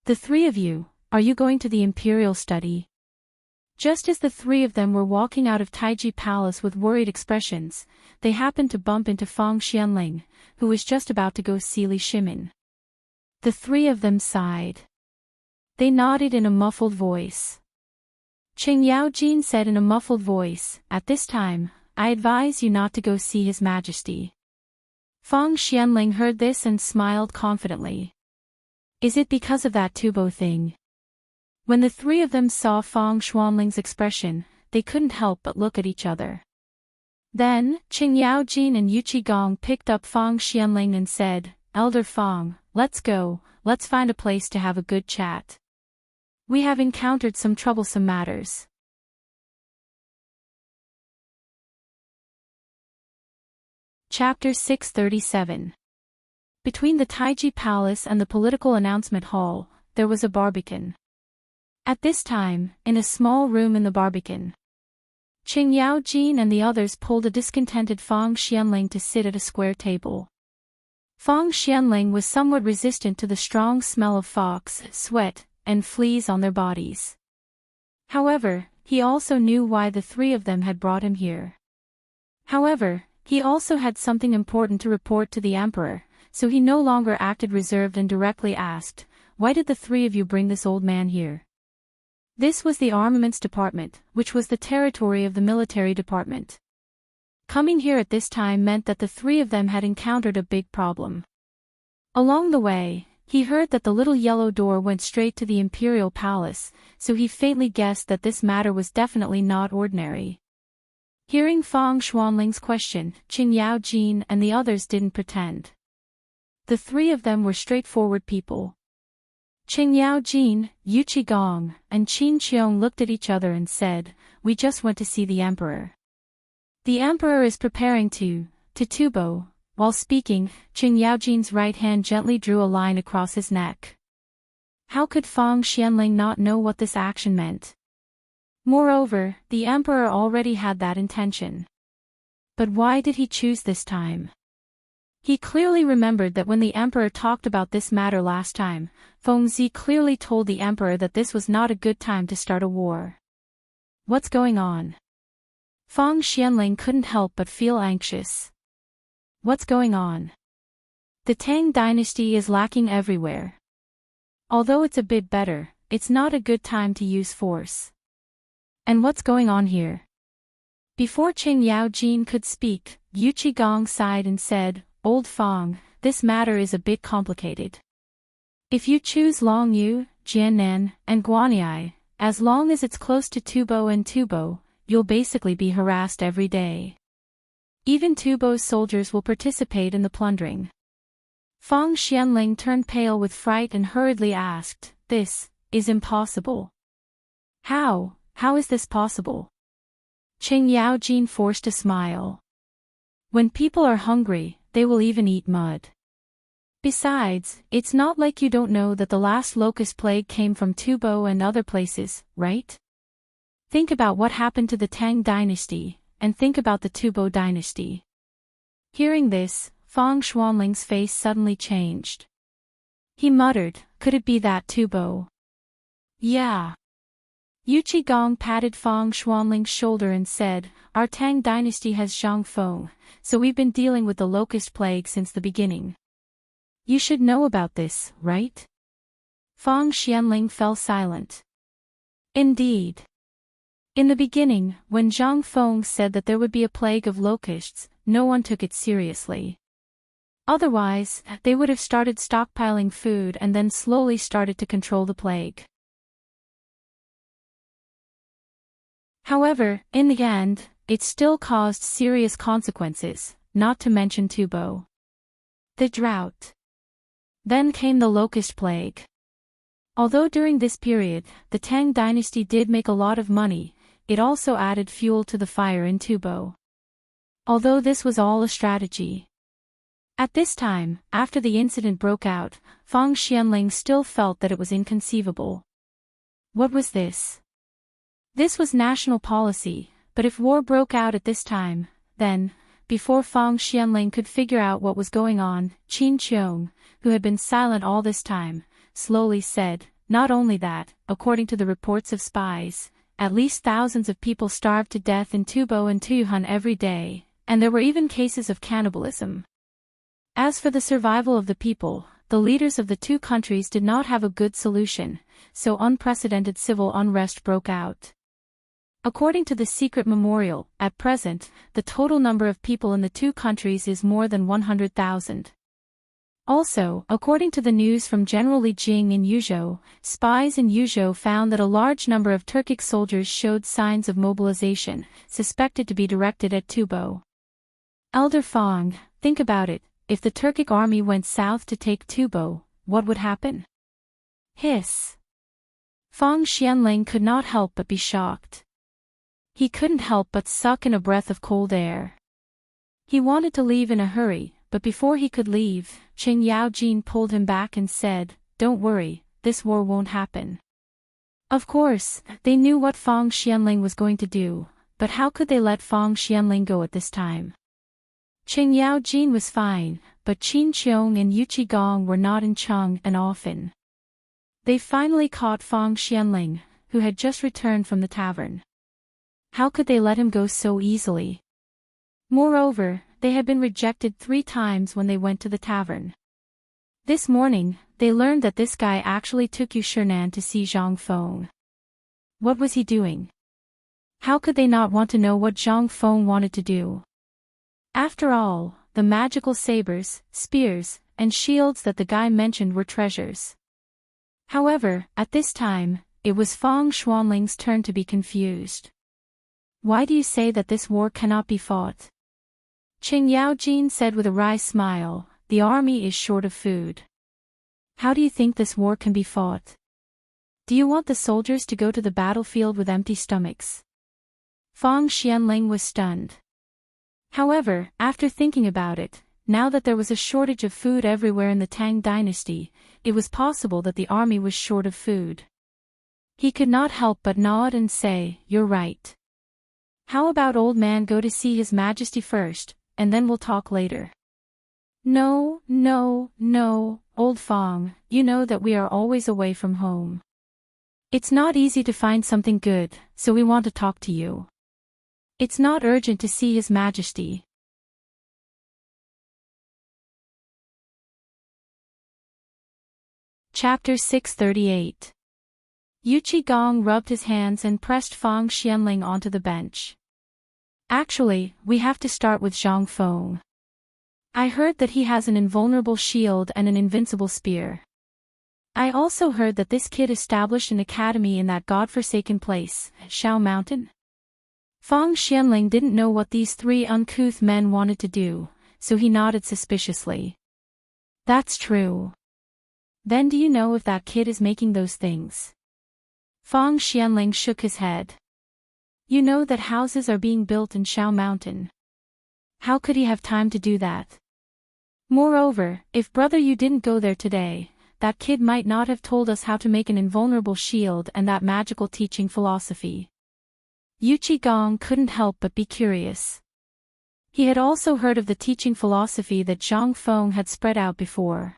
The 3 of you, are you going to the imperial study? Just as the 3 of them were walking out of Taiji Palace with worried expressions, they happened to bump into Fang Xianling, who was just about to go see Li Shimin. The 3 of them sighed. They nodded in a muffled voice. Qing Yaojin said in a muffled voice, "At this time, I advise you not to go see His Majesty." Fang Xianling heard this and smiled confidently. Is it because of that tubo thing? When the 3 of them saw Fang Xuanling's expression, they couldn't help but look at each other. Then, Qing Yaojin and Yu Qigong picked up Fang Xianling and said, "Elder Fang, let's go, let's find a place to have a good chat. We have encountered some troublesome matters." Chapter 637. Between the Taiji Palace and the political announcement hall, there was a barbican. At this time, in a small room in the barbican, Qing Yaojin and the others pulled a discontented Fang Xianling to sit at a square table. Fang Xianling was somewhat resistant to the strong smell of fox, sweat, and fleas on their bodies. However, he also knew why the 3 of them had brought him here. However, he also had something important to report to the emperor, so he no longer acted reserved and directly asked, "Why did the 3 of you bring this old man here?" This was the armaments department, which was the territory of the military department. Coming here at this time meant that the 3 of them had encountered a big problem. Along the way, he heard that the little yellow door went straight to the imperial palace, so he faintly guessed that this matter was definitely not ordinary. Hearing Fang Xuanling's question, Qing Yaojin and the others didn't pretend. The 3 of them were straightforward people. Qing Yaojin, Yu Qigong, and Qin Qiong looked at each other and said, "We just went to see the emperor. The emperor is preparing to tubo." While speaking, Qing Yaojin's right hand gently drew a line across his neck. How could Fang Xianling not know what this action meant? Moreover, the emperor already had that intention. But why did he choose this time? He clearly remembered that when the emperor talked about this matter last time, Feng Zi clearly told the emperor that this was not a good time to start a war. What's going on? Fang Xianling couldn't help but feel anxious. What's going on? The Tang Dynasty is lacking everywhere. Although it's a bit better, it's not a good time to use force. And what's going on here? Before Qing Yaojin could speak, Yu Qigong sighed and said, "Old Fang, this matter is a bit complicated. If you choose Longyu, Jiannan, and Guanyi, as long as it's close to Tubo and Tubo, you'll basically be harassed every day. Even Tubo's soldiers will participate in the plundering." Fang Xianling turned pale with fright and hurriedly asked, "This is impossible. How is this possible?" Qing Yaojin forced a smile. "When people are hungry, they will even eat mud. Besides, it's not like you don't know that the last locust plague came from Tubo and other places, right? Think about what happened to the Tang Dynasty, and think about the Tubo Dynasty." Hearing this, Fang Xuanling's face suddenly changed. He muttered, "Could it be that Tubo?" "Yeah." Yu Qigong patted Fang Xuanling's shoulder and said, "Our Tang Dynasty has Zhang Feng, so we've been dealing with the locust plague since the beginning. You should know about this, right?" Fang Xianling fell silent. Indeed. In the beginning, when Zhang Feng said that there would be a plague of locusts, no one took it seriously. Otherwise, they would have started stockpiling food and then slowly started to control the plague. However, in the end, it still caused serious consequences, not to mention Tubo. The drought. Then came the locust plague. Although during this period, the Tang dynasty did make a lot of money, it also added fuel to the fire in Tubo. Although this was all a strategy. At this time, after the incident broke out, Fang Xianling still felt that it was inconceivable. What was this? This was national policy, but if war broke out at this time, then, before Fang Xianling could figure out what was going on, Qin Qiong, who had been silent all this time, slowly said, not only that, according to the reports of spies, at least thousands of people starved to death in Tubo and Tuyuhan every day, and there were even cases of cannibalism. As for the survival of the people, the leaders of the two countries did not have a good solution, so unprecedented civil unrest broke out. According to the secret memorial, at present, the total number of people in the two countries is more than 100,000. Also, according to the news from General Li Jing in Yuzhou, spies in Yuzhou found that a large number of Turkic soldiers showed signs of mobilization, suspected to be directed at Tubo. Elder Fang, think about it, if the Turkic army went south to take Tubo, what would happen? Hiss. Fang Xianling could not help but be shocked. He couldn't help but suck in a breath of cold air. He wanted to leave in a hurry, but before he could leave, Qing Yaojin pulled him back and said, "Don't worry, this war won't happen." Of course, they knew what Fang Xianling was going to do, but how could they let Fang Xianling go at this time? Qing Yaojin was fine, but Qin Qiong and Yu Qigong were not in Cheng and often. They finally caught Fang Xianling, who had just returned from the tavern. How could they let him go so easily? Moreover, they had been rejected 3 times when they went to the tavern. This morning, they learned that this guy actually took Yu Shernan to see Zhang Feng. What was he doing? How could they not want to know what Zhang Feng wanted to do? After all, the magical sabers, spears, and shields that the guy mentioned were treasures. However, at this time, it was Fang Xuanling's turn to be confused. Why do you say that this war cannot be fought? Qing Yaojin said with a wry smile, the army is short of food. How do you think this war can be fought? Do you want the soldiers to go to the battlefield with empty stomachs? Fang Xianling was stunned. However, after thinking about it, now that there was a shortage of food everywhere in the Tang dynasty, it was possible that the army was short of food. He could not help but nod and say, "You're right. How about old man go to see His Majesty first, and then we'll talk later?" No, old Fang, you know that we are always away from home. It's not easy to find something good, so we want to talk to you. It's not urgent to see His Majesty. Chapter 638. Yu Qigong rubbed his hands and pressed Fang Xianling onto the bench. Actually, we have to start with Zhang Feng. I heard that he has an invulnerable shield and an invincible spear. I also heard that this kid established an academy in that godforsaken place, Shao Mountain. Fang Xianling didn't know what these 3 uncouth men wanted to do, so he nodded suspiciously. That's true. Then do you know if that kid is making those things? Fang Xianling shook his head. You know that houses are being built in Shao Mountain. How could he have time to do that? Moreover, if brother you didn't go there today, that kid might not have told us how to make an invulnerable shield and that magical teaching philosophy. Yu Qigong couldn't help but be curious. He had also heard of the teaching philosophy that Zhang Feng had spread out before.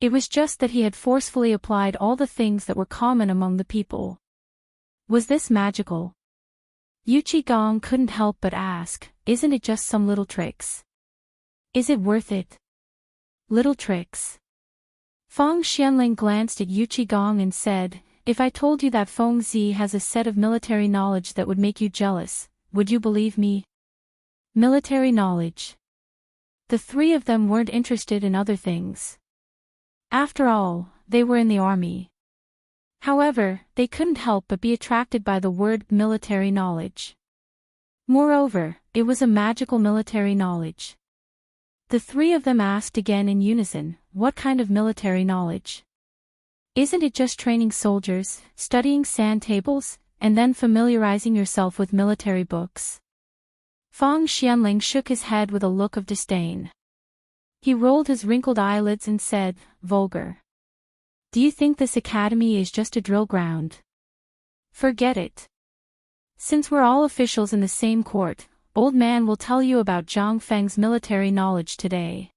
It was just that he had forcefully applied all the things that were common among the people. Was this magical? Yu Qigong couldn't help but ask, isn't it just some little tricks? Is it worth it? Little tricks. Fang Xianling glanced at Yu Qigong and said, if I told you that Feng Zi has a set of military knowledge that would make you jealous, would you believe me? Military knowledge. The 3 of them weren't interested in other things. After all, they were in the army. However, they couldn't help but be attracted by the word military knowledge. Moreover, it was a magical military knowledge. The three of them asked again in unison, what kind of military knowledge? Isn't it just training soldiers, studying sand tables, and then familiarizing yourself with military books? Feng Xianling shook his head with a look of disdain. He rolled his wrinkled eyelids and said, vulgar. Do you think this academy is just a drill ground? Forget it. Since we're all officials in the same court, Old Man will tell you about Zhang Feng's military knowledge today.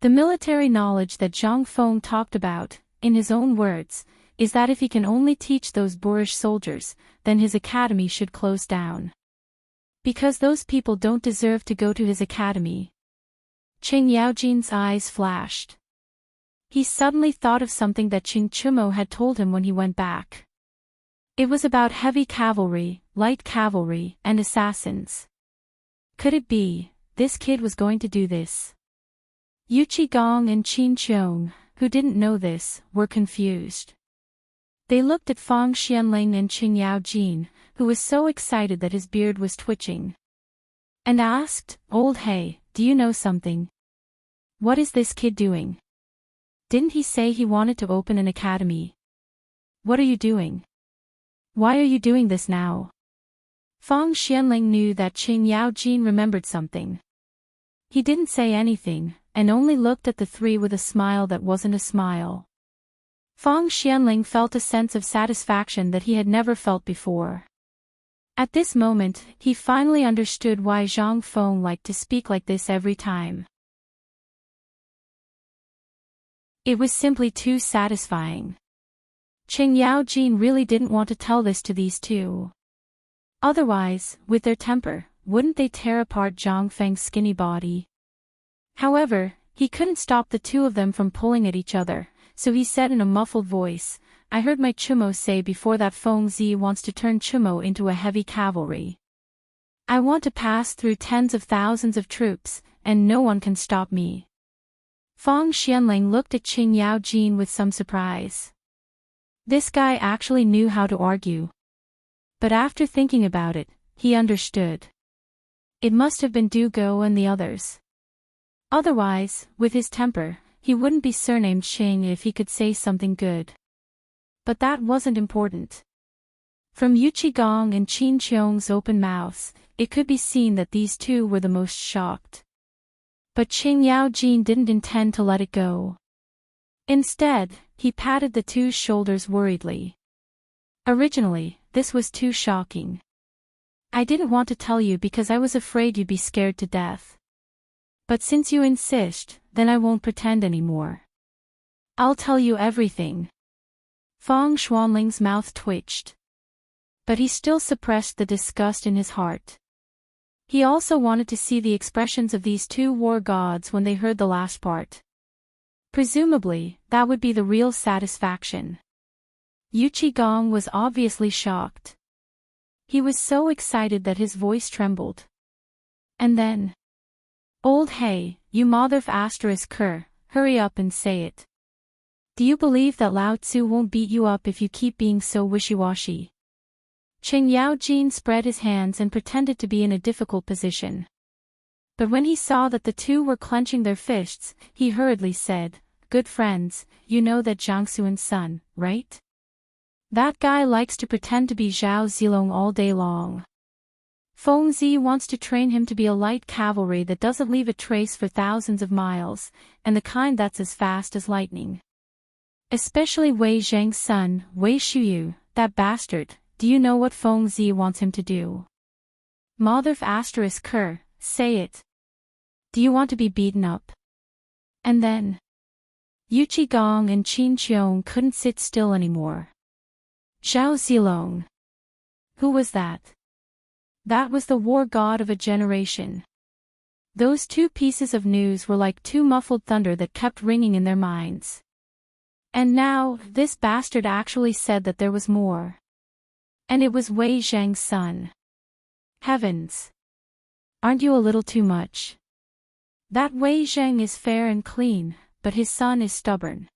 The military knowledge that Zhang Feng talked about, in his own words, is that if he can only teach those boorish soldiers, then his academy should close down. Because those people don't deserve to go to his academy. Qing Yaojin's eyes flashed. He suddenly thought of something that Qing Chumo had told him when he went back. It was about heavy cavalry, light cavalry, and assassins. Could it be, this kid was going to do this? Yu Qigong and Qin Qiong, who didn't know this, were confused. They looked at Feng Xianling and Qing Yaojin, who was so excited that his beard was twitching. And asked, Old Hey, do you know something? What is this kid doing? Didn't he say he wanted to open an academy? What are you doing? Why are you doing this now? Feng Xianling knew that Qing Yaojin remembered something. He didn't say anything, and only looked at the three with a smile that wasn't a smile. Feng Xianling felt a sense of satisfaction that he had never felt before. At this moment, he finally understood why Zhang Feng liked to speak like this every time. It was simply too satisfying. Qing Yaojin really didn't want to tell this to these two. Otherwise, with their temper, wouldn't they tear apart Zhang Feng's skinny body? However, he couldn't stop the two of them from pulling at each other, so he said in a muffled voice, I heard my Chumo say before that Feng Zi wants to turn Chumo into a heavy cavalry. I want to pass through tens of thousands of troops, and no one can stop me. Feng Xianling looked at Qing Yaojin with some surprise. This guy actually knew how to argue. But after thinking about it, he understood. It must have been Du Go and the others. Otherwise, with his temper, he wouldn't be surnamed Qing if he could say something good. But that wasn't important. From Yu Qigong and Qin Qiong's open mouths, it could be seen that these two were the most shocked. But Qing Yaojin didn't intend to let it go. Instead, he patted the two's shoulders worriedly. Originally, this was too shocking. I didn't want to tell you because I was afraid you'd be scared to death. But since you insist, then I won't pretend anymore. I'll tell you everything. Feng Xuanling's mouth twitched. But he still suppressed the disgust in his heart. He also wanted to see the expressions of these two war gods when they heard the last part. Presumably, that would be the real satisfaction. Yu Qigong was obviously shocked. He was so excited that his voice trembled. And then, Old Hey, you mother asterisk cur, hurry up and say it. Do you believe that Lao Tzu won't beat you up if you keep being so wishy-washy? Qing Yaojin spread his hands and pretended to be in a difficult position. But when he saw that the two were clenching their fists, he hurriedly said, Good friends, you know that Jiang Xuan's son, right? That guy likes to pretend to be Zhao Zilong all day long. Feng Zi wants to train him to be a light cavalry that doesn't leave a trace for thousands of miles, and the kind that's as fast as lightning. Especially Wei Zhang's son, Wei Shuyu, that bastard. Do you know what Feng Zi wants him to do? Mother asterisk cur, say it. Do you want to be beaten up? And then, Yu Qigong and Qin Qiong couldn't sit still anymore. Zhao Zilong. Who was that? That was the war god of a generation. Those two pieces of news were like two muffled thunder that kept ringing in their minds. And now, this bastard actually said that there was more. And it was Wei Zhang's son. Heavens! Aren't you a little too much? That Wei Zhang is fair and clean, but his son is stubborn.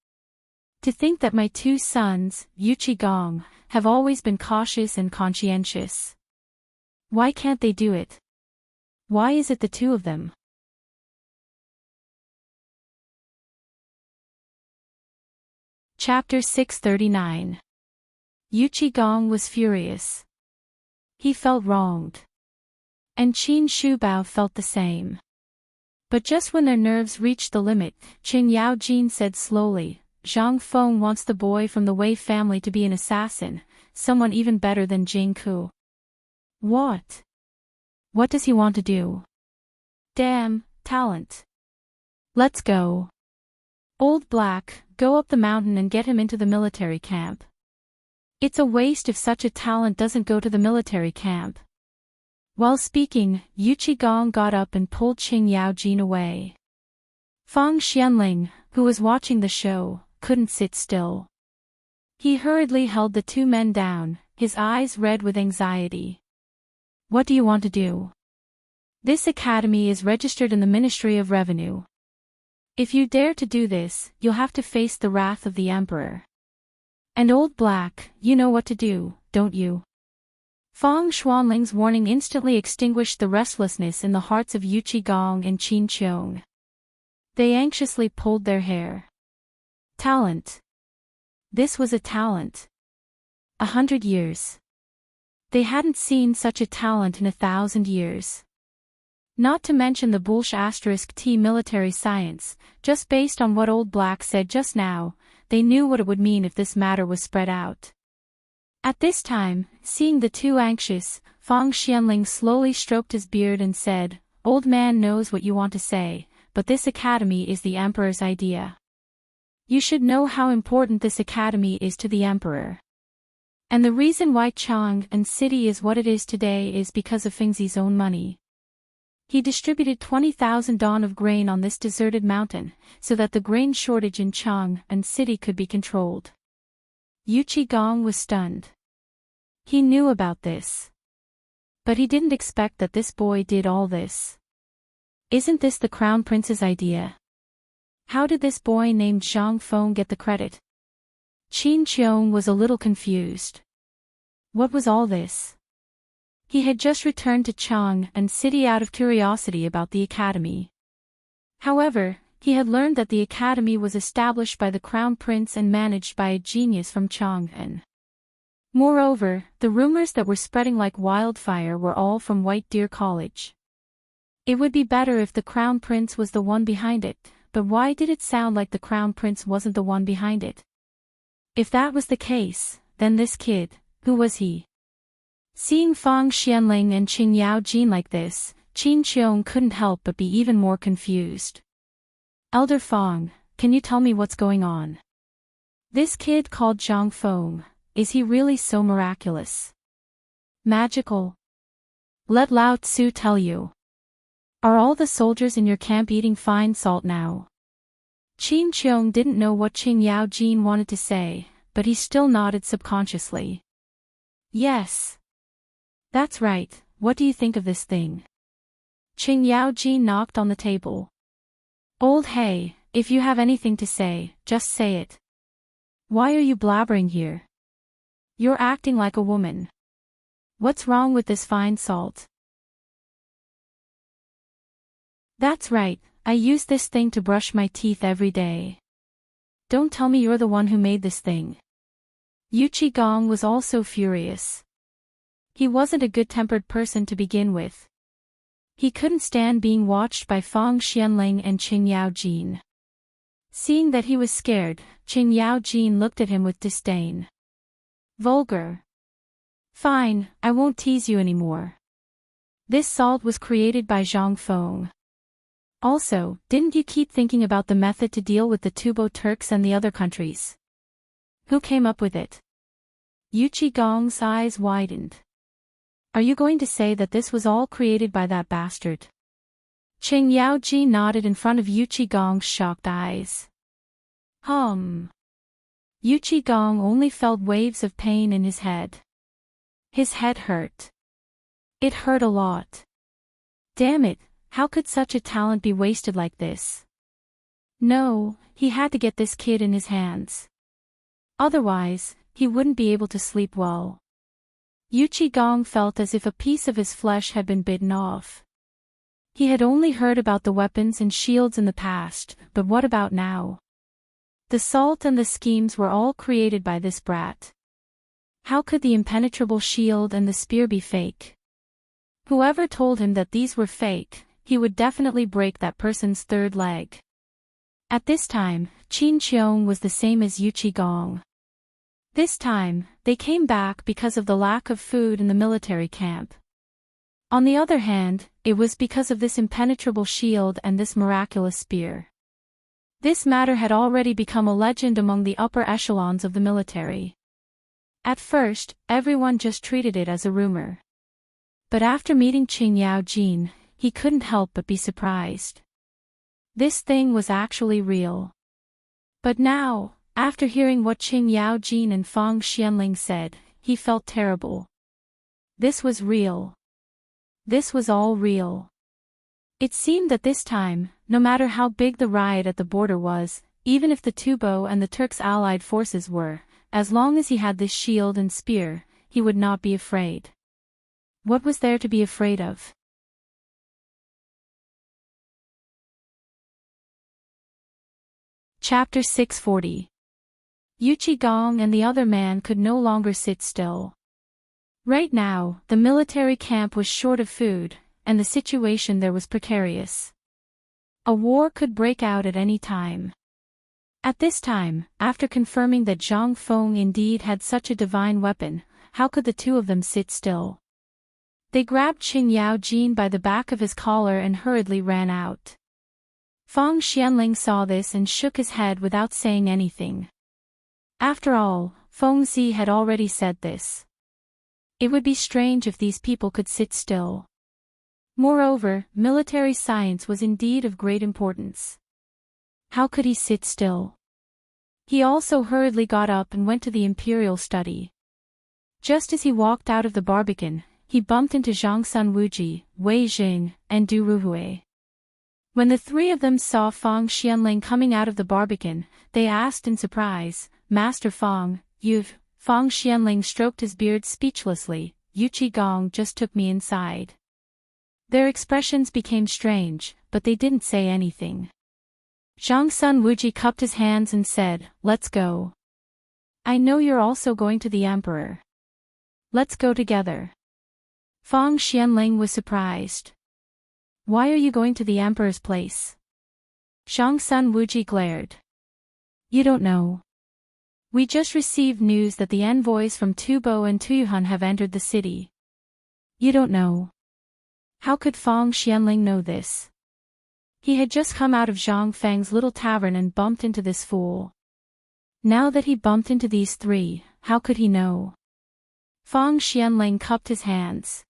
To think that my two sons, Yu Qigong, have always been cautious and conscientious. Why can't they do it? Why is it the two of them? Chapter 639. Yuchi Gong was furious. He felt wronged. And Qin Shubao felt the same. But just when their nerves reached the limit, Qin Yaojin said slowly, Zhang Feng wants the boy from the Wei family to be an assassin, someone even better than Jing Ku. What? What does he want to do? Damn, talent. Let's go. Old Black, go up the mountain and get him into the military camp. It's a waste if such a talent doesn't go to the military camp. While speaking, Yuchi Gong got up and pulled Qing Yaojin away. Fang Xianling, who was watching the show, couldn't sit still. He hurriedly held the two men down, his eyes red with anxiety. What do you want to do? This academy is registered in the Ministry of Revenue. If you dare to do this, you'll have to face the wrath of the Emperor. And Old Black, you know what to do, don't you? Fang Xuanling's warning instantly extinguished the restlessness in the hearts of Yuchi Gong and Qin Qiong. They anxiously pulled their hair. Talent. This was a talent. 100 years. They hadn't seen such a talent in 1,000 years. Not to mention the *T military science, just based on what Old Black said just now, they knew what it would mean if this matter was spread out. At this time, seeing the two anxious, Fang Xianling slowly stroked his beard and said, Old man knows what you want to say, but this academy is the Emperor's idea. You should know how important this academy is to the Emperor. And the reason why Chang and City is what it is today is because of Fengzi's own money. He distributed 20,000 dawn of grain on this deserted mountain, so that the grain shortage in Chang and City could be controlled. Yuchi Gong was stunned. He knew about this. But he didn't expect that this boy did all this. Isn't this the Crown Prince's idea? How did this boy named Zhang Feng get the credit? Qin Qiong was a little confused. What was all this? He had just returned to Chang and City out of curiosity about the academy. However, he had learned that the academy was established by the Crown Prince and managed by a genius from Chang'an. Moreover, the rumors that were spreading like wildfire were all from White Deer College. It would be better if the Crown Prince was the one behind it, but why did it sound like the Crown Prince wasn't the one behind it? If that was the case, then this kid, who was he? Seeing Fang Xianling and Qing Yaojin like this, Qin Qiong couldn't help but be even more confused. Elder Fang, can you tell me what's going on? This kid called Zhang Feng, is he really so miraculous? Magical? Let Lao Tzu tell you. Are all the soldiers in your camp eating fine salt now? Qin Qiong didn't know what Qing Yaojin wanted to say, but he still nodded subconsciously. Yes. That's right, what do you think of this thing? Qing Yaojin knocked on the table. Old Hey, if you have anything to say, just say it. Why are you blabbering here? You're acting like a woman. What's wrong with this fine salt? That's right, I use this thing to brush my teeth every day. Don't tell me you're the one who made this thing. Yuchi Gong was also furious. He wasn't a good-tempered person to begin with. He couldn't stand being watched by Fang Xianling and Qing Yaojin. Seeing that he was scared, Qing Yaojin looked at him with disdain. Vulgar. Fine, I won't tease you anymore. This salt was created by Zhang Feng. Also, didn't you keep thinking about the method to deal with the Tubo Turks and the other countries? Who came up with it? Yuchi Gong's eyes widened. Are you going to say that this was all created by that bastard? Qing Yaojin nodded in front of Yuchi Gong's shocked eyes. Yuchi Gong only felt waves of pain in his head. His head hurt. It hurt a lot. Damn it, how could such a talent be wasted like this? No, he had to get this kid in his hands. Otherwise, he wouldn't be able to sleep well. Yuchi Gong felt as if a piece of his flesh had been bitten off. He had only heard about the weapons and shields in the past, but what about now? The salt and the schemes were all created by this brat. How could the impenetrable shield and the spear be fake? Whoever told him that these were fake, he would definitely break that person's third leg. At this time, Qin Qiong was the same as Yu Qigong. This time, they came back because of the lack of food in the military camp. On the other hand, it was because of this impenetrable shield and this miraculous spear. This matter had already become a legend among the upper echelons of the military. At first, everyone just treated it as a rumor. But after meeting Qing Yaojin, he couldn't help but be surprised. This thing was actually real. But now, after hearing what Qing Yaojin and Fang Xianling said, he felt terrible. This was real. This was all real. It seemed that this time, no matter how big the riot at the border was, even if the Tubo and the Turks' allied forces were, as long as he had this shield and spear, he would not be afraid. What was there to be afraid of? Chapter 640. Yu Qigong and the other man could no longer sit still. Right now, the military camp was short of food, and the situation there was precarious. A war could break out at any time. At this time, after confirming that Zhang Feng indeed had such a divine weapon, how could the two of them sit still? They grabbed Qing Yaojin by the back of his collar and hurriedly ran out. Fang Xianling saw this and shook his head without saying anything. After all, Feng Zi had already said this. It would be strange if these people could sit still. Moreover, military science was indeed of great importance. How could he sit still? He also hurriedly got up and went to the imperial study. Just as he walked out of the barbican, he bumped into Zhang Sun Wuji, Wei Jing, and Du Ruhui. When the three of them saw Fang Xianling coming out of the barbican, they asked in surprise, "Master Fang, you've..." Fang Xianling stroked his beard speechlessly. "Yu Qigong just took me inside." Their expressions became strange, but they didn't say anything. Zhang Sun Wuji cupped his hands and said, "Let's go. I know you're also going to the emperor. Let's go together." Fang Xianling was surprised. "Why are you going to the emperor's place?" Zhang Sun Wuji glared. "You don't know. We just received news that the envoys from Tubo and Tuyuhan have entered the city." "You don't know." How could Fang Xianling know this? He had just come out of Zhang Feng's little tavern and bumped into this fool. Now that he bumped into these three, how could he know? Fang Xianling cupped his hands.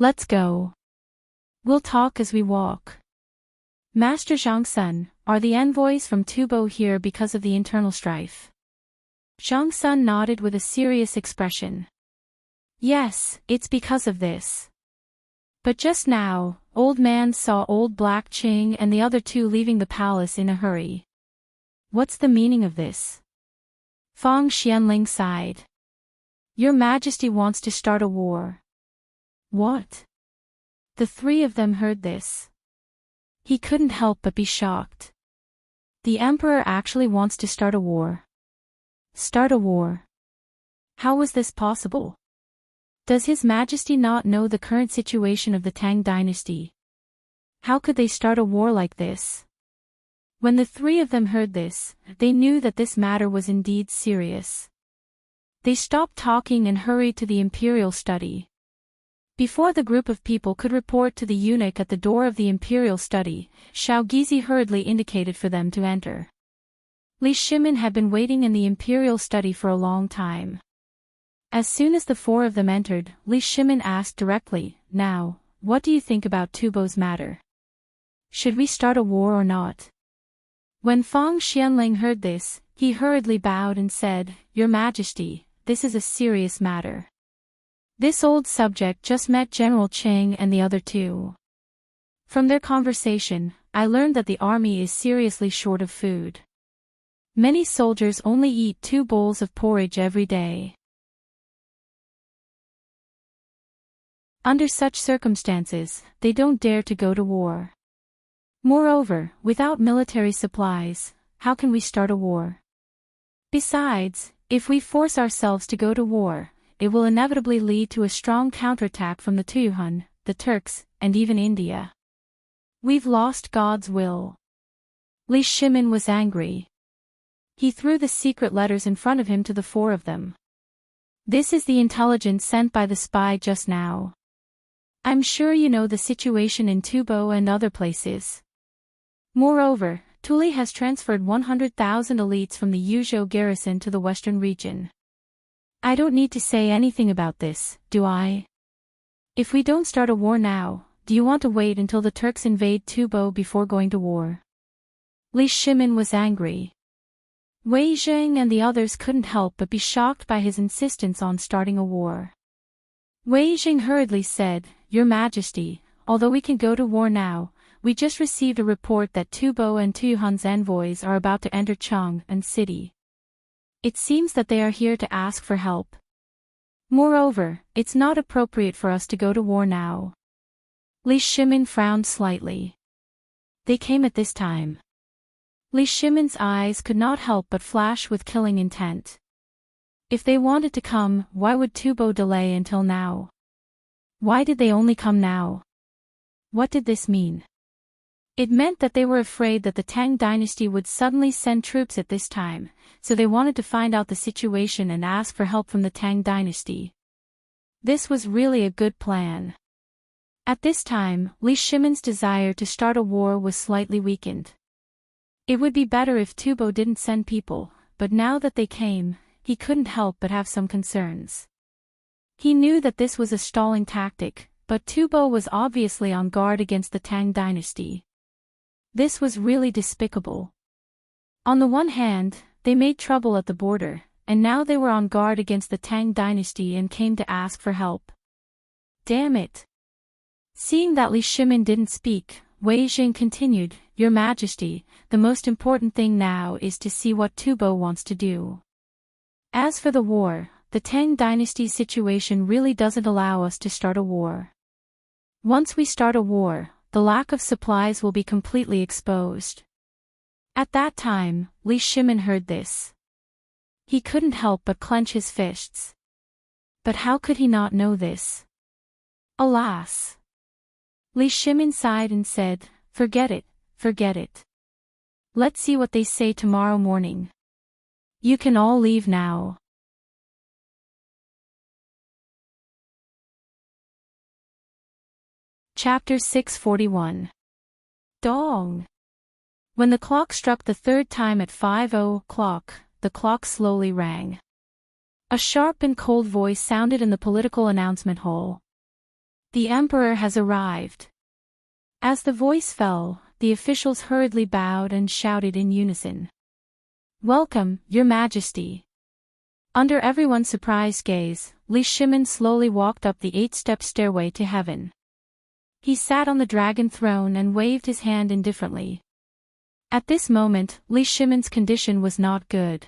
"Let's go. We'll talk as we walk." "Master Zhang Sun, are the envoys from Tubo here because of the internal strife?" Zhang Sun nodded with a serious expression. "Yes, it's because of this. But just now, old man saw old Black Qing and the other two leaving the palace in a hurry." "What's the meaning of this?" Fang Xianling sighed. "Your Majesty wants to start a war." "What?" The three of them heard this. He couldn't help but be shocked. The emperor actually wants to start a war. Start a war? How was this possible? Does His Majesty not know the current situation of the Tang Dynasty? How could they start a war like this? When the three of them heard this, they knew that this matter was indeed serious. They stopped talking and hurried to the imperial study. Before the group of people could report to the eunuch at the door of the imperial study, Shao Gizi hurriedly indicated for them to enter. Li Shimin had been waiting in the imperial study for a long time. As soon as the four of them entered, Li Shimin asked directly, "Now, what do you think about Tubo's matter? Should we start a war or not?" When Fang Xianling heard this, he hurriedly bowed and said, "Your Majesty, this is a serious matter. This old subject just met General Qing and the other two. From their conversation, I learned that the army is seriously short of food. Many soldiers only eat 2 bowls of porridge every day. Under such circumstances, they don't dare to go to war. Moreover, without military supplies, how can we start a war? Besides, if we force ourselves to go to war, it will inevitably lead to a strong counterattack from the Tuyuhun, the Turks, and even India. We've lost God's will. Li Shimin was angry. He threw the secret letters in front of him to the four of them. This is the intelligence sent by the spy just now. I'm sure you know the situation in Tubo and other places. Moreover, Tuli has transferred 100,000 elites from the Yuzhou garrison to the western region. I don't need to say anything about this, do I? If we don't start a war now, do you want to wait until the Turks invade Tubo before going to war? Li Shimin was angry. Wei Zheng and the others couldn't help but be shocked by his insistence on starting a war. Wei Zheng hurriedly said, Your Majesty, although we can go to war now, we just received a report that Tubo and Tuyuhun's envoys are about to enter Chang'an city. It seems that they are here to ask for help. Moreover, it's not appropriate for us to go to war now. Li Shimin frowned slightly. They came at this time. Li Shimin's eyes could not help but flash with killing intent. If they wanted to come, why would Tubo delay until now? Why did they only come now? What did this mean? It meant that they were afraid that the Tang Dynasty would suddenly send troops at this time, so they wanted to find out the situation and ask for help from the Tang Dynasty. This was really a good plan. At this time, Li Shimin's desire to start a war was slightly weakened. It would be better if Tubo didn't send people, but now that they came, he couldn't help but have some concerns. He knew that this was a stalling tactic, but Tubo was obviously on guard against the Tang Dynasty. This was really despicable. On the one hand, they made trouble at the border, and now they were on guard against the Tang Dynasty and came to ask for help. Damn it! Seeing that Li Shimin didn't speak, Wei Zheng continued, Your Majesty, the most important thing now is to see what Tubo wants to do. As for the war, the Tang Dynasty's situation really doesn't allow us to start a war. Once we start a war, the lack of supplies will be completely exposed. At that time, Li Shimin heard this. He couldn't help but clench his fists. But how could he not know this? Alas! Li Shimin sighed and said, Forget it, forget it. Let's see what they say tomorrow morning. You can all leave now. Chapter 641. Dong. When the clock struck the third time at 5:00, the clock slowly rang. A sharp and cold voice sounded in the political announcement hall. The Emperor has arrived. As the voice fell, the officials hurriedly bowed and shouted in unison. Welcome, Your Majesty. Under everyone's surprised gaze, Li Shimin slowly walked up the 8-step stairway to heaven. He sat on the dragon throne and waved his hand indifferently. At this moment, Li Shimin's condition was not good.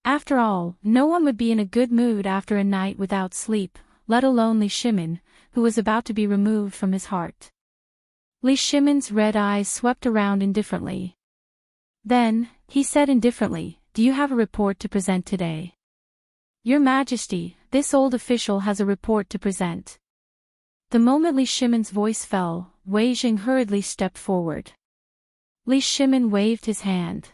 After all, no one would be in a good mood after a night without sleep, let alone Li Shimin, who was about to be removed from his heart. Li Shimin's red eyes swept around indifferently. Then, he said indifferently, Do you have a report to present today? Your Majesty, this old official has a report to present. The moment Li Shimin's voice fell, Wei Zheng hurriedly stepped forward. Li Shimin waved his hand.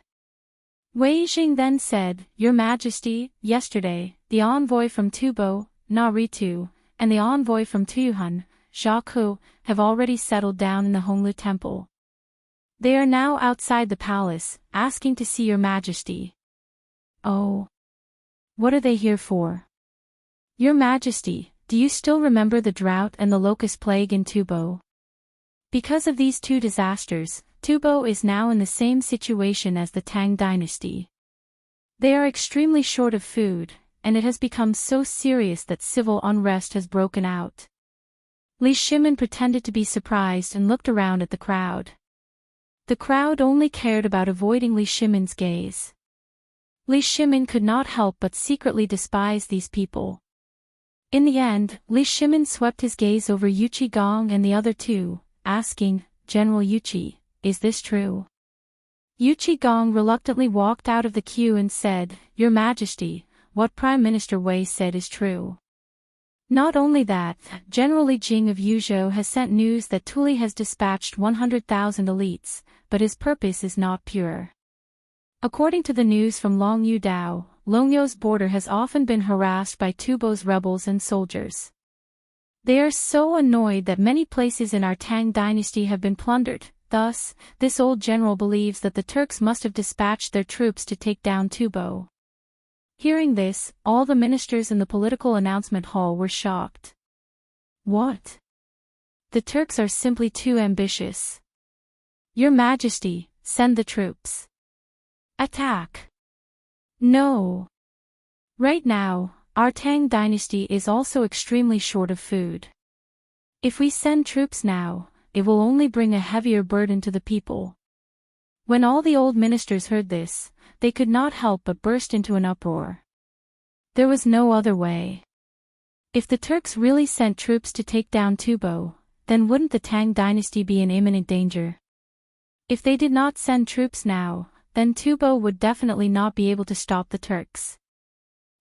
Wei Zheng then said, Your Majesty, yesterday, the envoy from Tubo, Na Ritu, and the envoy from Tuyuhun, Xia Ku, have already settled down in the Honglu Temple. They are now outside the palace, asking to see Your Majesty. Oh. What are they here for? Your Majesty, do you still remember the drought and the locust plague in Tubo? Because of these two disasters, Tubo is now in the same situation as the Tang Dynasty. They are extremely short of food, and it has become so serious that civil unrest has broken out. Li Shimin pretended to be surprised and looked around at the crowd. The crowd only cared about avoiding Li Shimin's gaze. Li Shimin could not help but secretly despise these people. In the end, Li Shimin swept his gaze over Yuchi Gong and the other two, asking, General Yuchi, is this true? Yuchi Gong reluctantly walked out of the queue and said, "Your Majesty, what Prime Minister Wei said is true. Not only that, General Li Jing of Yuzhou has sent news that Tuli has dispatched 100,000 elites, but his purpose is not pure. According to the news from Long Yu Dao, Longyou's border has often been harassed by Tubo's rebels and soldiers. They are so annoyed that many places in our Tang dynasty have been plundered. Thus, this old general believes that the Turks must have dispatched their troops to take down Tubo." Hearing this, all the ministers in the political announcement hall were shocked. What? The Turks are simply too ambitious. Your Majesty, send the troops. Attack. No. Right now, our Tang dynasty is also extremely short of food. If we send troops now, it will only bring a heavier burden to the people. When all the old ministers heard this, they could not help but burst into an uproar. There was no other way. If the Turks really sent troops to take down Tubo, then wouldn't the Tang dynasty be in imminent danger? If they did not send troops now, then Tubo would definitely not be able to stop the Turks.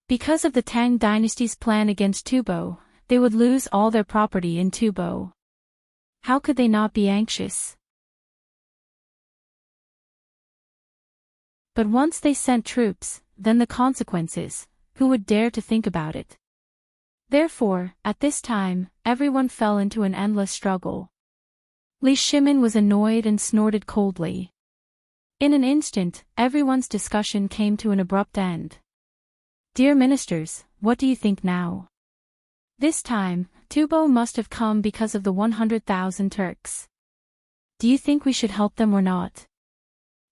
Because of the Tang dynasty's plan against Tubo, they would lose all their property in Tubo. How could they not be anxious? But once they sent troops, then the consequences, who would dare to think about it? Therefore, at this time, everyone fell into an endless struggle. Li Shimin was annoyed and snorted coldly. In an instant, everyone's discussion came to an abrupt end. Dear ministers, what do you think now? This time, Tubo must have come because of the 100,000 Turks. Do you think we should help them or not?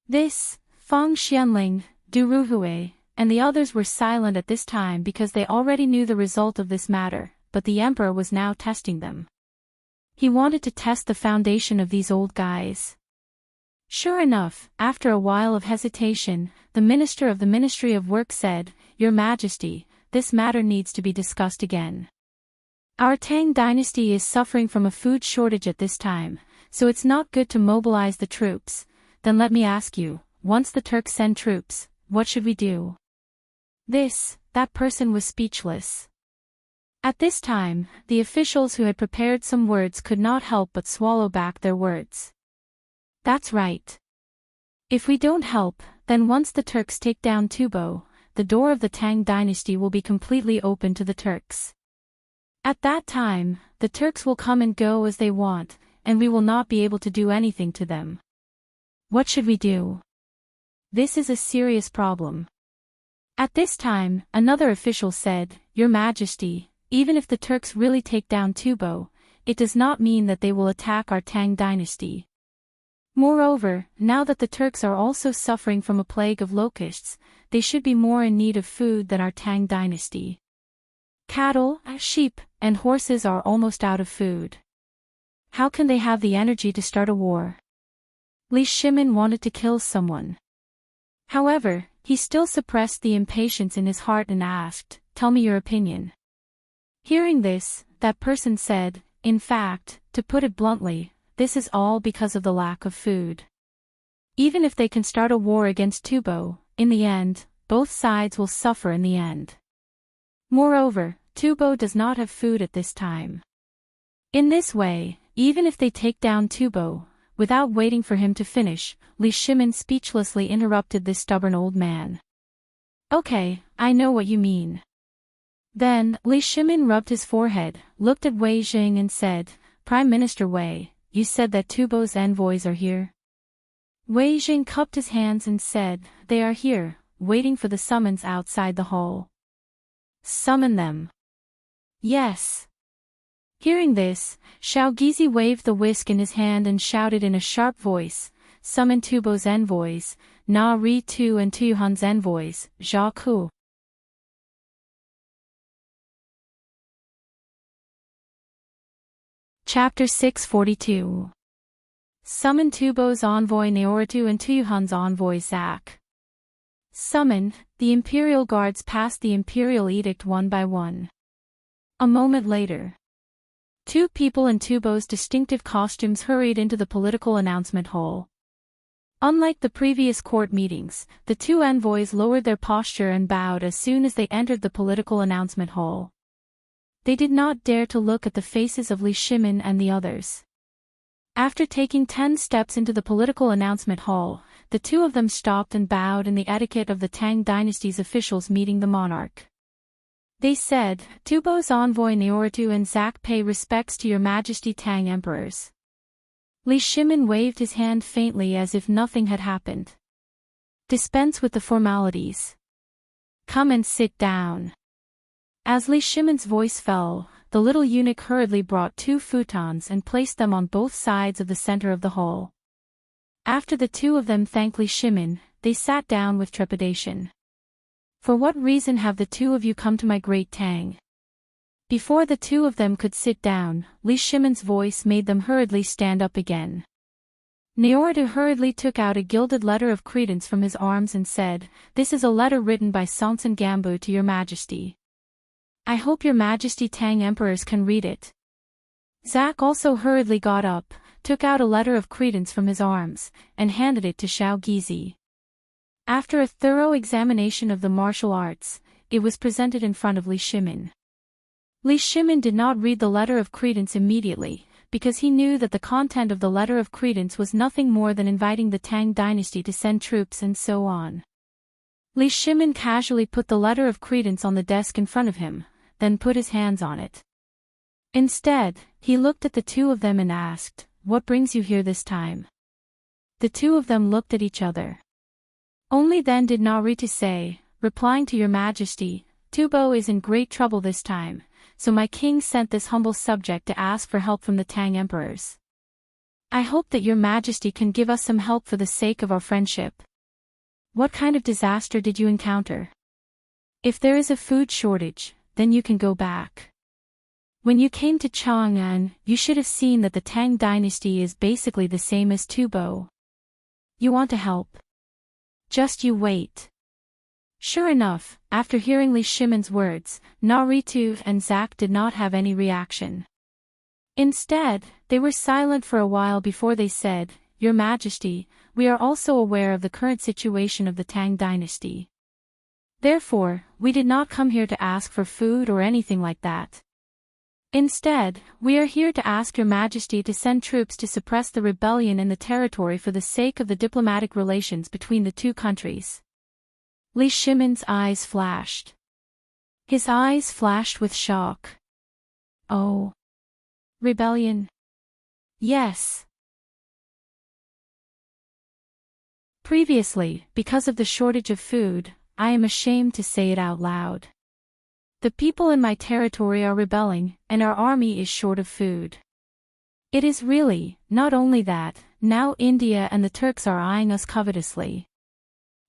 This, Fang Xianling, Du Ruhui, and the others were silent at this time because they already knew the result of this matter, but the emperor was now testing them. He wanted to test the foundation of these old guys. Sure enough, after a while of hesitation, the minister of the Ministry of Work said, "Your Majesty, this matter needs to be discussed again. Our Tang dynasty is suffering from a food shortage at this time, so it's not good to mobilize the troops. Then let me ask you, once the Turks send troops, what should we do?" That person was speechless. At this time, the officials who had prepared some words could not help but swallow back their words. That's right. If we don't help, then once the Turks take down Tubo, the door of the Tang dynasty will be completely open to the Turks. At that time, the Turks will come and go as they want, and we will not be able to do anything to them. What should we do? This is a serious problem. At this time, another official said, "Your Majesty, even if the Turks really take down Tubo, it does not mean that they will attack our Tang dynasty. Moreover, now that the Turks are also suffering from a plague of locusts, they should be more in need of food than our Tang dynasty. Cattle, sheep, and horses are almost out of food. How can they have the energy to start a war?" Li Shimin wanted to kill someone. However, he still suppressed the impatience in his heart and asked, "Tell me your opinion." Hearing this, that person said, "In fact, to put it bluntly, this is all because of the lack of food. Even if they can start a war against Tubo, in the end, both sides will suffer in the end. Moreover, Tubo does not have food at this time. In this way, even if they take down Tubo," without waiting for him to finish, Li Shimin speechlessly interrupted this stubborn old man. "Okay, I know what you mean." Then, Li Shimin rubbed his forehead, looked at Wei Jing and said, "Prime Minister Wei, you said that Tubo's envoys are here?" Wei Jing cupped his hands and said, "They are here, waiting for the summons outside the hall." "Summon them." "Yes." Hearing this, Xiao Gizi waved the whisk in his hand and shouted in a sharp voice, "Summon Tubo's envoys, Na Ri Tu and Tuyuhan's envoys, Zha Ku." Chapter 642. Summon Tubo's envoy Naoritu and Tuyuhan's envoy Zak. Summoned, the imperial guards passed the imperial edict one by one. A moment later, 2 people in Tubo's distinctive costumes hurried into the political announcement hall. Unlike the previous court meetings, the two envoys lowered their posture and bowed as soon as they entered the political announcement hall. They did not dare to look at the faces of Li Shimin and the others. After taking 10 steps into the political announcement hall, the two of them stopped and bowed in the etiquette of the Tang dynasty's officials meeting the monarch. They said, "Tubo's envoy Naorutu and Zak pay respects to your majesty Tang emperors." Li Shimin waved his hand faintly as if nothing had happened. "Dispense with the formalities. Come and sit down." As Li Shimin's voice fell, the little eunuch hurriedly brought 2 futons and placed them on both sides of the center of the hall. After the two of them thanked Li Shimin, they sat down with trepidation. "For what reason have the two of you come to my great Tang?" Before the two of them could sit down, Li Shimin's voice made them hurriedly stand up again. Naorutu hurriedly took out a gilded letter of credence from his arms and said, "This is a letter written by Songtsen Gambu to your majesty. I hope your majesty Tang emperors can read it." Zak also hurriedly got up, took out a letter of credence from his arms, and handed it to Xiao Gizi. After a thorough examination of the martial arts, it was presented in front of Li Shimin. Li Shimin did not read the letter of credence immediately, because he knew that the content of the letter of credence was nothing more than inviting the Tang dynasty to send troops and so on. Li Shimin casually put the letter of credence on the desk in front of him, then put his hands on it. Instead, he looked at the two of them and asked, "What brings you here this time?" The two of them looked at each other. Only then did Naorutu say, "Replying to your majesty, Tubo is in great trouble this time, so my king sent this humble subject to ask for help from the Tang emperors. I hope that your majesty can give us some help for the sake of our friendship. What kind of disaster did you encounter? If there is a food shortage, then you can go back. When you came to Chang'an, you should have seen that the Tang dynasty is basically the same as Tubo. You want to help? Just you wait." Sure enough, after hearing Li Shimin's words, Naorutu and Zak did not have any reaction. Instead, they were silent for a while before they said, "Your Majesty, we are also aware of the current situation of the Tang dynasty. Therefore, we did not come here to ask for food or anything like that. Instead, we are here to ask your majesty to send troops to suppress the rebellion in the territory for the sake of the diplomatic relations between the two countries." Li Shimin's eyes flashed. His eyes flashed with shock. "Oh. Rebellion? Yes." Previously, because of the shortage of food, I am ashamed to say it out loud. The people in my territory are rebelling, and our army is short of food. It is really, not only that, now India and the Turks are eyeing us covetously.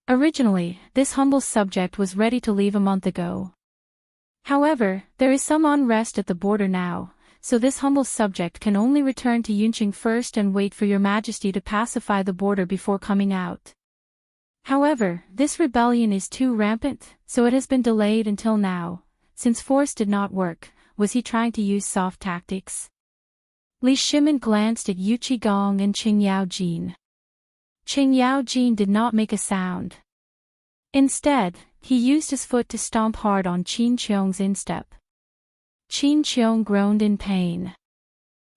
Originally, this humble subject was ready to leave a month ago. However, there is some unrest at the border now, so this humble subject can only return to Yunqing first and wait for your majesty to pacify the border before coming out. However, this rebellion is too rampant, so it has been delayed until now. Since force did not work, was he trying to use soft tactics? Li Shimin glanced at Yu Qigong and Qing Yaojin. Qing Yaojin did not make a sound. Instead, he used his foot to stomp hard on Qin Qiong's instep. Qin Qiong groaned in pain.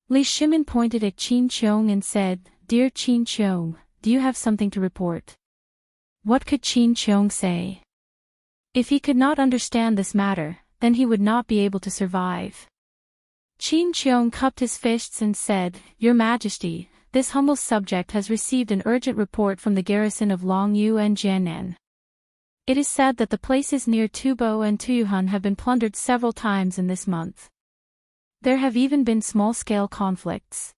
Li Shimin pointed at Qin Qiong and said, "Dear Qin Qiong, do you have something to report?" What could Qin Qiong say? If he could not understand this matter, then he would not be able to survive. Qin Qiong cupped his fists and said, "Your Majesty, this humble subject has received an urgent report from the garrison of Longyu and Jianan. It is said that the places near Tubo and Tuyuhan have been plundered several times in this month. There have even been small-scale conflicts.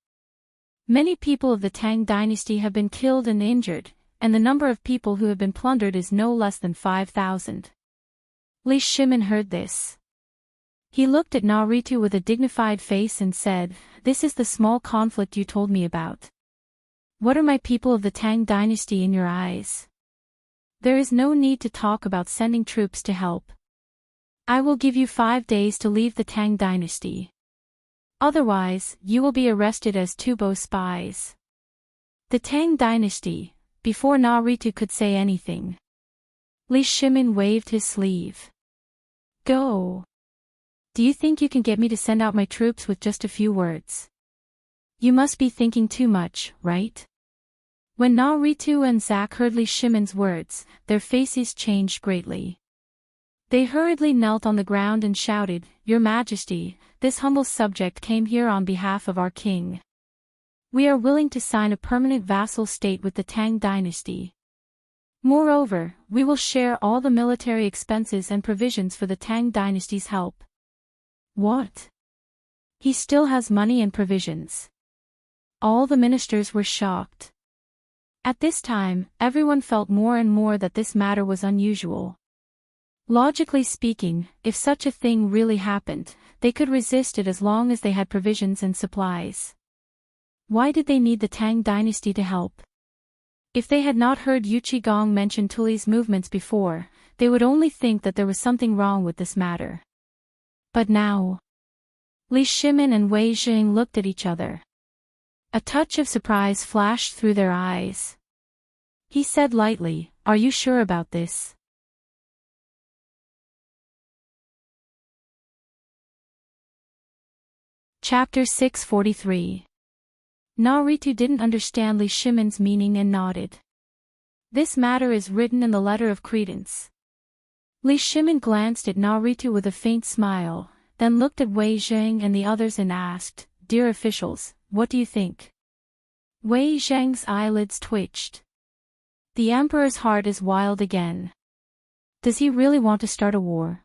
Many people of the Tang dynasty have been killed and injured, and the number of people who have been plundered is no less than 5,000. Li Shimin heard this. He looked at Naorutu with a dignified face and said, "This is the small conflict you told me about. What are my people of the Tang dynasty in your eyes? There is no need to talk about sending troops to help. I will give you 5 days to leave the Tang dynasty. Otherwise, you will be arrested as Tubo spies. The Tang dynasty, before Naruto could say anything. Li Shimin waved his sleeve. Go. Do you think you can get me to send out my troops with just a few words? You must be thinking too much, right? When Naruto and Zack heard Li Shimin's words, their faces changed greatly. They hurriedly knelt on the ground and shouted, Your Majesty, this humble subject came here on behalf of our king. We are willing to sign a permanent vassal state with the Tang Dynasty. Moreover, we will share all the military expenses and provisions for the Tang Dynasty's help. What? He still has money and provisions. All the ministers were shocked. At this time, everyone felt more and more that this matter was unusual. Logically speaking, if such a thing really happened, they could resist it as long as they had provisions and supplies. Why did they need the Tang Dynasty to help? If they had not heard Yuchi-gong mention Tuli's movements before, they would only think that there was something wrong with this matter. But now, Li Shimin and Wei Jing looked at each other. A touch of surprise flashed through their eyes. He said lightly, Are you sure about this? Chapter 643. Naruto didn't understand Li Shimin's meaning and nodded. This matter is written in the letter of credence. Li Shimin glanced at Naruto with a faint smile, then looked at Wei Jing and the others and asked, Dear officials, what do you think? Wei Zheng's eyelids twitched. The emperor's heart is wild again. Does he really want to start a war?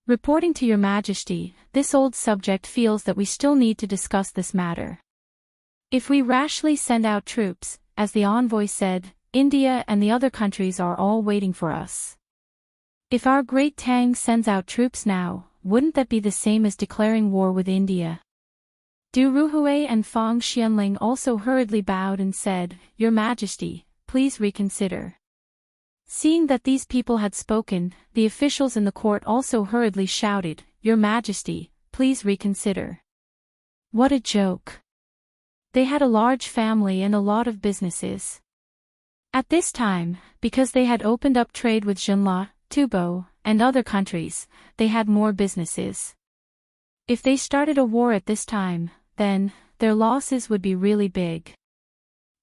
Reporting to your majesty, this old subject feels that we still need to discuss this matter. If we rashly send out troops, as the envoy said, India and the other countries are all waiting for us. If our great Tang sends out troops now, wouldn't that be the same as declaring war with India? Du Ruhui and Fang Xianling also hurriedly bowed and said, Your Majesty, please reconsider. Seeing that these people had spoken, the officials in the court also hurriedly shouted, Your Majesty, please reconsider. What a joke. They had a large family and a lot of businesses. At this time, because they had opened up trade with Jinla, Tubo, and other countries, they had more businesses. If they started a war at this time, then, their losses would be really big.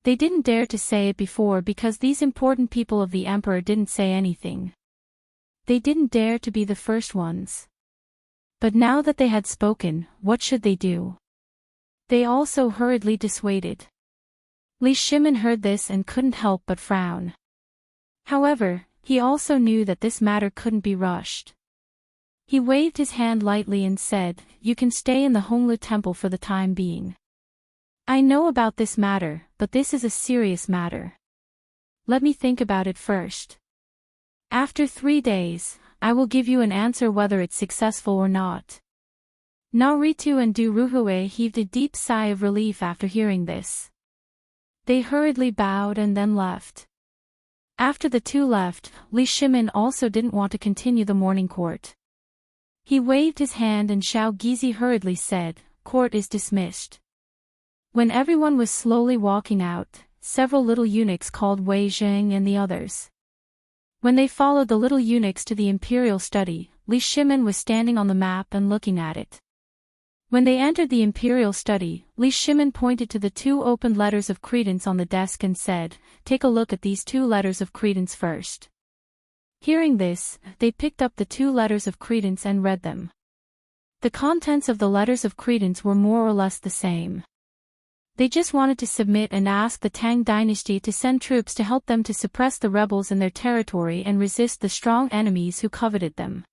They didn't dare to say it before because these important people of the emperor didn't say anything. They didn't dare to be the first ones. But now that they had spoken, what should they do? They also hurriedly dissuaded. Li Shimin heard this and couldn't help but frown. However, he also knew that this matter couldn't be rushed. He waved his hand lightly and said, You can stay in the Honglu temple for the time being. I know about this matter, but this is a serious matter. Let me think about it first. After 3 days, I will give you an answer whether it's successful or not. Naruto and Du Ruhui heaved a deep sigh of relief after hearing this. They hurriedly bowed and then left. After the two left, Li Shimin also didn't want to continue the morning court. He waved his hand and Xiao Gizi hurriedly said, Court is dismissed. When everyone was slowly walking out, several little eunuchs called Wei Zheng and the others. When they followed the little eunuchs to the imperial study, Li Shimin was standing on the map and looking at it. When they entered the imperial study, Li Shimin pointed to the 2 opened letters of credence on the desk and said, Take a look at these 2 letters of credence first. Hearing this, they picked up the 2 letters of credence and read them. The contents of the letters of credence were more or less the same. They just wanted to submit and ask the Tang Dynasty to send troops to help them to suppress the rebels in their territory and resist the strong enemies who coveted them.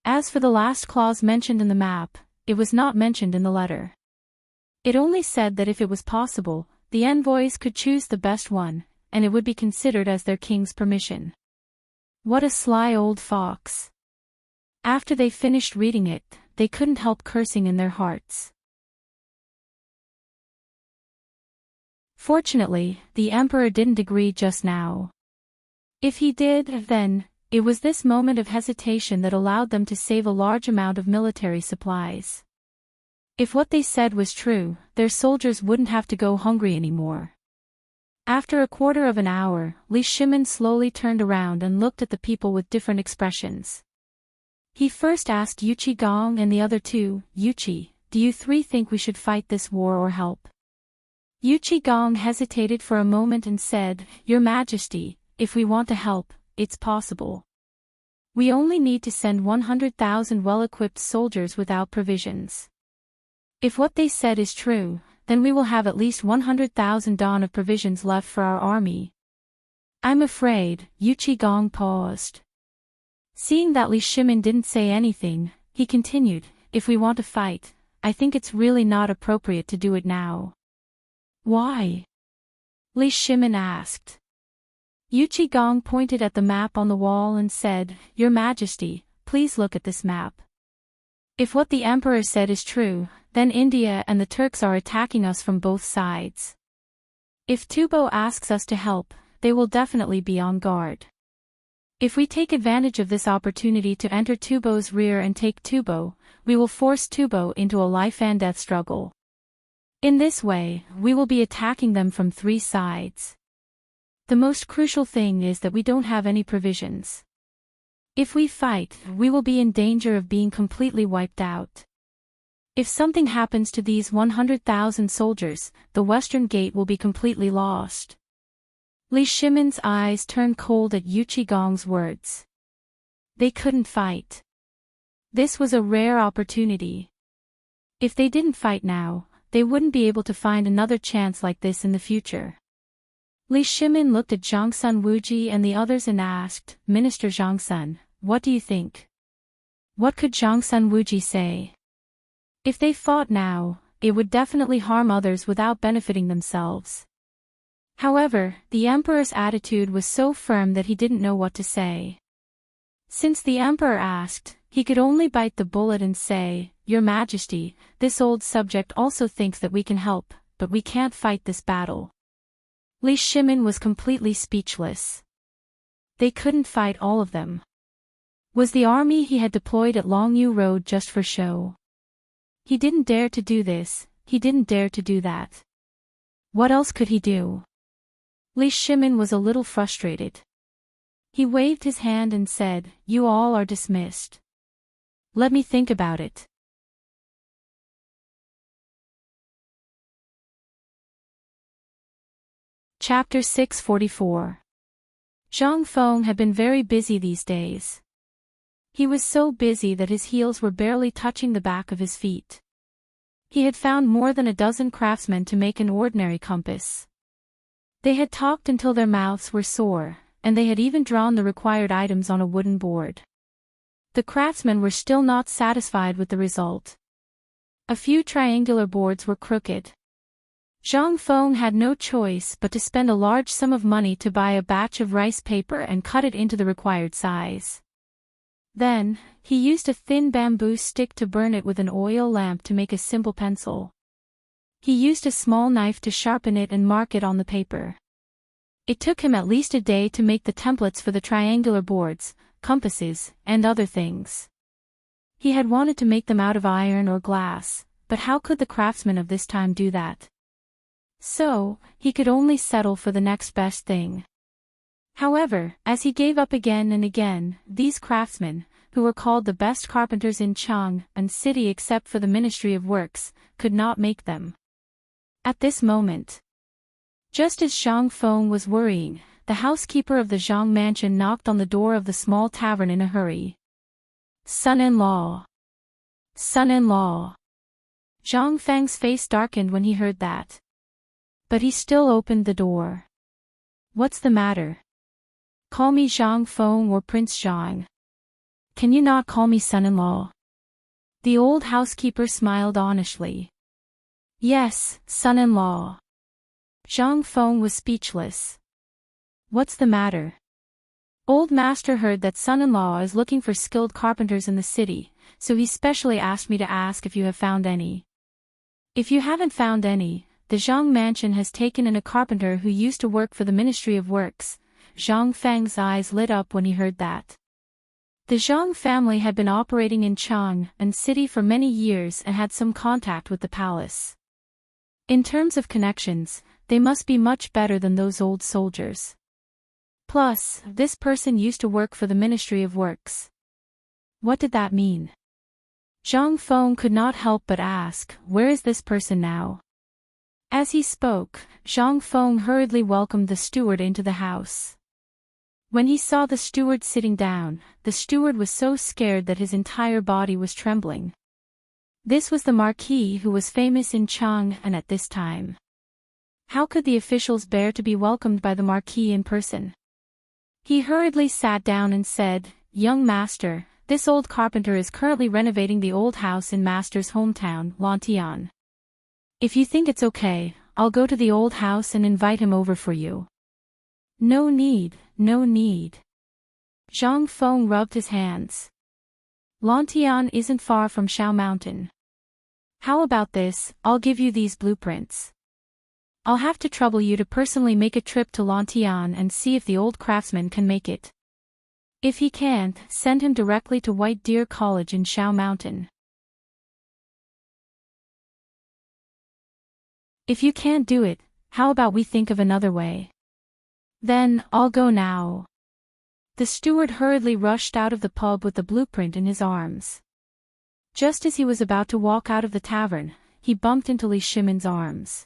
As for the last clause mentioned in the map, it was not mentioned in the letter. It only said that if it was possible, the envoys could choose the best one, and it would be considered as their king's permission. What a sly old fox. After they finished reading it, they couldn't help cursing in their hearts. Fortunately, the emperor didn't agree just now. If he did, then, it was this moment of hesitation that allowed them to save a large amount of military supplies. If what they said was true, their soldiers wouldn't have to go hungry anymore. After a quarter of an hour, Li Shimin slowly turned around and looked at the people with different expressions. He first asked Yuchi Gong and the other two, Yuchi, do you three think we should fight this war or help? Yuchi Gong hesitated for a moment and said, Your Majesty, if we want to help, it's possible. We only need to send 100,000 well-equipped soldiers without provisions. If what they said is true, then we will have at least 100,000 don of provisions left for our army. I'm afraid, Yuchi Gong paused. Seeing that Li Shimin didn't say anything, he continued, if we want to fight, I think it's really not appropriate to do it now. Why? Li Shimin asked. Yuchi Gong pointed at the map on the wall and said, Your Majesty, please look at this map. If what the Emperor said is true, then India and the Turks are attacking us from both sides. If Tubo asks us to help, they will definitely be on guard. If we take advantage of this opportunity to enter Tubo's rear and take Tubo, we will force Tubo into a life-and-death struggle. In this way, we will be attacking them from three sides. The most crucial thing is that we don't have any provisions. If we fight, we will be in danger of being completely wiped out. If something happens to these 100,000 soldiers, the Western Gate will be completely lost. Li Shimin's eyes turned cold at Yuchi Gong's words. They couldn't fight. This was a rare opportunity. If they didn't fight now, they wouldn't be able to find another chance like this in the future. Li Shimin looked at Zhangsun Wuji and the others and asked, Minister Zhangsun, what do you think? What could Zhangsun Wuji say? If they fought now, it would definitely harm others without benefiting themselves. However, the Emperor's attitude was so firm that he didn't know what to say. Since the Emperor asked, he could only bite the bullet and say, Your Majesty, this old subject also thinks that we can help, but we can't fight this battle. Li Shimin was completely speechless. They couldn't fight all of them. Was the army he had deployed at Longyu Road just for show? He didn't dare to do this, he didn't dare to do that. What else could he do? Li Shimin was a little frustrated. He waved his hand and said, You all are dismissed. Let me think about it. Chapter 644. Zhang Feng had been very busy these days. He was so busy that his heels were barely touching the back of his feet. He had found more than a dozen craftsmen to make an ordinary compass. They had talked until their mouths were sore, and they had even drawn the required items on a wooden board. The craftsmen were still not satisfied with the result. A few triangular boards were crooked. Zhang Feng had no choice but to spend a large sum of money to buy a batch of rice paper and cut it into the required size. Then, he used a thin bamboo stick to burn it with an oil lamp to make a simple pencil. He used a small knife to sharpen it and mark it on the paper. It took him at least a day to make the templates for the triangular boards, compasses, and other things. He had wanted to make them out of iron or glass, but how could the craftsmen of this time do that? So, he could only settle for the next best thing. However, as he gave up again and again, these craftsmen, who were called the best carpenters in Chang'an City except for the Ministry of Works, could not make them. At this moment, just as Zhang Feng was worrying, the housekeeper of the Zhang mansion knocked on the door of the small tavern in a hurry. Son-in-law. Son-in-law. Zhang Feng's face darkened when he heard that. But he still opened the door. What's the matter? Call me Zhang Feng or Prince Zhang. Can you not call me son-in-law? The old housekeeper smiled honestly. Yes, son-in-law. Zhang Feng was speechless. What's the matter? Old master heard that son-in-law is looking for skilled carpenters in the city, so he specially asked me to ask if you have found any. If you haven't found any, the Zhang mansion has taken in a carpenter who used to work for the Ministry of Works. Zhang Feng's eyes lit up when he heard that. The Zhang family had been operating in Chang'an City for many years and had some contact with the palace. In terms of connections, they must be much better than those old soldiers. Plus, this person used to work for the Ministry of Works. What did that mean? Zhang Feng could not help but ask, where is this person now? As he spoke, Zhang Feng hurriedly welcomed the steward into the house. When he saw the steward sitting down, the steward was so scared that his entire body was trembling. This was the Marquis who was famous in Chang and at this time. How could the officials bear to be welcomed by the Marquis in person? He hurriedly sat down and said, "Young master, this old carpenter is currently renovating the old house in master's hometown, Lantian. If you think it's okay, I'll go to the old house and invite him over for you." No need, no need. Zhang Feng rubbed his hands. Lantian isn't far from Shao Mountain. How about this, I'll give you these blueprints. I'll have to trouble you to personally make a trip to Lantian and see if the old craftsman can make it. If he can't, send him directly to White Deer College in Shao Mountain. If you can't do it, how about we think of another way? Then, I'll go now. The steward hurriedly rushed out of the pub with the blueprint in his arms. Just as he was about to walk out of the tavern, he bumped into Li Shimin's arms.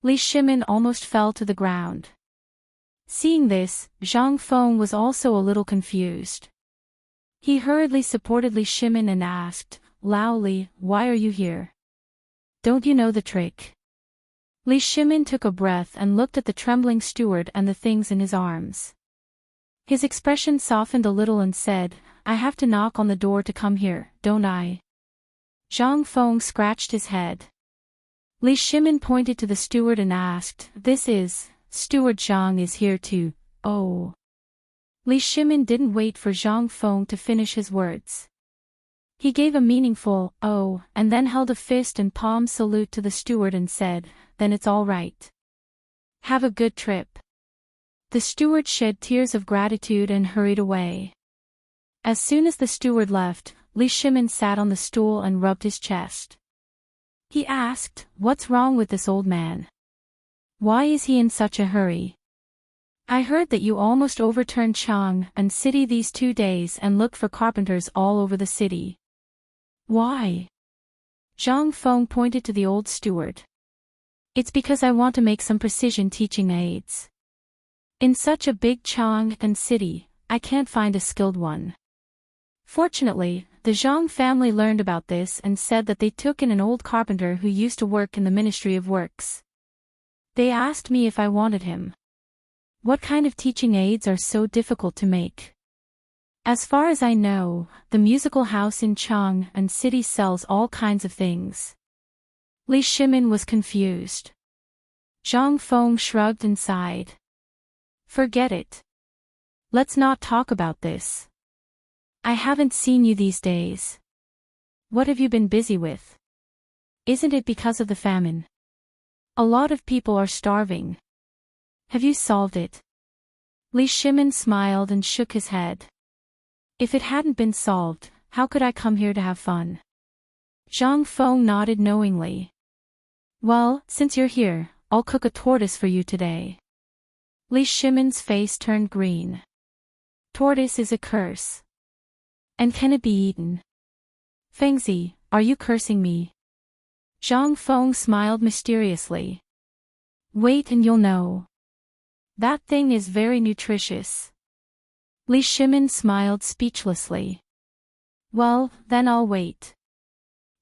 Li Shimin almost fell to the ground. Seeing this, Zhang Feng was also a little confused. He hurriedly supported Li Shimin and asked, "Lao Li, why are you here? Don't you know the trick?" Li Shimin took a breath and looked at the trembling steward and the things in his arms. His expression softened a little and said, "I have to knock on the door to come here, don't I?" Zhang Feng scratched his head. Li Shimin pointed to the steward and asked, Steward Zhang is here too, oh. Li Shimin didn't wait for Zhang Feng to finish his words. He gave a meaningful, oh, and then held a fist and palm salute to the steward and said, "Then it's all right. Have a good trip." The steward shed tears of gratitude and hurried away. As soon as the steward left, Li Shimin sat on the stool and rubbed his chest. He asked, "What's wrong with this old man? Why is he in such a hurry? I heard that you almost overturned Chang and city these 2 days and looked for carpenters all over the city. Why?" Zhang Feng pointed to the old steward. "It's because I want to make some precision teaching aids. In such a big Chang and city, I can't find a skilled one." Fortunately, the Zhang family learned about this and said that they took in an old carpenter who used to work in the Ministry of Works. They asked me if I wanted him. What kind of teaching aids are so difficult to make? As far as I know, the musical house in Chang and city sells all kinds of things. Li Shimin was confused. Zhang Feng shrugged and sighed. Forget it. Let's not talk about this. I haven't seen you these days. What have you been busy with? Isn't it because of the famine? A lot of people are starving. Have you solved it? Li Shimin smiled and shook his head. If it hadn't been solved, how could I come here to have fun? Zhang Feng nodded knowingly. Well, since you're here, I'll cook a tortoise for you today. Li Shimin's face turned green. Tortoise is a curse. And can it be eaten? Fengzi, are you cursing me? Zhang Feng smiled mysteriously. Wait and you'll know. That thing is very nutritious. Li Shimin smiled speechlessly. Well, then I'll wait.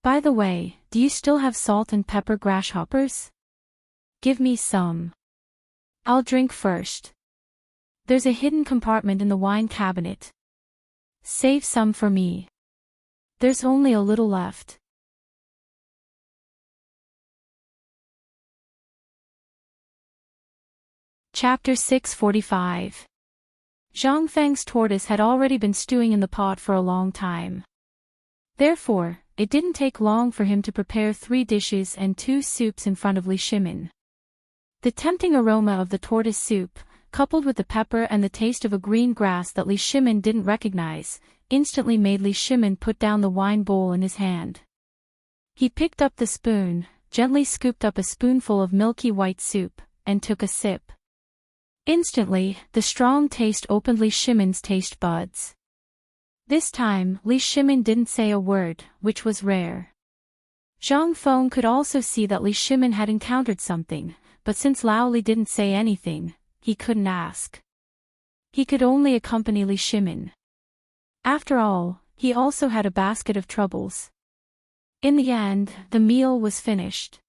By the way, do you still have salt and pepper grasshoppers? Give me some. I'll drink first. There's a hidden compartment in the wine cabinet. Save some for me. There's only a little left. Chapter 645. Zhang Feng's tortoise had already been stewing in the pot for a long time. Therefore, it didn't take long for him to prepare 3 dishes and 2 soups in front of Li Shimin. The tempting aroma of the tortoise soup, coupled with the pepper and the taste of a green grass that Li Shimin didn't recognize, instantly made Li Shimin put down the wine bowl in his hand. He picked up the spoon, gently scooped up a spoonful of milky white soup, and took a sip. Instantly, the strong taste opened Li Shimin's taste buds. This time, Li Shimin didn't say a word, which was rare. Zhang Feng could also see that Li Shimin had encountered something, but since Lao Li didn't say anything, he couldn't ask. He could only accompany Li Shimin. After all, he also had a basket of troubles. In the end, the meal was finished.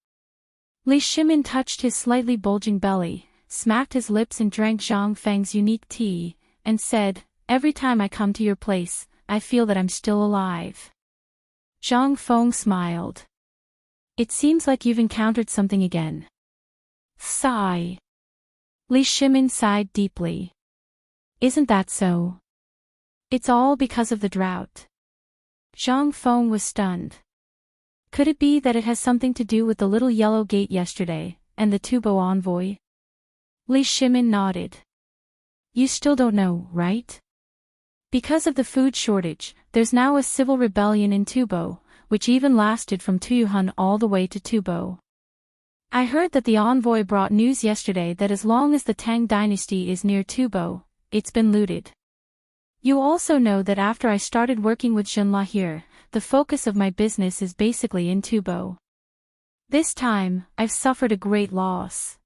Li Shimin touched his slightly bulging belly, smacked his lips and drank Zhang Feng's unique tea, and said, "Every time I come to your place, I feel that I'm still alive." Zhang Feng smiled. "It seems like you've encountered something again." Sigh. Li Shimin sighed deeply. "Isn't that so? It's all because of the drought." Zhang Feng was stunned. Could it be that it has something to do with the little yellow gate yesterday, and the Tubo envoy? Li Shimin nodded. "You still don't know, right? Because of the food shortage, there's now a civil rebellion in Tubo, which even lasted from Tuyuhan all the way to Tubo. I heard that the envoy brought news yesterday that as long as the Tang Dynasty is near Tubo, it's been looted. You also know that after I started working with Zhenla here, the focus of my business is basically in Tubo. This time, I've suffered a great loss."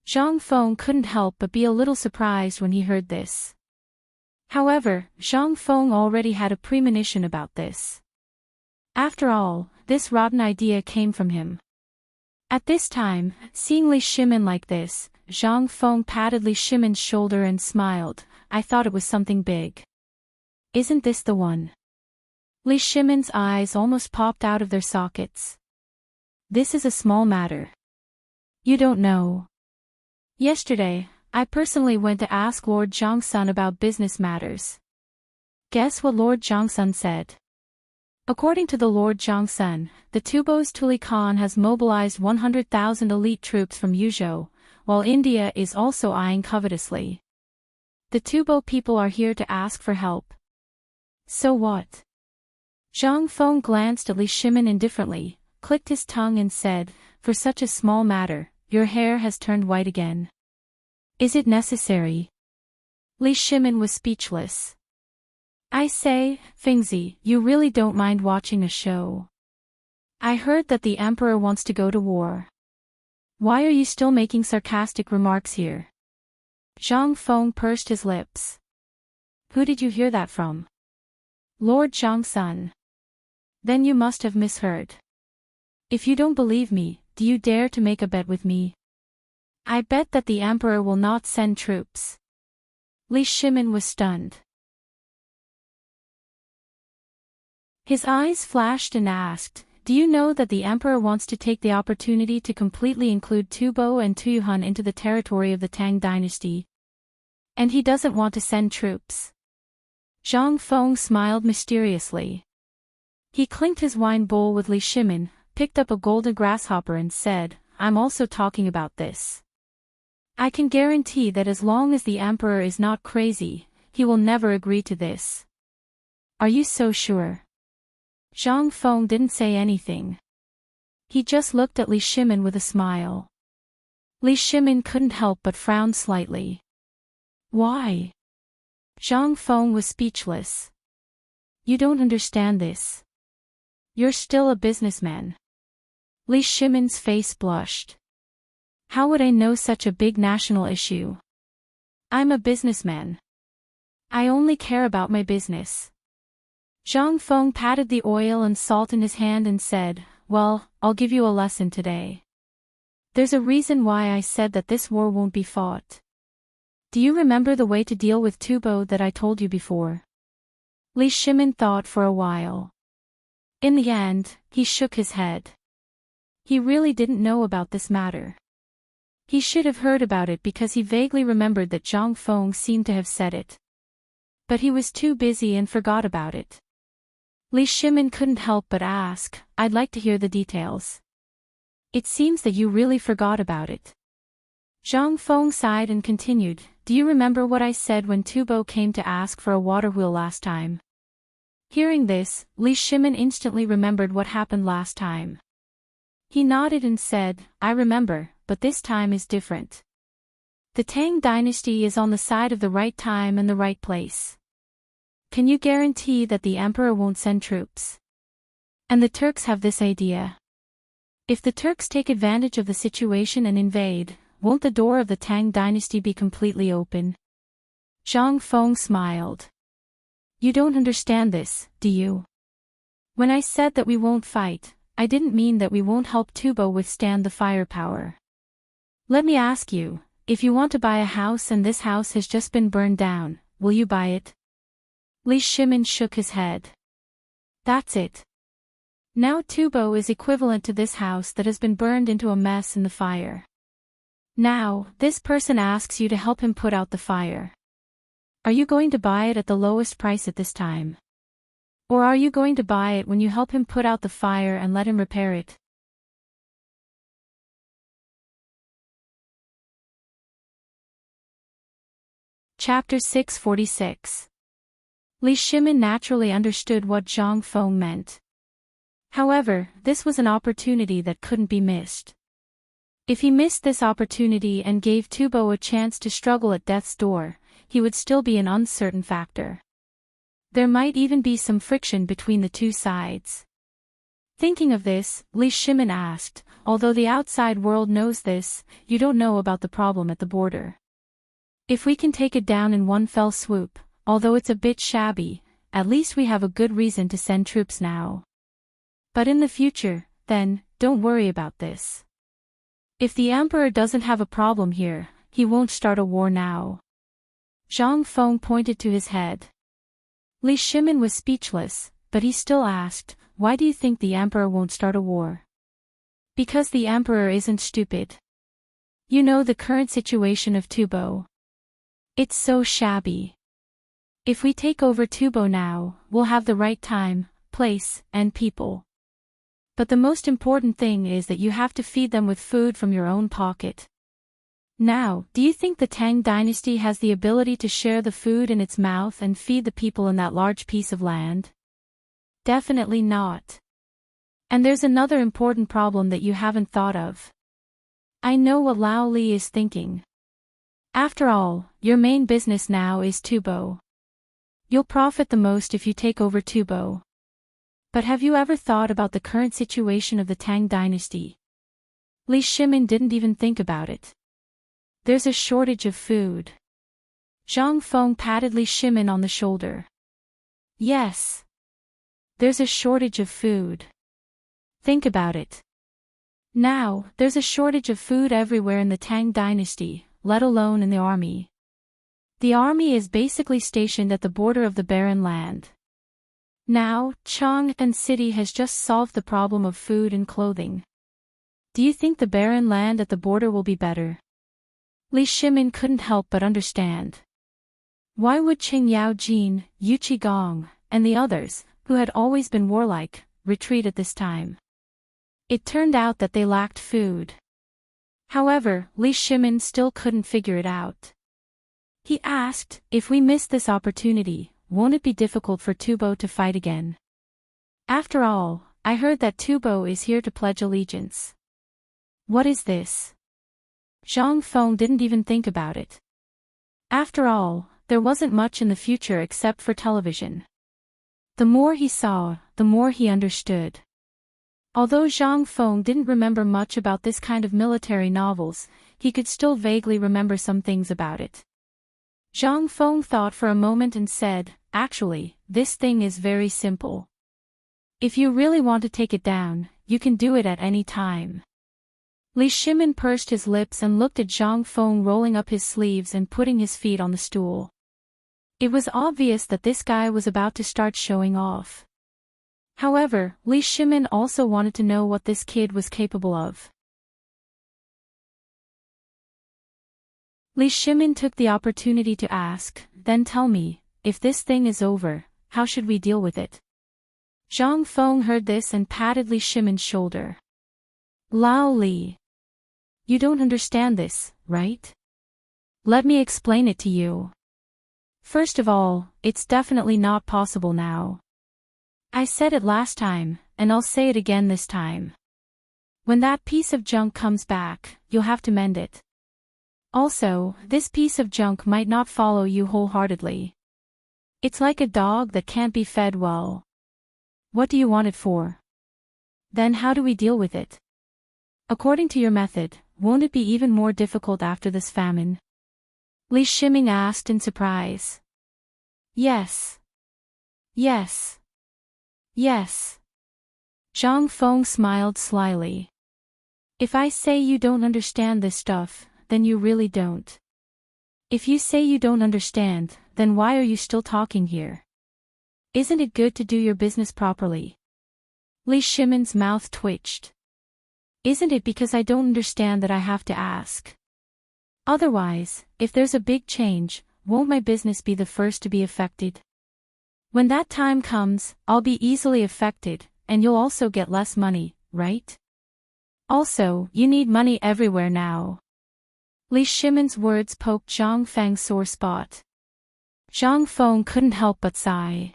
Zhang Feng couldn't help but be a little surprised when he heard this. However, Zhang Feng already had a premonition about this. After all, this rotten idea came from him. At this time, seeing Li Shimin like this, Zhang Feng patted Li Shimin's shoulder and smiled. "I thought it was something big. Isn't this the one?" Li Shimin's eyes almost popped out of their sockets. "This is a small matter. You don't know. Yesterday, I personally went to ask Lord Zhangsun about business matters. Guess what Lord Zhangsun said? According to the Lord Zhangsun, the Tubo's Tuli Khan has mobilized 100,000 elite troops from Yuzhou, while India is also eyeing covetously. The Tubo people are here to ask for help. So what?" Zhang Feng glanced at Li Shimin indifferently, clicked his tongue and said, "For such a small matter, your hair has turned white again. Is it necessary?" Li Shimin was speechless. "I say, Fengzi, you really don't mind watching a show? I heard that the emperor wants to go to war. Why are you still making sarcastic remarks here?" Zhang Feng pursed his lips. "Who did you hear that from?" "Lord Zhangsun." "Then you must have misheard. If you don't believe me, do you dare to make a bet with me? I bet that the emperor will not send troops." Li Shimin was stunned. His eyes flashed and asked, "Do you know that the emperor wants to take the opportunity to completely include Tubo and Tuyuhan into the territory of the Tang Dynasty? And he doesn't want to send troops?" Zhang Feng smiled mysteriously. He clinked his wine bowl with Li Shimin, picked up a golden grasshopper and said, "I'm also talking about this. I can guarantee that as long as the emperor is not crazy, he will never agree to this." "Are you so sure?" Zhang Feng didn't say anything. He just looked at Li Shimin with a smile. Li Shimin couldn't help but frown slightly. "Why?" Zhang Feng was speechless. "You don't understand this. You're still a businessman." Li Shimin's face blushed. "How would I know such a big national issue? I'm a businessman. I only care about my business." Zhang Feng patted the oil and salt in his hand and said, "Well, I'll give you a lesson today. There's a reason why I said that this war won't be fought. Do you remember the way to deal with Tubo that I told you before?" Li Shimin thought for a while. In the end, he shook his head. He really didn't know about this matter. He should have heard about it because he vaguely remembered that Zhang Feng seemed to have said it. But he was too busy and forgot about it. Li Shimin couldn't help but ask, "I'd like to hear the details. It seems that you really forgot about it." Zhang Feng sighed and continued, "Do you remember what I said when Tubo came to ask for a water wheel last time?" Hearing this, Li Shimin instantly remembered what happened last time. He nodded and said, I remember, but this time is different. The Tang Dynasty is on the side of the right time and the right place. Can you guarantee that the Emperor won't send troops? And the Turks have this idea. If the Turks take advantage of the situation and invade, won't the door of the Tang Dynasty be completely open? Zhang Feng smiled. You don't understand this, do you? When I said that we won't fight, I didn't mean that we won't help Tubo withstand the firepower. Let me ask you, if you want to buy a house and this house has just been burned down, will you buy it? Li Shimin shook his head. That's it. Now Tubo is equivalent to this house that has been burned into a mess in the fire. Now, this person asks you to help him put out the fire. Are you going to buy it at the lowest price at this time? Or are you going to buy it when you help him put out the fire and let him repair it? Chapter 646. Li Shimin naturally understood what Zhang Feng meant. However, this was an opportunity that couldn't be missed. If he missed this opportunity and gave Tubo a chance to struggle at death's door, he would still be an uncertain factor. There might even be some friction between the two sides. Thinking of this, Li Shimin asked, although the outside world knows this, you don't know about the problem at the border. If we can take it down in one fell swoop, although it's a bit shabby, at least we have a good reason to send troops now. But in the future, then, don't worry about this. If the Emperor doesn't have a problem here, he won't start a war now. Zhang Feng pointed to his head. Li Shimin was speechless, but he still asked, why do you think the Emperor won't start a war? Because the Emperor isn't stupid. You know the current situation of Tubo. It's so shabby. If we take over Tubo now, we'll have the right time, place, and people. But the most important thing is that you have to feed them with food from your own pocket. Now, do you think the Tang Dynasty has the ability to share the food in its mouth and feed the people in that large piece of land? Definitely not. And there's another important problem that you haven't thought of. I know what Lao Li is thinking. After all, your main business now is Tubo. You'll profit the most if you take over Tubo. But have you ever thought about the current situation of the Tang Dynasty? Li Shimin didn't even think about it. There's a shortage of food. Zhang Feng patted Li Shimin on the shoulder. Yes. There's a shortage of food. Think about it. Now, there's a shortage of food everywhere in the Tang Dynasty, let alone in the army. The army is basically stationed at the border of the barren land. Now, Chang'an City has just solved the problem of food and clothing. Do you think the barren land at the border will be better? Li Shimin couldn't help but understand. Why would Qing Yaojin, Yu Qigong, and the others, who had always been warlike, retreat at this time? It turned out that they lacked food. However, Li Shimin still couldn't figure it out. He asked, if we miss this opportunity, won't it be difficult for Tubo to fight again? After all, I heard that Tubo is here to pledge allegiance. What is this? Zhang Feng didn't even think about it. After all, there wasn't much in the future except for television. The more he saw, the more he understood. Although Zhang Feng didn't remember much about this kind of military novels, he could still vaguely remember some things about it. Zhang Feng thought for a moment and said, actually, this thing is very simple. If you really want to take it down, you can do it at any time. Li Shimin pursed his lips and looked at Zhang Feng rolling up his sleeves and putting his feet on the stool. It was obvious that this guy was about to start showing off. However, Li Shimin also wanted to know what this kid was capable of. Li Shimin took the opportunity to ask, then tell me, if this thing is over, how should we deal with it? Zhang Feng heard this and patted Li Shimin's shoulder. Lao Li. You don't understand this, right? Let me explain it to you. First of all, it's definitely not possible now. I said it last time, and I'll say it again this time. When that piece of junk comes back, you'll have to mend it. Also, this piece of junk might not follow you wholeheartedly. It's like a dog that can't be fed well. What do you want it for? Then how do we deal with it? According to your method, won't it be even more difficult after this famine? Li Shiming asked in surprise. Yes. Yes. Yes. Zhang Feng smiled slyly. If I say you don't understand this stuff, then you really don't. If you say you don't understand, then why are you still talking here? Isn't it good to do your business properly? Li Shimon's mouth twitched. Isn't it because I don't understand that I have to ask? Otherwise, if there's a big change, won't my business be the first to be affected? When that time comes, I'll be easily affected, and you'll also get less money, right? Also, you need money everywhere now. Li Shimon's words poked Zhang Feng's sore spot. Zhang Feng couldn't help but sigh.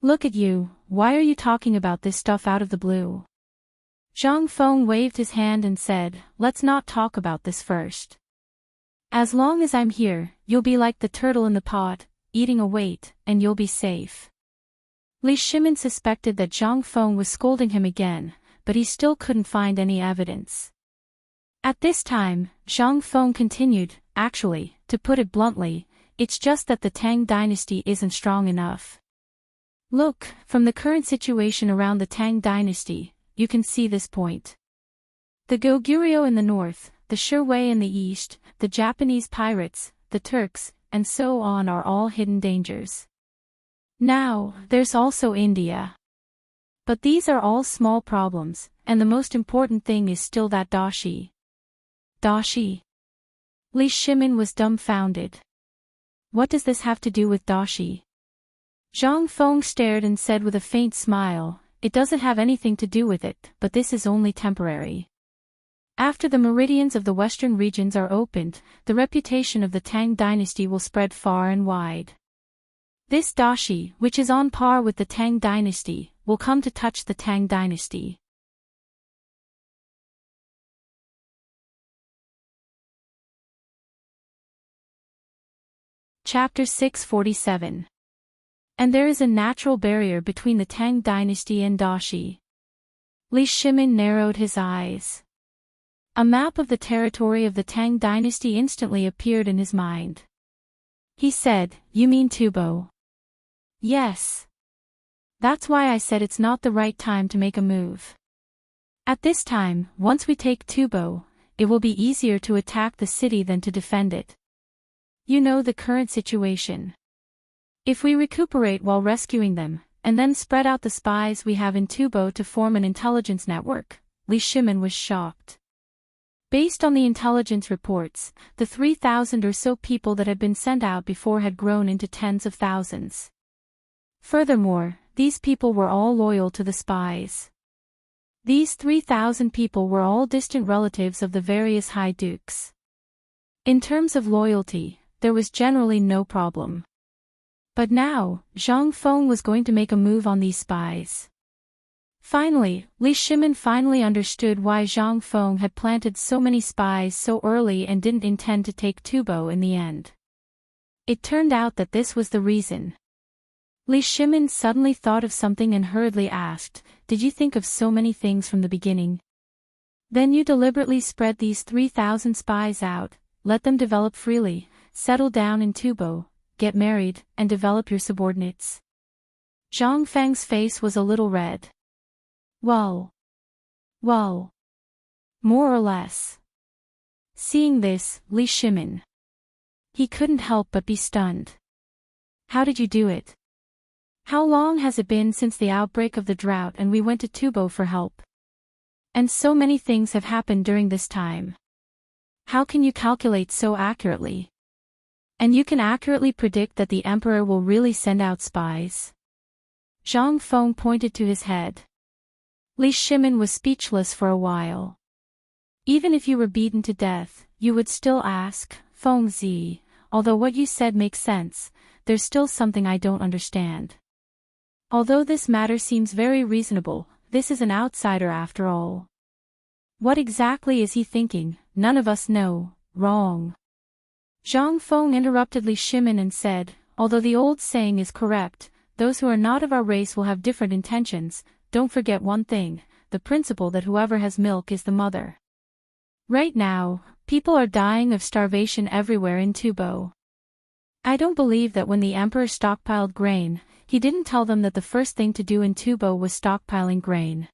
Look at you, why are you talking about this stuff out of the blue? Zhang Feng waved his hand and said, let's not talk about this first. As long as I'm here, you'll be like the turtle in the pot, eating a weight, and you'll be safe. Li Shimon suspected that Zhang Feng was scolding him again, but he still couldn't find any evidence. At this time, Zhang Feng continued, actually, to put it bluntly, it's just that the Tang Dynasty isn't strong enough. Look, from the current situation around the Tang Dynasty, you can see this point. The Goguryeo in the north, the Shui in the east, the Japanese pirates, the Turks, and so on are all hidden dangers. Now, there's also India. But these are all small problems, and the most important thing is still that dashi. Dashi? Li Shimon was dumbfounded. What does this have to do with dashi? Zhang Feng stared and said with a faint smile, it doesn't have anything to do with it, but this is only temporary. After the meridians of the western regions are opened, the reputation of the Tang Dynasty will spread far and wide. This dashi, which is on par with the Tang Dynasty, will come to touch the Tang Dynasty. Chapter 647. And there is a natural barrier between the Tang Dynasty and dashi. Li Shimon narrowed his eyes. A map of the territory of the Tang Dynasty instantly appeared in his mind. He said, you mean Tubo? Yes. That's why I said it's not the right time to make a move. At this time, once we take Tubo, it will be easier to attack the city than to defend it. You know the current situation. If we recuperate while rescuing them, and then spread out the spies we have in Tubo to form an intelligence network, Li Shimon was shocked. Based on the intelligence reports, the 3,000 or so people that had been sent out before had grown into tens of thousands. Furthermore, these people were all loyal to the spies. These 3,000 people were all distant relatives of the various high dukes. In terms of loyalty, there was generally no problem. But now, Zhang Feng was going to make a move on these spies. Finally, Li Shimon finally understood why Zhang Feng had planted so many spies so early and didn't intend to take Tubo in the end. It turned out that this was the reason. Li Shimon suddenly thought of something and hurriedly asked, did you think of so many things from the beginning? Then you deliberately spread these 3,000 spies out, let them develop freely, settle down in Tubo, get married, and develop your subordinates. Zhang Feng's face was a little red. Well, more or less. Seeing this, Li Shimon. He couldn't help but be stunned. How did you do it? How long has it been since the outbreak of the drought and we went to Tubo for help? And so many things have happened during this time. How can you calculate so accurately? And you can accurately predict that the emperor will really send out spies? Zhang Feng pointed to his head. Li Shimon was speechless for a while. Even if you were beaten to death, you would still ask, Feng Zi, although what you said makes sense, there's still something I don't understand. Although this matter seems very reasonable, this is an outsider after all. What exactly is he thinking? None of us know. Wrong. Zhang Feng interrupted Li Shimin and said, although the old saying is correct, those who are not of our race will have different intentions. Don't forget one thing, the principle that whoever has milk is the mother. Right now, people are dying of starvation everywhere in Tubo. I don't believe that when the emperor stockpiled grain, he didn't tell them that the first thing to do in Tubo was stockpiling grain.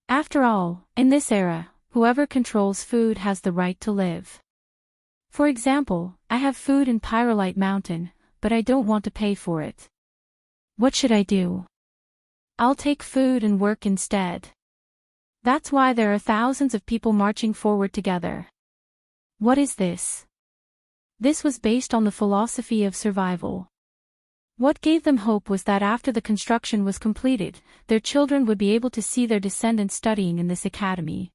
After all, in this era, whoever controls food has the right to live. For example, I have food in Pyrolite Mountain, but I don't want to pay for it. What should I do? I'll take food and work instead. That's why there are thousands of people marching forward together. What is this? This was based on the philosophy of survival. What gave them hope was that after the construction was completed, their children would be able to see their descendants studying in this academy.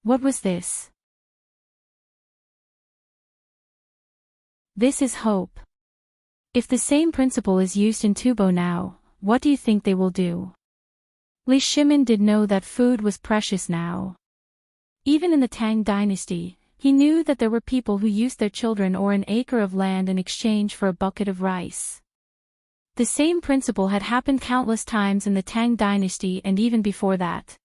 What was this? This is hope. If the same principle is used in Tubo now, what do you think they will do? Li Shimin did know that food was precious now. Even in the Tang Dynasty, he knew that there were people who used their children or an acre of land in exchange for a bucket of rice. The same principle had happened countless times in the Tang Dynasty and even before that.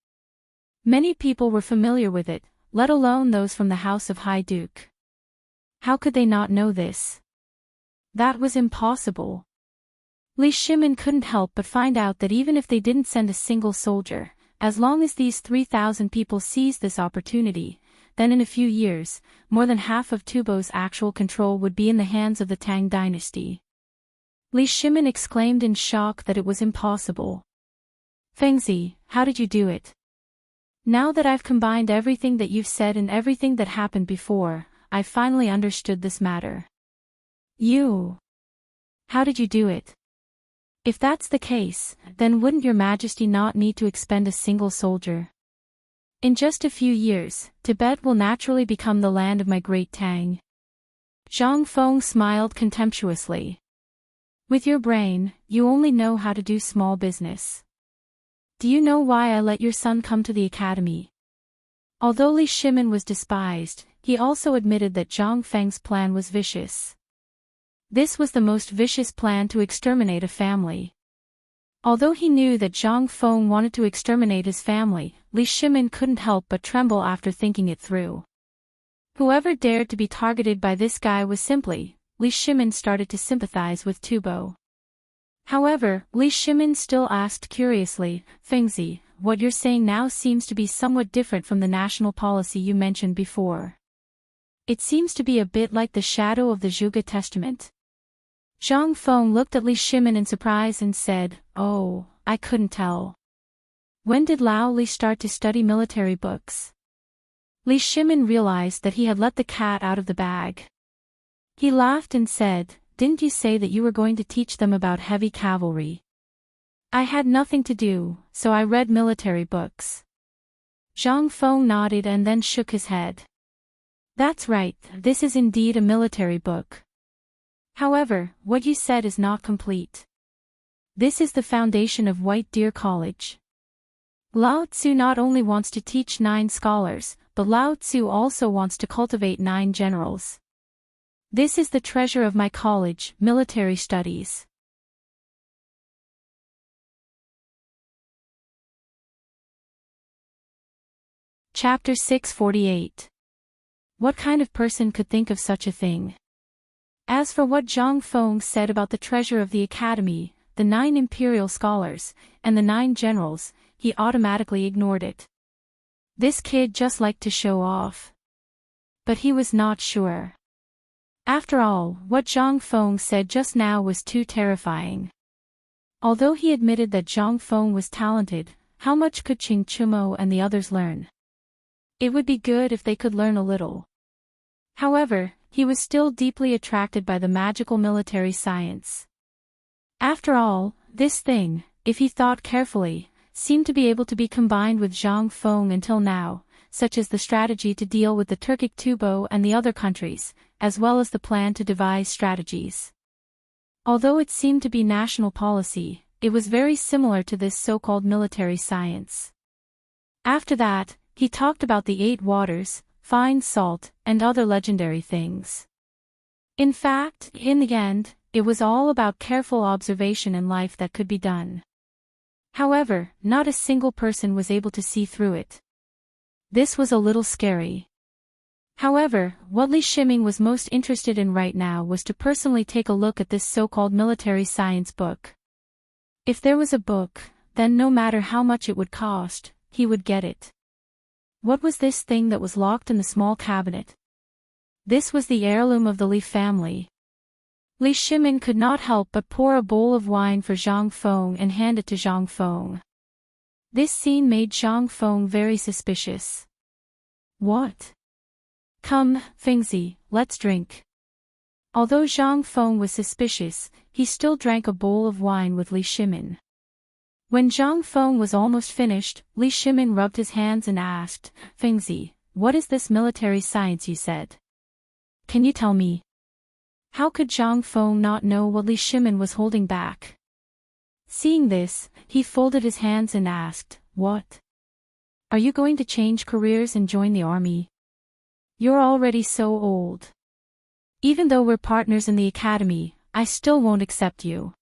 Many people were familiar with it, let alone those from the House of High Duke. How could they not know this? That was impossible. Li Shimin couldn't help but find out that even if they didn't send a single soldier, as long as these 3,000 people seized this opportunity, then in a few years, more than half of Tubo's actual control would be in the hands of the Tang Dynasty. Li Shimin exclaimed in shock that it was impossible. Fengzi, how did you do it? Now that I've combined everything that you've said and everything that happened before, I finally understood this matter. You. How did you do it? If that's the case, then wouldn't your majesty not need to expend a single soldier? In just a few years, Tibet will naturally become the land of my great Tang. Zhang Feng smiled contemptuously. With your brain, you only know how to do small business. Do you know why I let your son come to the academy? Although Li Shimin was despised, he also admitted that Zhang Feng's plan was vicious. This was the most vicious plan to exterminate a family. Although he knew that Zhang Feng wanted to exterminate his family, Li Shimin couldn't help but tremble after thinking it through. Whoever dared to be targeted by this guy was simply, Li Shimin started to sympathize with Tubo. However, Li Shimin still asked curiously, Fengzi, what you're saying now seems to be somewhat different from the national policy you mentioned before. It seems to be a bit like the shadow of the Zhuge Testament. Zhang Feng looked at Li Shimin in surprise and said, oh, I couldn't tell. When did Lao Li start to study military books? Li Shimin realized that he had let the cat out of the bag. He laughed and said, didn't you say that you were going to teach them about heavy cavalry? I had nothing to do, so I read military books. Zhang Feng nodded and then shook his head. That's right, this is indeed a military book. However, what you said is not complete. This is the foundation of White Deer College. Lao Tzu not only wants to teach 9 scholars, but Lao Tzu also wants to cultivate 9 generals. This is the treasure of my college, military studies. Chapter 648. What kind of person could think of such a thing? As for what Zhang Feng said about the treasure of the academy, the 9 imperial scholars, and the 9 generals, he automatically ignored it. This kid just liked to show off. But he was not sure. After all, what Zhang Feng said just now was too terrifying. Although he admitted that Zhang Feng was talented, how much could Qing Chumo and the others learn? It would be good if they could learn a little. However, he was still deeply attracted by the magical military science. After all, this thing, if he thought carefully, seemed to be able to be combined with Zhang Feng until now, such as the strategy to deal with the Turkic Tubo and the other countries, as well as the plan to devise strategies. Although it seemed to be national policy, it was very similar to this so-called military science. After that, he talked about the 8 waters, fine salt, and other legendary things. In fact, in the end, it was all about careful observation and life that could be done. However, not a single person was able to see through it. This was a little scary. However, what Li Shiming was most interested in right now was to personally take a look at this so-called military science book. If there was a book, then no matter how much it would cost, he would get it. What was this thing that was locked in the small cabinet? This was the heirloom of the Li family. Li Shiming could not help but pour a bowl of wine for Zhang Feng and hand it to Zhang Feng. This scene made Zhang Feng very suspicious. What? Come, Fengzi, let's drink. Although Zhang Feng was suspicious, he still drank a bowl of wine with Li Shiming. When Zhang Feng was almost finished, Li Shiming rubbed his hands and asked, Fengzi, what is this military science you said? Can you tell me? How could Zhang Feng not know what Li Shiming was holding back? Seeing this, he folded his hands and asked, What? Are you going to change careers and join the army? You're already so old. Even though we're partners in the academy, I still won't accept you.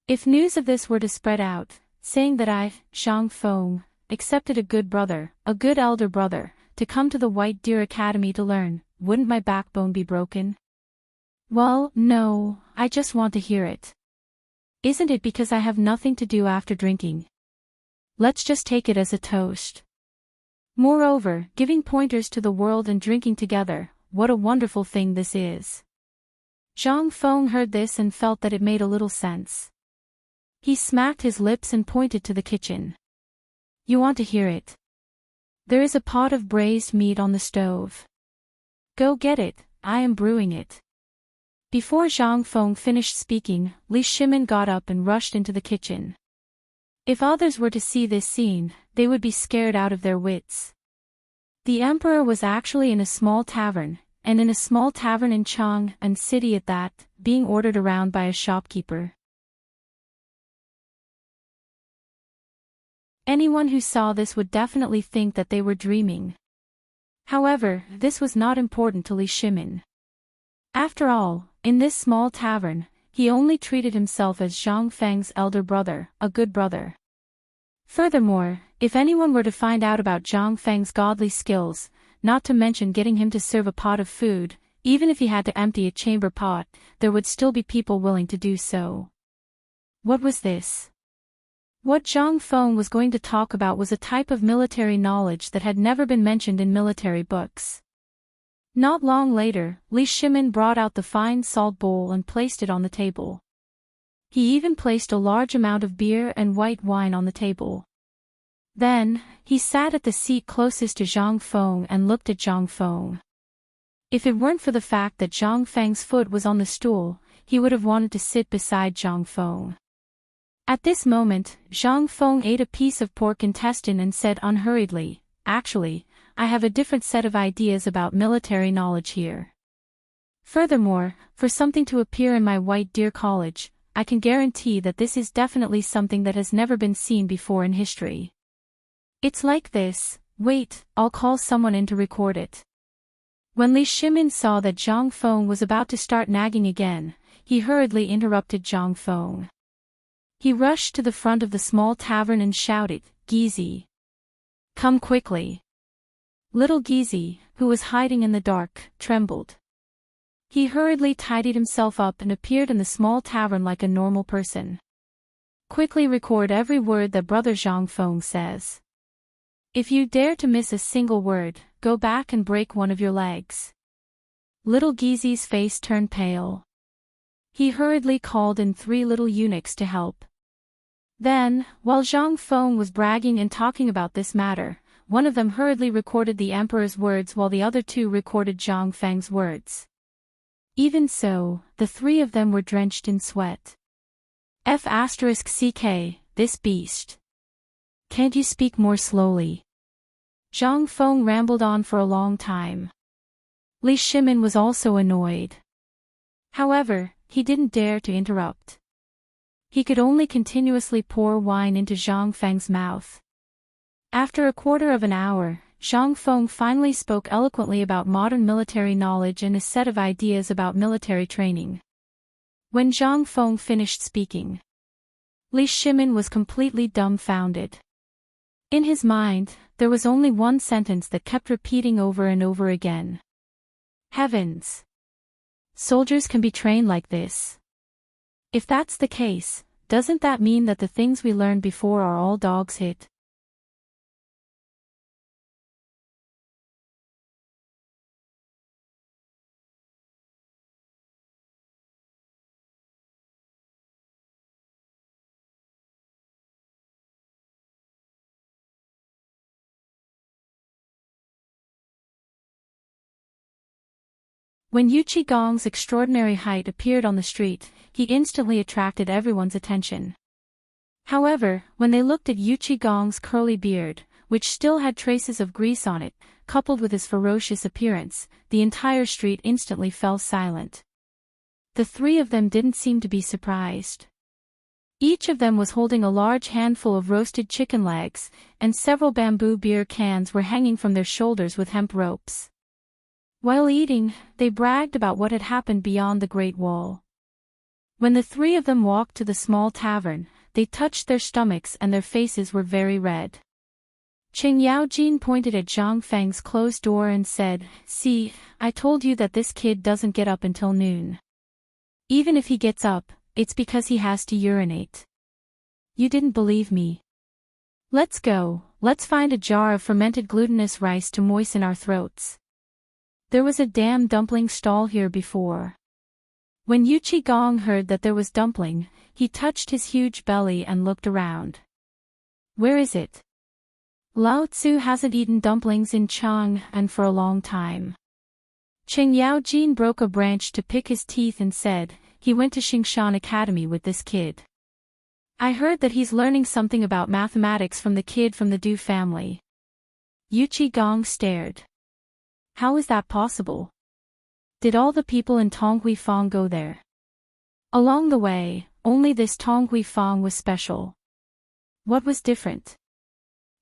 If news of this were to spread out, saying that I, Zhang Feng, accepted a good brother, a good elder brother, to come to the White Deer Academy to learn, wouldn't my backbone be broken? Well, no, I just want to hear it. Isn't it because I have nothing to do after drinking? Let's just take it as a toast. Moreover, giving pointers to the world and drinking together, what a wonderful thing this is. Zhang Feng heard this and felt that it made a little sense. He smacked his lips and pointed to the kitchen. You want to hear it? There is a pot of braised meat on the stove. Go get it, I am brewing it. Before Zhang Feng finished speaking, Li Shiming got up and rushed into the kitchen. If others were to see this scene, they would be scared out of their wits. The emperor was actually in a small tavern, and in a small tavern in Chang'an City at that, being ordered around by a shopkeeper. Anyone who saw this would definitely think that they were dreaming. However, this was not important to Li Shiming. After all, in this small tavern, he only treated himself as Zhang Feng's elder brother, a good brother. Furthermore, if anyone were to find out about Zhang Feng's godly skills, not to mention getting him to serve a pot of food, even if he had to empty a chamber pot, there would still be people willing to do so. What was this? What Zhang Feng was going to talk about was a type of military knowledge that had never been mentioned in military books. Not long later, Li Shiming brought out the fine salt bowl and placed it on the table. He even placed a large amount of beer and white wine on the table. Then, he sat at the seat closest to Zhang Feng and looked at Zhang Feng. If it weren't for the fact that Zhang Feng's foot was on the stool, he would have wanted to sit beside Zhang Feng. At this moment, Zhang Feng ate a piece of pork intestine and said unhurriedly, Actually, I have a different set of ideas about military knowledge here. Furthermore, for something to appear in my White Deer College, I can guarantee that this is definitely something that has never been seen before in history. It's like this, wait, I'll call someone in to record it. When Li Shiming saw that Zhang Feng was about to start nagging again, he hurriedly interrupted Zhang Feng. He rushed to the front of the small tavern and shouted, Gizi! Come quickly! Little Gizi, who was hiding in the dark, trembled. He hurriedly tidied himself up and appeared in the small tavern like a normal person. Quickly record every word that Brother Zhang Feng says. If you dare to miss a single word, go back and break one of your legs. Little Gizi's face turned pale. He hurriedly called in 3 little eunuchs to help. Then, while Zhang Feng was bragging and talking about this matter, one of them hurriedly recorded the emperor's words while the other 2 recorded Zhang Feng's words. Even so, the 3 of them were drenched in sweat. F***ck, this beast. Can't you speak more slowly? Zhang Feng rambled on for a long time. Li Shiming was also annoyed. However, he didn't dare to interrupt. He could only continuously pour wine into Zhang Feng's mouth. After a quarter of an hour, Zhang Feng finally spoke eloquently about modern military knowledge and a set of ideas about military training. When Zhang Feng finished speaking, Li Shimin was completely dumbfounded. In his mind, there was only one sentence that kept repeating over and over again. Heavens! Soldiers can be trained like this. If that's the case, doesn't that mean that the things we learned before are all dog's hit? When Yu Qigong's extraordinary height appeared on the street, he instantly attracted everyone's attention. However, when they looked at Yu Qigong's curly beard, which still had traces of grease on it, coupled with his ferocious appearance, the entire street instantly fell silent. The three of them didn't seem to be surprised. Each of them was holding a large handful of roasted chicken legs, and several bamboo beer cans were hanging from their shoulders with hemp ropes. While eating, they bragged about what had happened beyond the Great Wall. When the three of them walked to the small tavern, they touched their stomachs and their faces were very red. Qing Yaojin pointed at Zhang Feng's closed door and said, "See, I told you that this kid doesn't get up until noon. Even if he gets up, it's because he has to urinate. You didn't believe me. Let's go, let's find a jar of fermented glutinous rice to moisten our throats. There was a damn dumpling stall here before." When Yu Qigong heard that there was dumpling, he touched his huge belly and looked around. Where is it? Lao Tzu hasn't eaten dumplings in Chang and for a long time. Qing Yaojin broke a branch to pick his teeth and said, he went to Xingshan Academy with this kid. I heard that he's learning something about mathematics from the kid from the Du family. Yu Qigong stared. How is that possible? Did all the people in Tonghui Fong go there? Along the way, only this Tonghui Fong was special. What was different?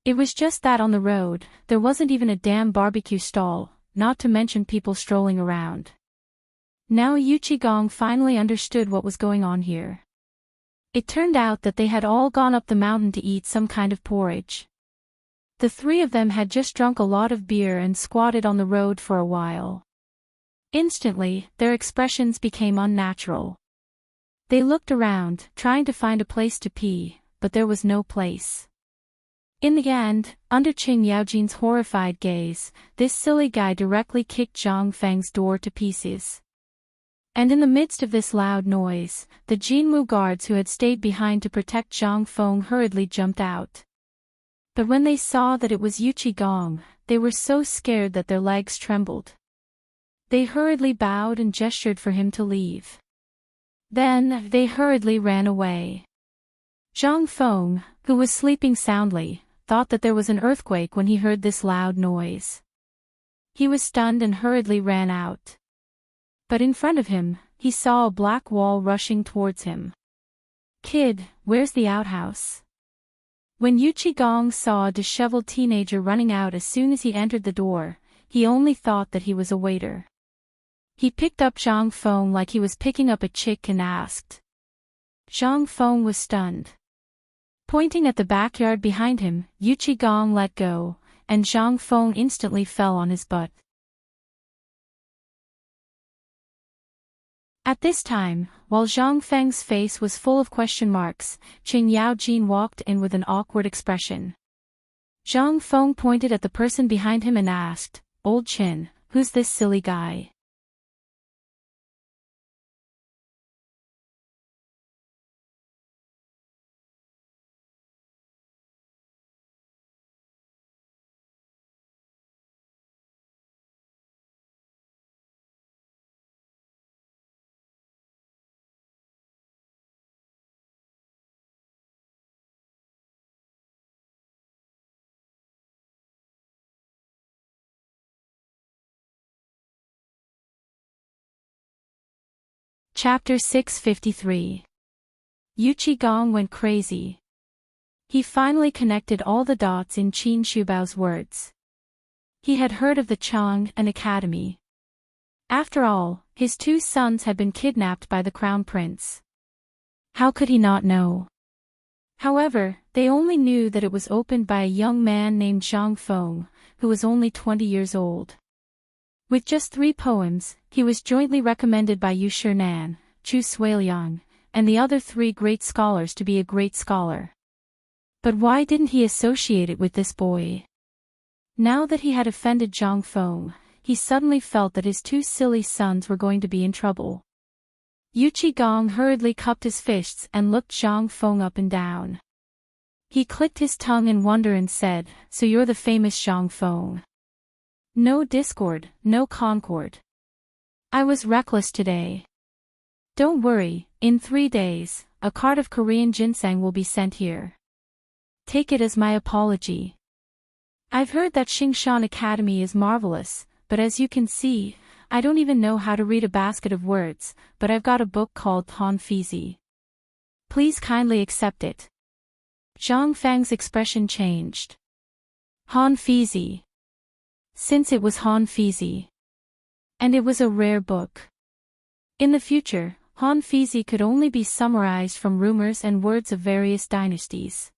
It was just that on the road, there wasn't even a damn barbecue stall, not to mention people strolling around. Now Yu Qigong finally understood what was going on here. It turned out that they had all gone up the mountain to eat some kind of porridge. The three of them had just drunk a lot of beer and squatted on the road for a while. Instantly, their expressions became unnatural. They looked around, trying to find a place to pee, but there was no place. In the end, under Qing Yaojin's horrified gaze, this silly guy directly kicked Zhang Feng's door to pieces. And in the midst of this loud noise, the Jinmu guards who had stayed behind to protect Zhang Feng hurriedly jumped out. But when they saw that it was Yu Qigong, they were so scared that their legs trembled. They hurriedly bowed and gestured for him to leave. Then, they hurriedly ran away. Zhang Feng, who was sleeping soundly, thought that there was an earthquake when he heard this loud noise. He was stunned and hurriedly ran out. But in front of him, he saw a black wall rushing towards him. Kid, where's the outhouse? When Yu Qigong saw a disheveled teenager running out as soon as he entered the door, he only thought that he was a waiter. He picked up Zhang Feng like he was picking up a chick and asked. Zhang Feng was stunned. Pointing at the backyard behind him, Yu Qigong let go, and Zhang Feng instantly fell on his butt. At this time, while Zhang Feng's face was full of question marks, Qing Yaojin walked in with an awkward expression. Zhang Feng pointed at the person behind him and asked, Old Qin, who's this silly guy? Chapter 653. Gong went crazy. He finally connected all the dots in Qin Shubao's words. He had heard of the Chang and Academy. After all, his two sons had been kidnapped by the crown prince. How could he not know? However, they only knew that it was opened by a young man named Zhang Feng, who was only 20 years old. With just 3 poems, he was jointly recommended by Yu Shinan, Chu Suiliang, and the other 3 great scholars to be a great scholar. But why didn't he associate it with this boy? Now that he had offended Zhang Feng, he suddenly felt that his 2 silly sons were going to be in trouble. Gong hurriedly cupped his fists and looked Zhang Feng up and down. He clicked his tongue in wonder and said, "So you're the famous Zhang Feng. No discord, no concord. I was reckless today. Don't worry, in 3 days, a cart of Korean ginseng will be sent here. Take it as my apology. I've heard that Xingshan Academy is marvelous, but as you can see, I don't even know how to read a basket of words, but I've got a book called Han Fizi. Please kindly accept it." Zhang Feng's expression changed. Han Fizi. Since it was Han Fizi. And it was a rare book. In the future, Han Fizi could only be summarized from rumors and words of various dynasties.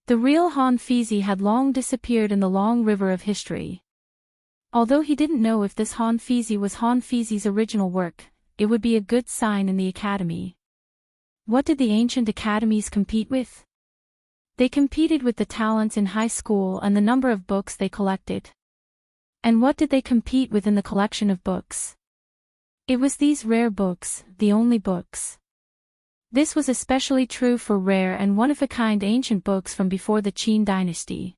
The real Han Fizi had long disappeared in the long river of history. Although he didn't know if this Han Fizi was Han Fizi's original work, it would be a good sign in the academy. What did the ancient academies compete with? They competed with the talents in high school and the number of books they collected. And what did they compete with in the collection of books? It was these rare books, the only books. This was especially true for rare and one-of-a-kind ancient books from before the Qin dynasty.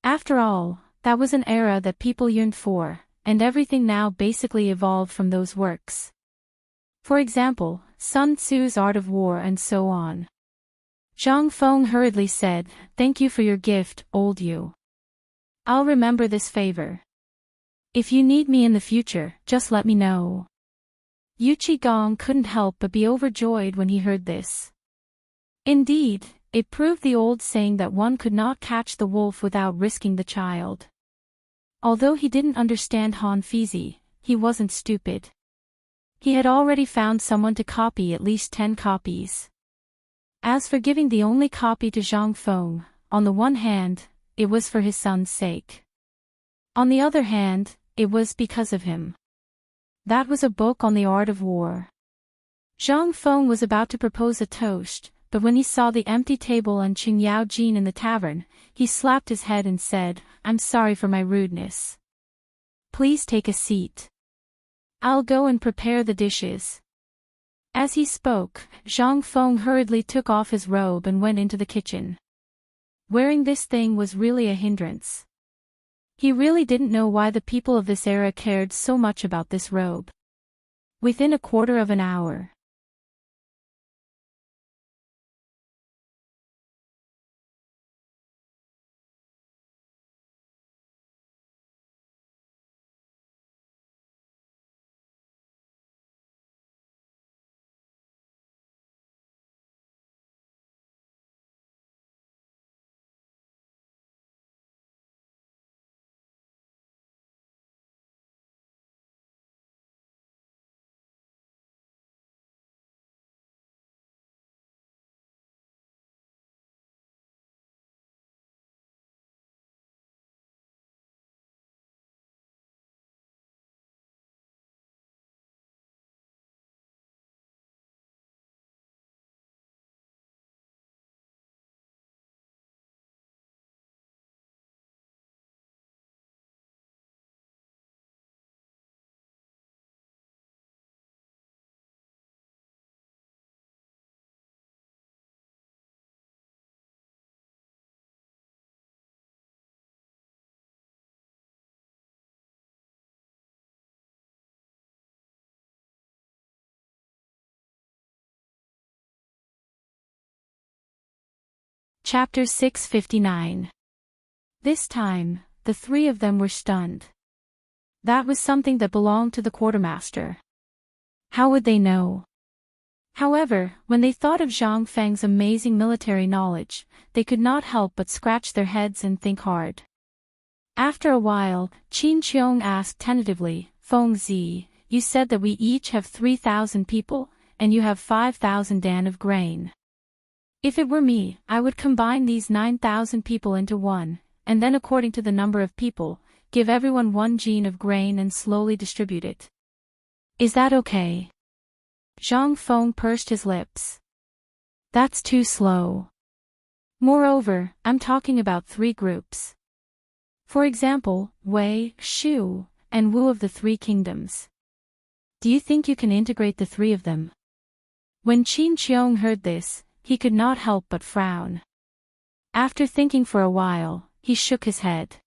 After all, that was an era that people yearned for, and everything now basically evolved from those works. For example, Sun Tzu's Art of War and so on. Zhang Feng hurriedly said, "Thank you for your gift, old Yu. I'll remember this favor. If you need me in the future, just let me know." Gong couldn't help but be overjoyed when he heard this. Indeed, it proved the old saying that one could not catch the wolf without risking the child. Although he didn't understand Han Fizi, he wasn't stupid. He had already found someone to copy at least 10 copies. As for giving the only copy to Zhang Feng, on the one hand, it was for his son's sake. On the other hand, it was because of him. That was a book on the art of war. Zhang Feng was about to propose a toast, but when he saw the empty table and Qing Yao Jin in the tavern, he slapped his head and said, "I'm sorry for my rudeness. Please take a seat. I'll go and prepare the dishes." As he spoke, Zhang Feng hurriedly took off his robe and went into the kitchen. Wearing this thing was really a hindrance. He really didn't know why the people of this era cared so much about this robe. Within a quarter of an hour. Chapter 659. This time, the 3 of them were stunned. That was something that belonged to the quartermaster. How would they know? However, when they thought of Zhang Feng's amazing military knowledge, they could not help but scratch their heads and think hard. After a while, Qin Qiong asked tentatively, Feng Zi, you said that we each have 3,000 people, and you have 5,000 dan of grain. If it were me, I would combine these 9,000 people into one, and then according to the number of people, give everyone 1 jin of grain and slowly distribute it. Is that okay? Zhang Feng pursed his lips. That's too slow. Moreover, I'm talking about 3 groups. For example, Wei, Shu, and Wu of the 3 kingdoms. Do you think you can integrate the 3 of them? When Qin Qiong heard this, he could not help but frown. After thinking for a while, he shook his head.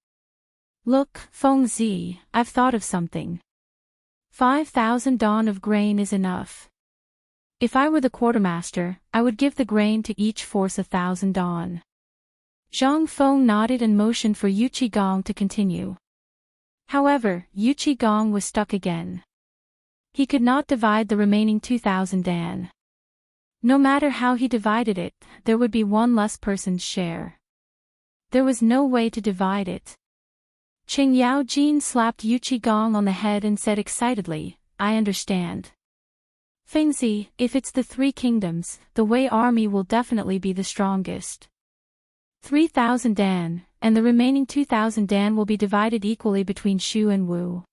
Look, Feng Zi, I've thought of something. 5,000 dan of grain is enough. If I were the quartermaster, I would give the grain to each force 1,000 dan. Zhang Feng nodded and motioned for Yu Qigong to continue. However, Yu Qigong was stuck again. He could not divide the remaining 2,000 dan. No matter how he divided it, there would be 1 less person's share. There was no way to divide it. Qing Yao Jin slapped Yu Qigong on the head and said excitedly, I understand. Feng Zi, if it's the 3 kingdoms, the Wei army will definitely be the strongest. 3,000 dan, and the remaining 2,000 dan will be divided equally between Shu and Wu.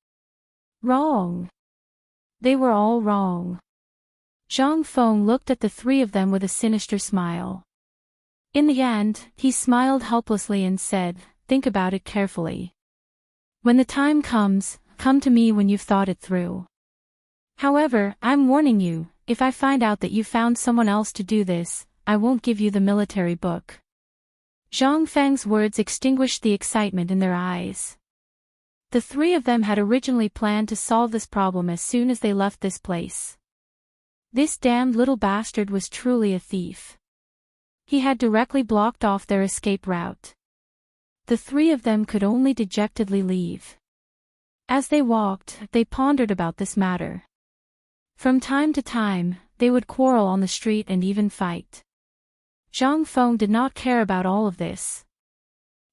Wrong. They were all wrong. Zhang Feng looked at the 3 of them with a sinister smile. In the end, he smiled helplessly and said, think about it carefully. When the time comes, come to me when you've thought it through. However, I'm warning you, if I find out that you found someone else to do this, I won't give you the military book. Zhang Feng's words extinguished the excitement in their eyes. The 3 of them had originally planned to solve this problem as soon as they left this place. This damned little bastard was truly a thief. He had directly blocked off their escape route. The 3 of them could only dejectedly leave. As they walked, they pondered about this matter. From time to time, they would quarrel on the street and even fight. Zhang Feng did not care about all of this.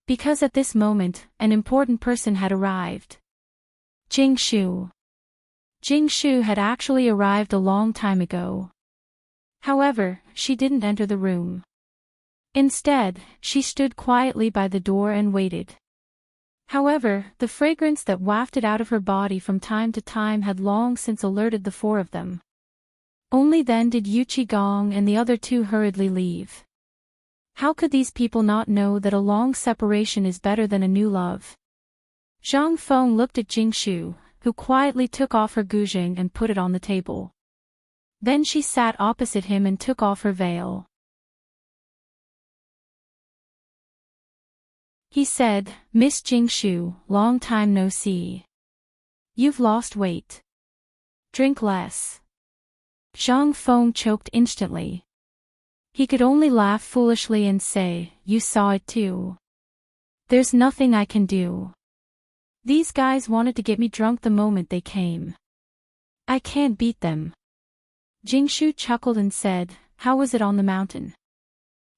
Because at this moment, an important person had arrived. Jing Shu. Jing Shu had actually arrived a long time ago. However, she didn't enter the room. Instead, she stood quietly by the door and waited. However, the fragrance that wafted out of her body from time to time had long since alerted the 4 of them. Only then did Yu Qigong and the other 2 hurriedly leave. How could these people not know that a long separation is better than a new love? Zhang Feng looked at Jing Shu, who quietly took off her guzheng and put it on the table. Then she sat opposite him and took off her veil. He said, Miss Jing Shu, long time no see. You've lost weight. Drink less. Zhang Feng choked instantly. He could only laugh foolishly and say, you saw it too. There's nothing I can do. These guys wanted to get me drunk the moment they came. I can't beat them. Jingshu chuckled and said, how was it on the mountain?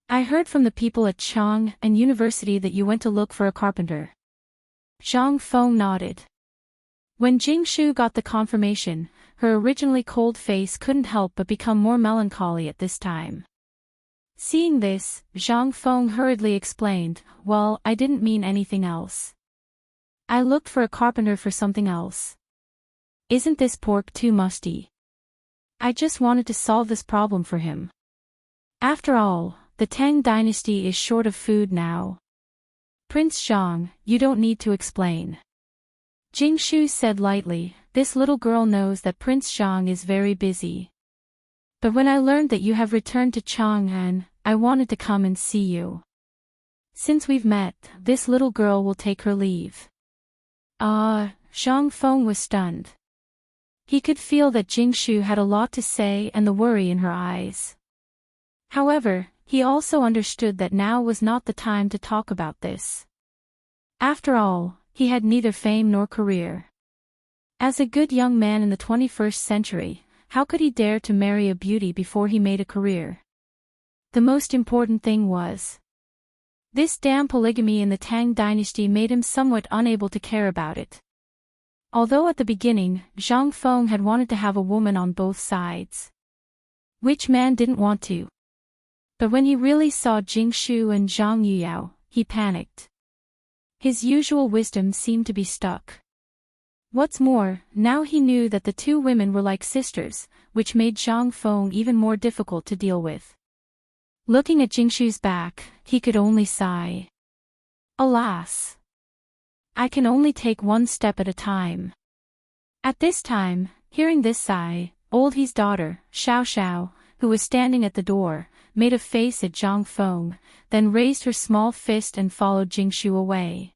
I heard from the people at Chang and University that you went to look for a carpenter. Zhang Feng nodded. When Jingshu got the confirmation, her originally cold face couldn't help but become more melancholy at this time. Seeing this, Zhang Feng hurriedly explained, well, I didn't mean anything else. I looked for a carpenter for something else. Isn't this pork too musty? I just wanted to solve this problem for him. After all, the Tang Dynasty is short of food now. Prince Zhang, you don't need to explain. Jingshu said lightly, this little girl knows that Prince Zhang is very busy. But when I learned that you have returned to Chang'an, I wanted to come and see you. Since we've met, this little girl will take her leave. Zhang Feng was stunned. He could feel that Jingshu had a lot to say and the worry in her eyes. However, he also understood that now was not the time to talk about this. After all, he had neither fame nor career. As a good young man in the 21st century, how could he dare to marry a beauty before he made a career? The most important thing was, this damn polygamy in the Tang dynasty made him somewhat unable to care about it. Although at the beginning, Zhang Feng had wanted to have a woman on both sides. Which man didn't want to? But when he really saw Jing Shu and Zhang Yuyao, he panicked. His usual wisdom seemed to be stuck. What's more, now he knew that the two women were like sisters, which made Zhang Feng even more difficult to deal with. Looking at Jing Shu's back, he could only sigh. Alas! I can only take one step at a time. At this time, hearing this sigh, old He's daughter, Xiao Xiao, who was standing at the door, made a face at Zhang Feng, then raised her small fist and followed Jing Shu away.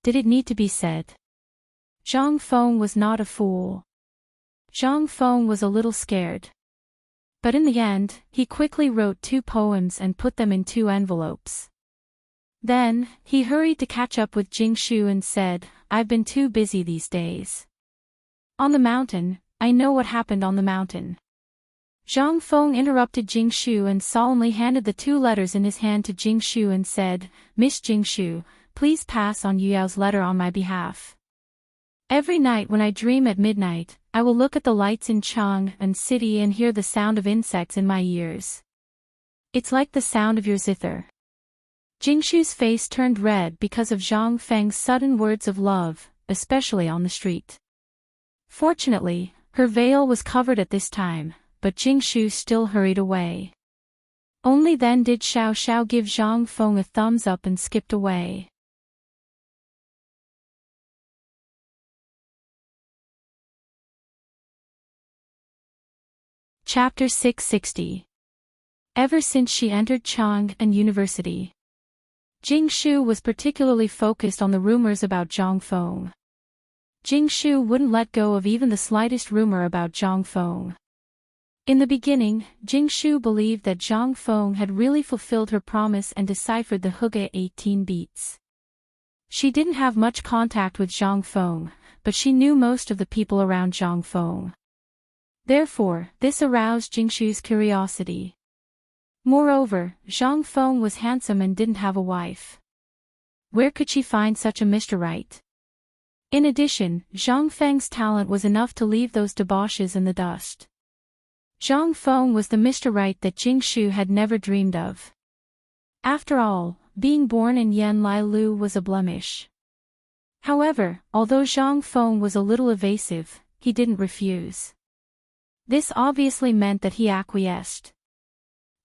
Did it need to be said? Zhang Feng was not a fool. Zhang Feng was a little scared. But in the end, he quickly wrote 2 poems and put them in 2 envelopes. Then, he hurried to catch up with Jing Shu and said, I've been too busy these days. On the mountain, I know what happened on the mountain. Zhang Feng interrupted Jing Shu and solemnly handed the 2 letters in his hand to Jing Shu and said, Miss Jing Shu, please pass on Yuyao's letter on my behalf. Every night when I dream at midnight, I will look at the lights in Chang and city and hear the sound of insects in my ears. It's like the sound of your zither. Jing Shu's face turned red because of Zhang Feng's sudden words of love, especially on the street. Fortunately, her veil was covered at this time, but Jing Shu still hurried away. Only then did Xiao Xiao give Zhang Feng a thumbs up and skipped away. Chapter 660. Ever since she entered Chang and University, Jing Shu was particularly focused on the rumors about Zhang Feng. Jing Shu wouldn't let go of even the slightest rumor about Zhang Feng. In the beginning, Jing Shu believed that Zhang Feng had really fulfilled her promise and deciphered the Hygge 18 beats. She didn't have much contact with Zhang Feng, but she knew most of the people around Zhang Feng. Therefore, this aroused Jing Shu's curiosity. Moreover, Zhang Feng was handsome and didn't have a wife. Where could she find such a Mr. Right? In addition, Zhang Feng's talent was enough to leave those debauches in the dust. Zhang Feng was the Mr. Right that Jing Shu had never dreamed of. After all, being born in Yan Lai Lu was a blemish. However, although Zhang Feng was a little evasive, he didn't refuse. This obviously meant that he acquiesced.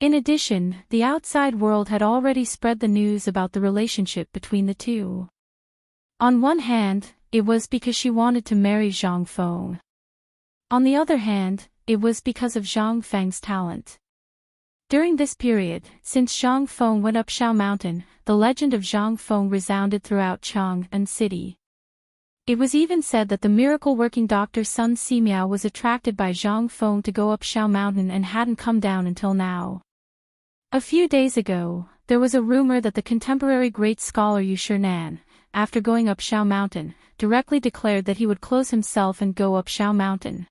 In addition, the outside world had already spread the news about the relationship between the two. On one hand, it was because she wanted to marry Zhang Feng. On the other hand, it was because of Zhang Feng's talent. During this period, since Zhang Feng went up Shao Mountain, the legend of Zhang Feng resounded throughout Chang and city. It was even said that the miracle-working doctor Sun Simiao was attracted by Zhang Feng to go up Shao Mountain and hadn't come down until now. A few days ago, there was a rumor that the contemporary great scholar Yu Shinan, after going up Shao Mountain, directly declared that he would close himself and go up Shao Mountain.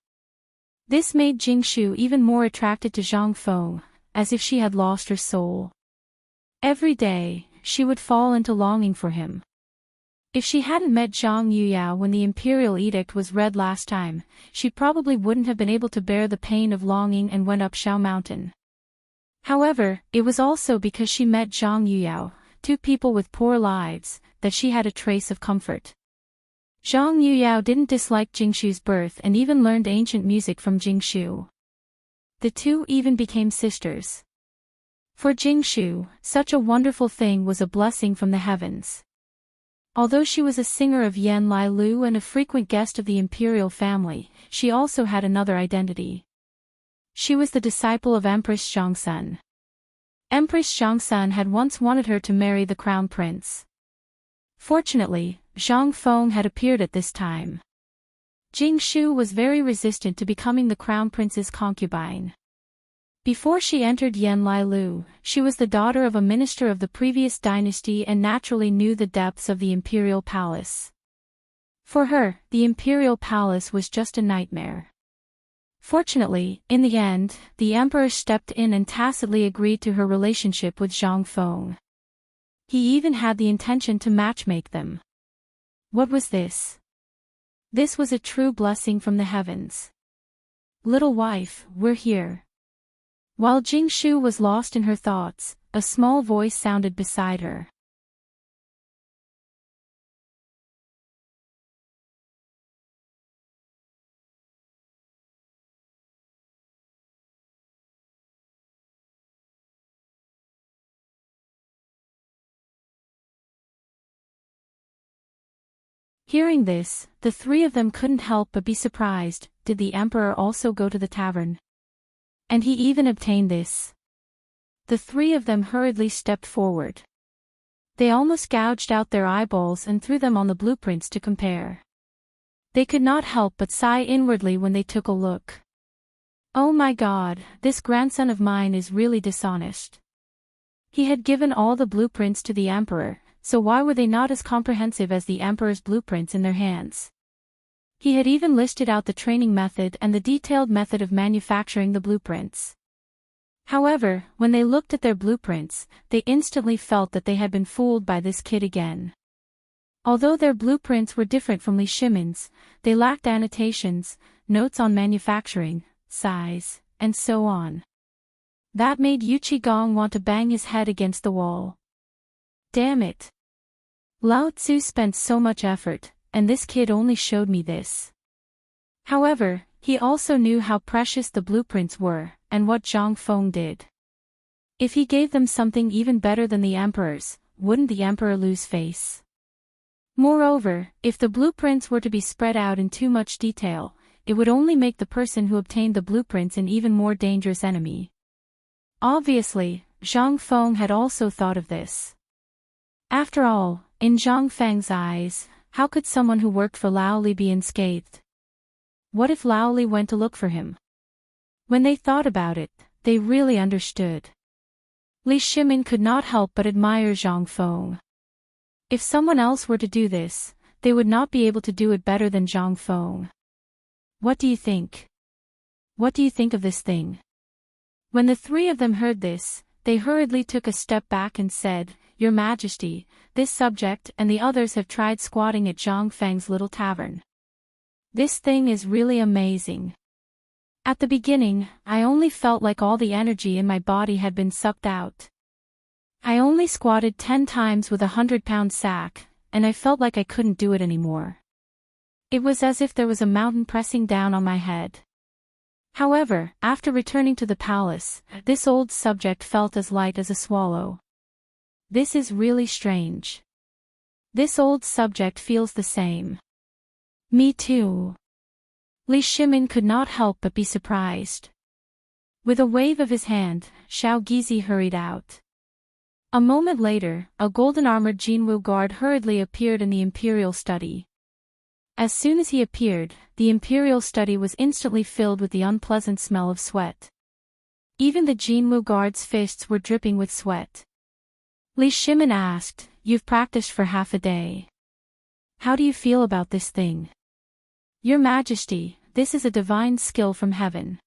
This made Jing Shu even more attracted to Zhang Feng, as if she had lost her soul. Every day, she would fall into longing for him. If she hadn't met Zhang Yuyao when the imperial edict was read last time, she probably wouldn't have been able to bear the pain of longing and went up Shao Mountain. However, it was also because she met Zhang Yuyao, 2 people with poor lives, that she had a trace of comfort. Zhang Yuyao didn't dislike Jing Shu's birth and even learned ancient music from Jing Shu. The two even became sisters. For Jing Shu, such a wonderful thing was a blessing from the heavens. Although she was a singer of Yan Lai Lu and a frequent guest of the imperial family, she also had another identity. She was the disciple of Empress Zhongsun. Empress Zhongsun had once wanted her to marry the crown prince. Fortunately, Zhang Feng had appeared at this time. Jing Shu was very resistant to becoming the crown prince's concubine. Before she entered Yan Lai Lu, she was the daughter of a minister of the previous dynasty and naturally knew the depths of the imperial palace. For her, the imperial palace was just a nightmare. Fortunately, in the end, the emperor stepped in and tacitly agreed to her relationship with Zhang Feng. He even had the intention to matchmake them. What was this? This was a true blessing from the heavens. Little wife, we're here. While Jingshu was lost in her thoughts, a small voice sounded beside her. Hearing this, the three of them couldn't help but be surprised. Did the emperor also go to the tavern? And he even obtained this. The three of them hurriedly stepped forward. They almost gouged out their eyeballs and threw them on the blueprints to compare. They could not help but sigh inwardly when they took a look. Oh my God, this grandson of mine is really dishonest. He had given all the blueprints to the emperor, so why were they not as comprehensive as the emperor's blueprints in their hands? He had even listed out the training method and the detailed method of manufacturing the blueprints. However, when they looked at their blueprints, they instantly felt that they had been fooled by this kid again. Although their blueprints were different from Li Shimin's, they lacked annotations, notes on manufacturing, size, and so on. That made Yu Qigong want to bang his head against the wall. Damn it. Lao Tzu spent so much effort, and this kid only showed me this. However, he also knew how precious the blueprints were, and what Zhang Feng did. If he gave them something even better than the emperor's, wouldn't the emperor lose face? Moreover, if the blueprints were to be spread out in too much detail, it would only make the person who obtained the blueprints an even more dangerous enemy. Obviously, Zhang Feng had also thought of this. After all, in Zhang Feng's eyes, how could someone who worked for Lao Li be unscathed? What if Lao Li went to look for him? When they thought about it, they really understood. Li Shimin could not help but admire Zhang Feng. If someone else were to do this, they would not be able to do it better than Zhang Feng. What do you think? What do you think of this thing? When the three of them heard this, they hurriedly took a step back and said, Your Majesty, this subject and the others have tried squatting at Zhang Feng's little tavern. This thing is really amazing. At the beginning, I only felt like all the energy in my body had been sucked out. I only squatted 10 times with a 100-pound sack, and I felt like I couldn't do it anymore. It was as if there was a mountain pressing down on my head. However, after returning to the palace, this old subject felt as light as a swallow. This is really strange. This old subject feels the same. Me too. Li Shimin could not help but be surprised. With a wave of his hand, Xiao Gizi hurried out. A moment later, a golden-armored Jinwu guard hurriedly appeared in the imperial study. As soon as he appeared, the imperial study was instantly filled with the unpleasant smell of sweat. Even the Jinwu guard's fists were dripping with sweat. Li Shimin asked, You've practiced for half a day. How do you feel about this thing? Your Majesty, this is a divine skill from heaven.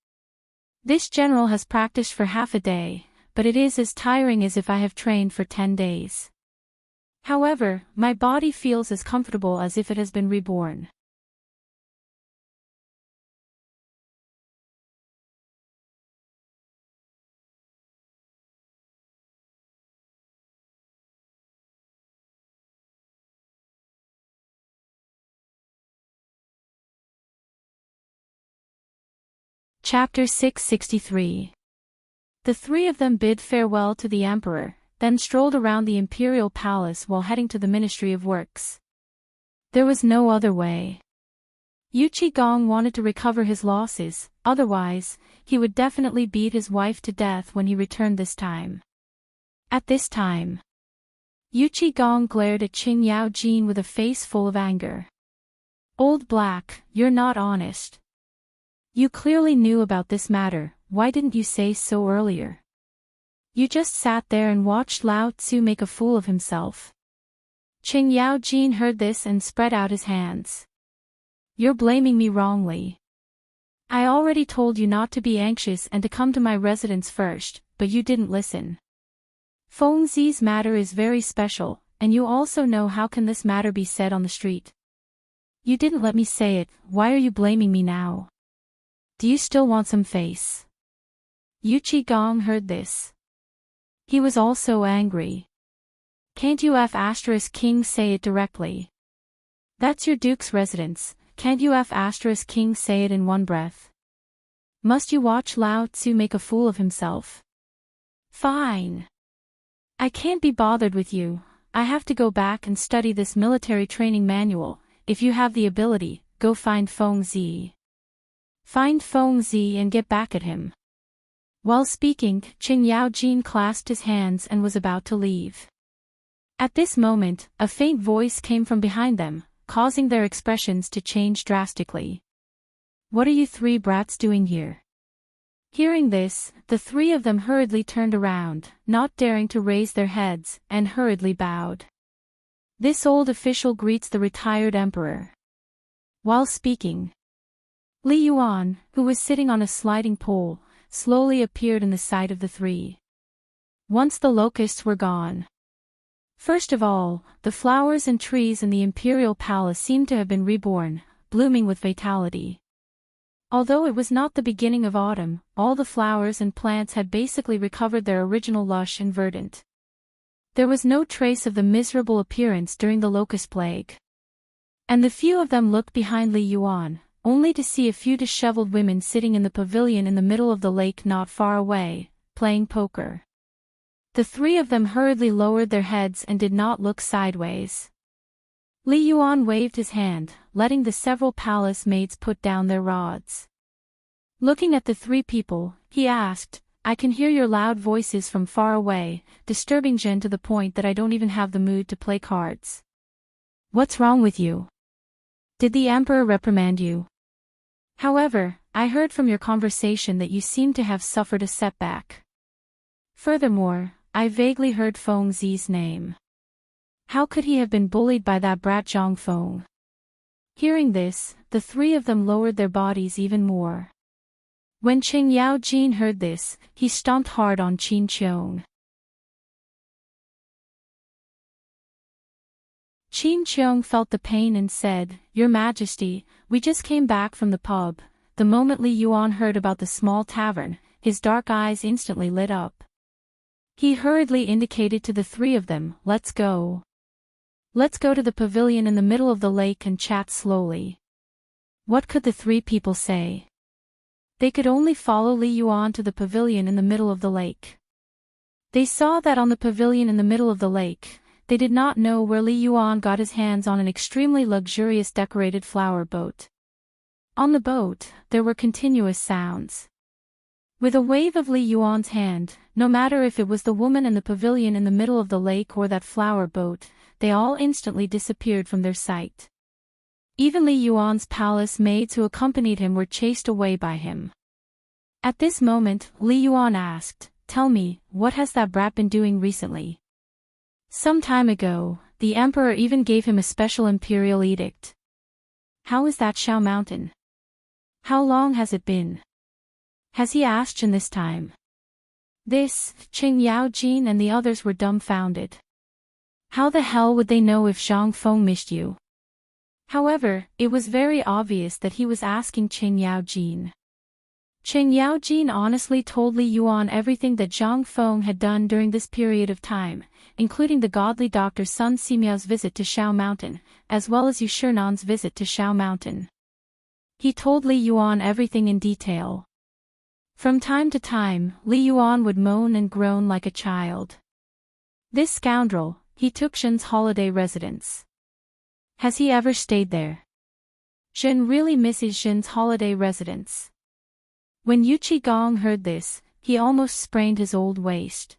This general has practiced for half a day, but it is as tiring as if I have trained for 10 days. However, my body feels as comfortable as if it has been reborn. Chapter 663. The three of them bid farewell to the emperor, then strolled around the imperial palace while heading to the Ministry of Works. There was no other way. Yu Qigong wanted to recover his losses, otherwise, he would definitely beat his wife to death when he returned this time. At this time, Yu Qigong glared at Qing Yao Jin with a face full of anger. Old Black, you're not honest. You clearly knew about this matter, why didn't you say so earlier? You just sat there and watched Lao Tzu make a fool of himself. Qing Yao Jin heard this and spread out his hands. You're blaming me wrongly. I already told you not to be anxious and to come to my residence first, but you didn't listen. Feng Zi's matter is very special, and you also know how can this matter be said on the street. You didn't let me say it, why are you blaming me now? Do you still want some face? Yu Qigong heard this. He was also angry. Can't you F***king say it directly? That's your duke's residence, can't you F***king say it in one breath? Must you watch Lao Tzu make a fool of himself? Fine. I can't be bothered with you, I have to go back and study this military training manual. If you have the ability, go find Feng Zi. Find Feng Zi and get back at him. While speaking, Qing Yaojin clasped his hands and was about to leave. At this moment, a faint voice came from behind them, causing their expressions to change drastically. What are you three brats doing here? Hearing this, the three of them hurriedly turned around, not daring to raise their heads, and hurriedly bowed. This old official greets the retired emperor. While speaking, Li Yuan, who was sitting on a sliding pole, slowly appeared in the sight of the three. Once the locusts were gone. First of all, the flowers and trees in the imperial palace seemed to have been reborn, blooming with vitality. Although it was not the beginning of autumn, all the flowers and plants had basically recovered their original lush and verdant. There was no trace of the miserable appearance during the locust plague. And the few of them looked behind Li Yuan, only to see a few disheveled women sitting in the pavilion in the middle of the lake not far away, playing poker. The three of them hurriedly lowered their heads and did not look sideways. Li Yuan waved his hand, letting the several palace maids put down their rods. Looking at the three people, he asked, I can hear your loud voices from far away, disturbing Zhen to the point that I don't even have the mood to play cards. What's wrong with you? Did the emperor reprimand you? However, I heard from your conversation that you seem to have suffered a setback. Furthermore, I vaguely heard Feng Zi's name. How could he have been bullied by that brat Zhang Feng? Hearing this, the three of them lowered their bodies even more. When Qing Yaojin heard this, he stomped hard on Qin Qiong. Qin Qiong felt the pain and said, Your Majesty, we just came back from the pub. The moment Li Yuan heard about the small tavern, his dark eyes instantly lit up. He hurriedly indicated to the three of them, Let's go. Let's go to the pavilion in the middle of the lake and chat slowly. What could the three people say? They could only follow Li Yuan to the pavilion in the middle of the lake. They saw that on the pavilion in the middle of the lake, they did not know where Li Yuan got his hands on an extremely luxurious decorated flower boat. On the boat, there were continuous sounds. With a wave of Li Yuan's hand, no matter if it was the woman in the pavilion in the middle of the lake or that flower boat, they all instantly disappeared from their sight. Even Li Yuan's palace maids who accompanied him were chased away by him. At this moment, Li Yuan asked, Tell me, what has that brat been doing recently? Some time ago, the emperor even gave him a special imperial edict. How is that Shao Mountain? How long has it been? Has he asked in this time? This, Qing Yaojin and the others were dumbfounded. How the hell would they know if Zhang Feng missed you? However, it was very obvious that he was asking Qing Yaojin. Qing Yaojin honestly told Li Yuan everything that Zhang Feng had done during this period of time, including the godly Dr. Sun Simiao's visit to Shao Mountain, as well as Yu Shernan's visit to Shao Mountain. He told Li Yuan everything in detail. From time to time, Li Yuan would moan and groan like a child. This scoundrel, he took Zhen's holiday residence. Has he ever stayed there? Zhen really misses Zhen's holiday residence. When Yu Qigong heard this, he almost sprained his old waist.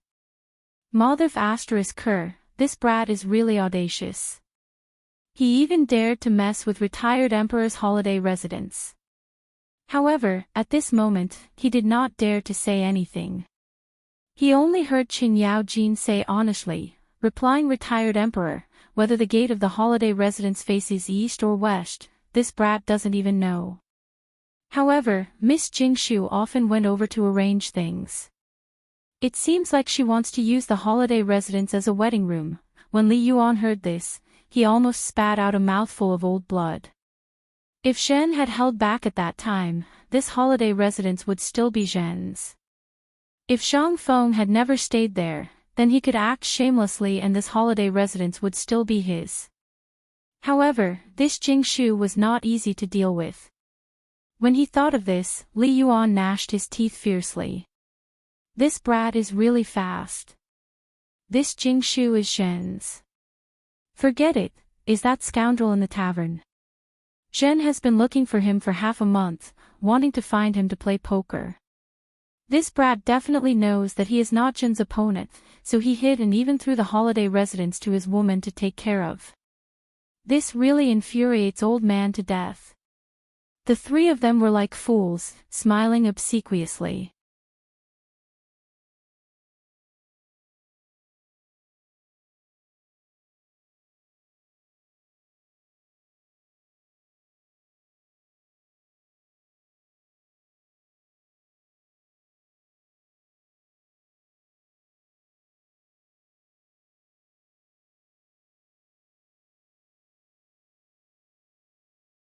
Mother ***, this brat is really audacious. He even dared to mess with retired emperor's holiday residence. However, at this moment, he did not dare to say anything. He only heard Qing Yaojin say honestly, replying retired emperor, whether the gate of the holiday residence faces east or west, this brat doesn't even know. However, Miss Jingshu often went over to arrange things. It seems like she wants to use the holiday residence as a wedding room. When Li Yuan heard this, he almost spat out a mouthful of old blood. If Zhen had held back at that time, this holiday residence would still be Zhen's. If Zhang Feng had never stayed there, then he could act shamelessly and this holiday residence would still be his. However, this Jingshu was not easy to deal with. When he thought of this, Li Yuan gnashed his teeth fiercely. This brat is really fast. This Jingshu is Zhen's. Forget it, is that scoundrel in the tavern. Zhen has been looking for him for half a month, wanting to find him to play poker. This brat definitely knows that he is not Zhen's opponent, so he hid and even threw the holiday residence to his woman to take care of. This really infuriates old man to death. The three of them were like fools, smiling obsequiously.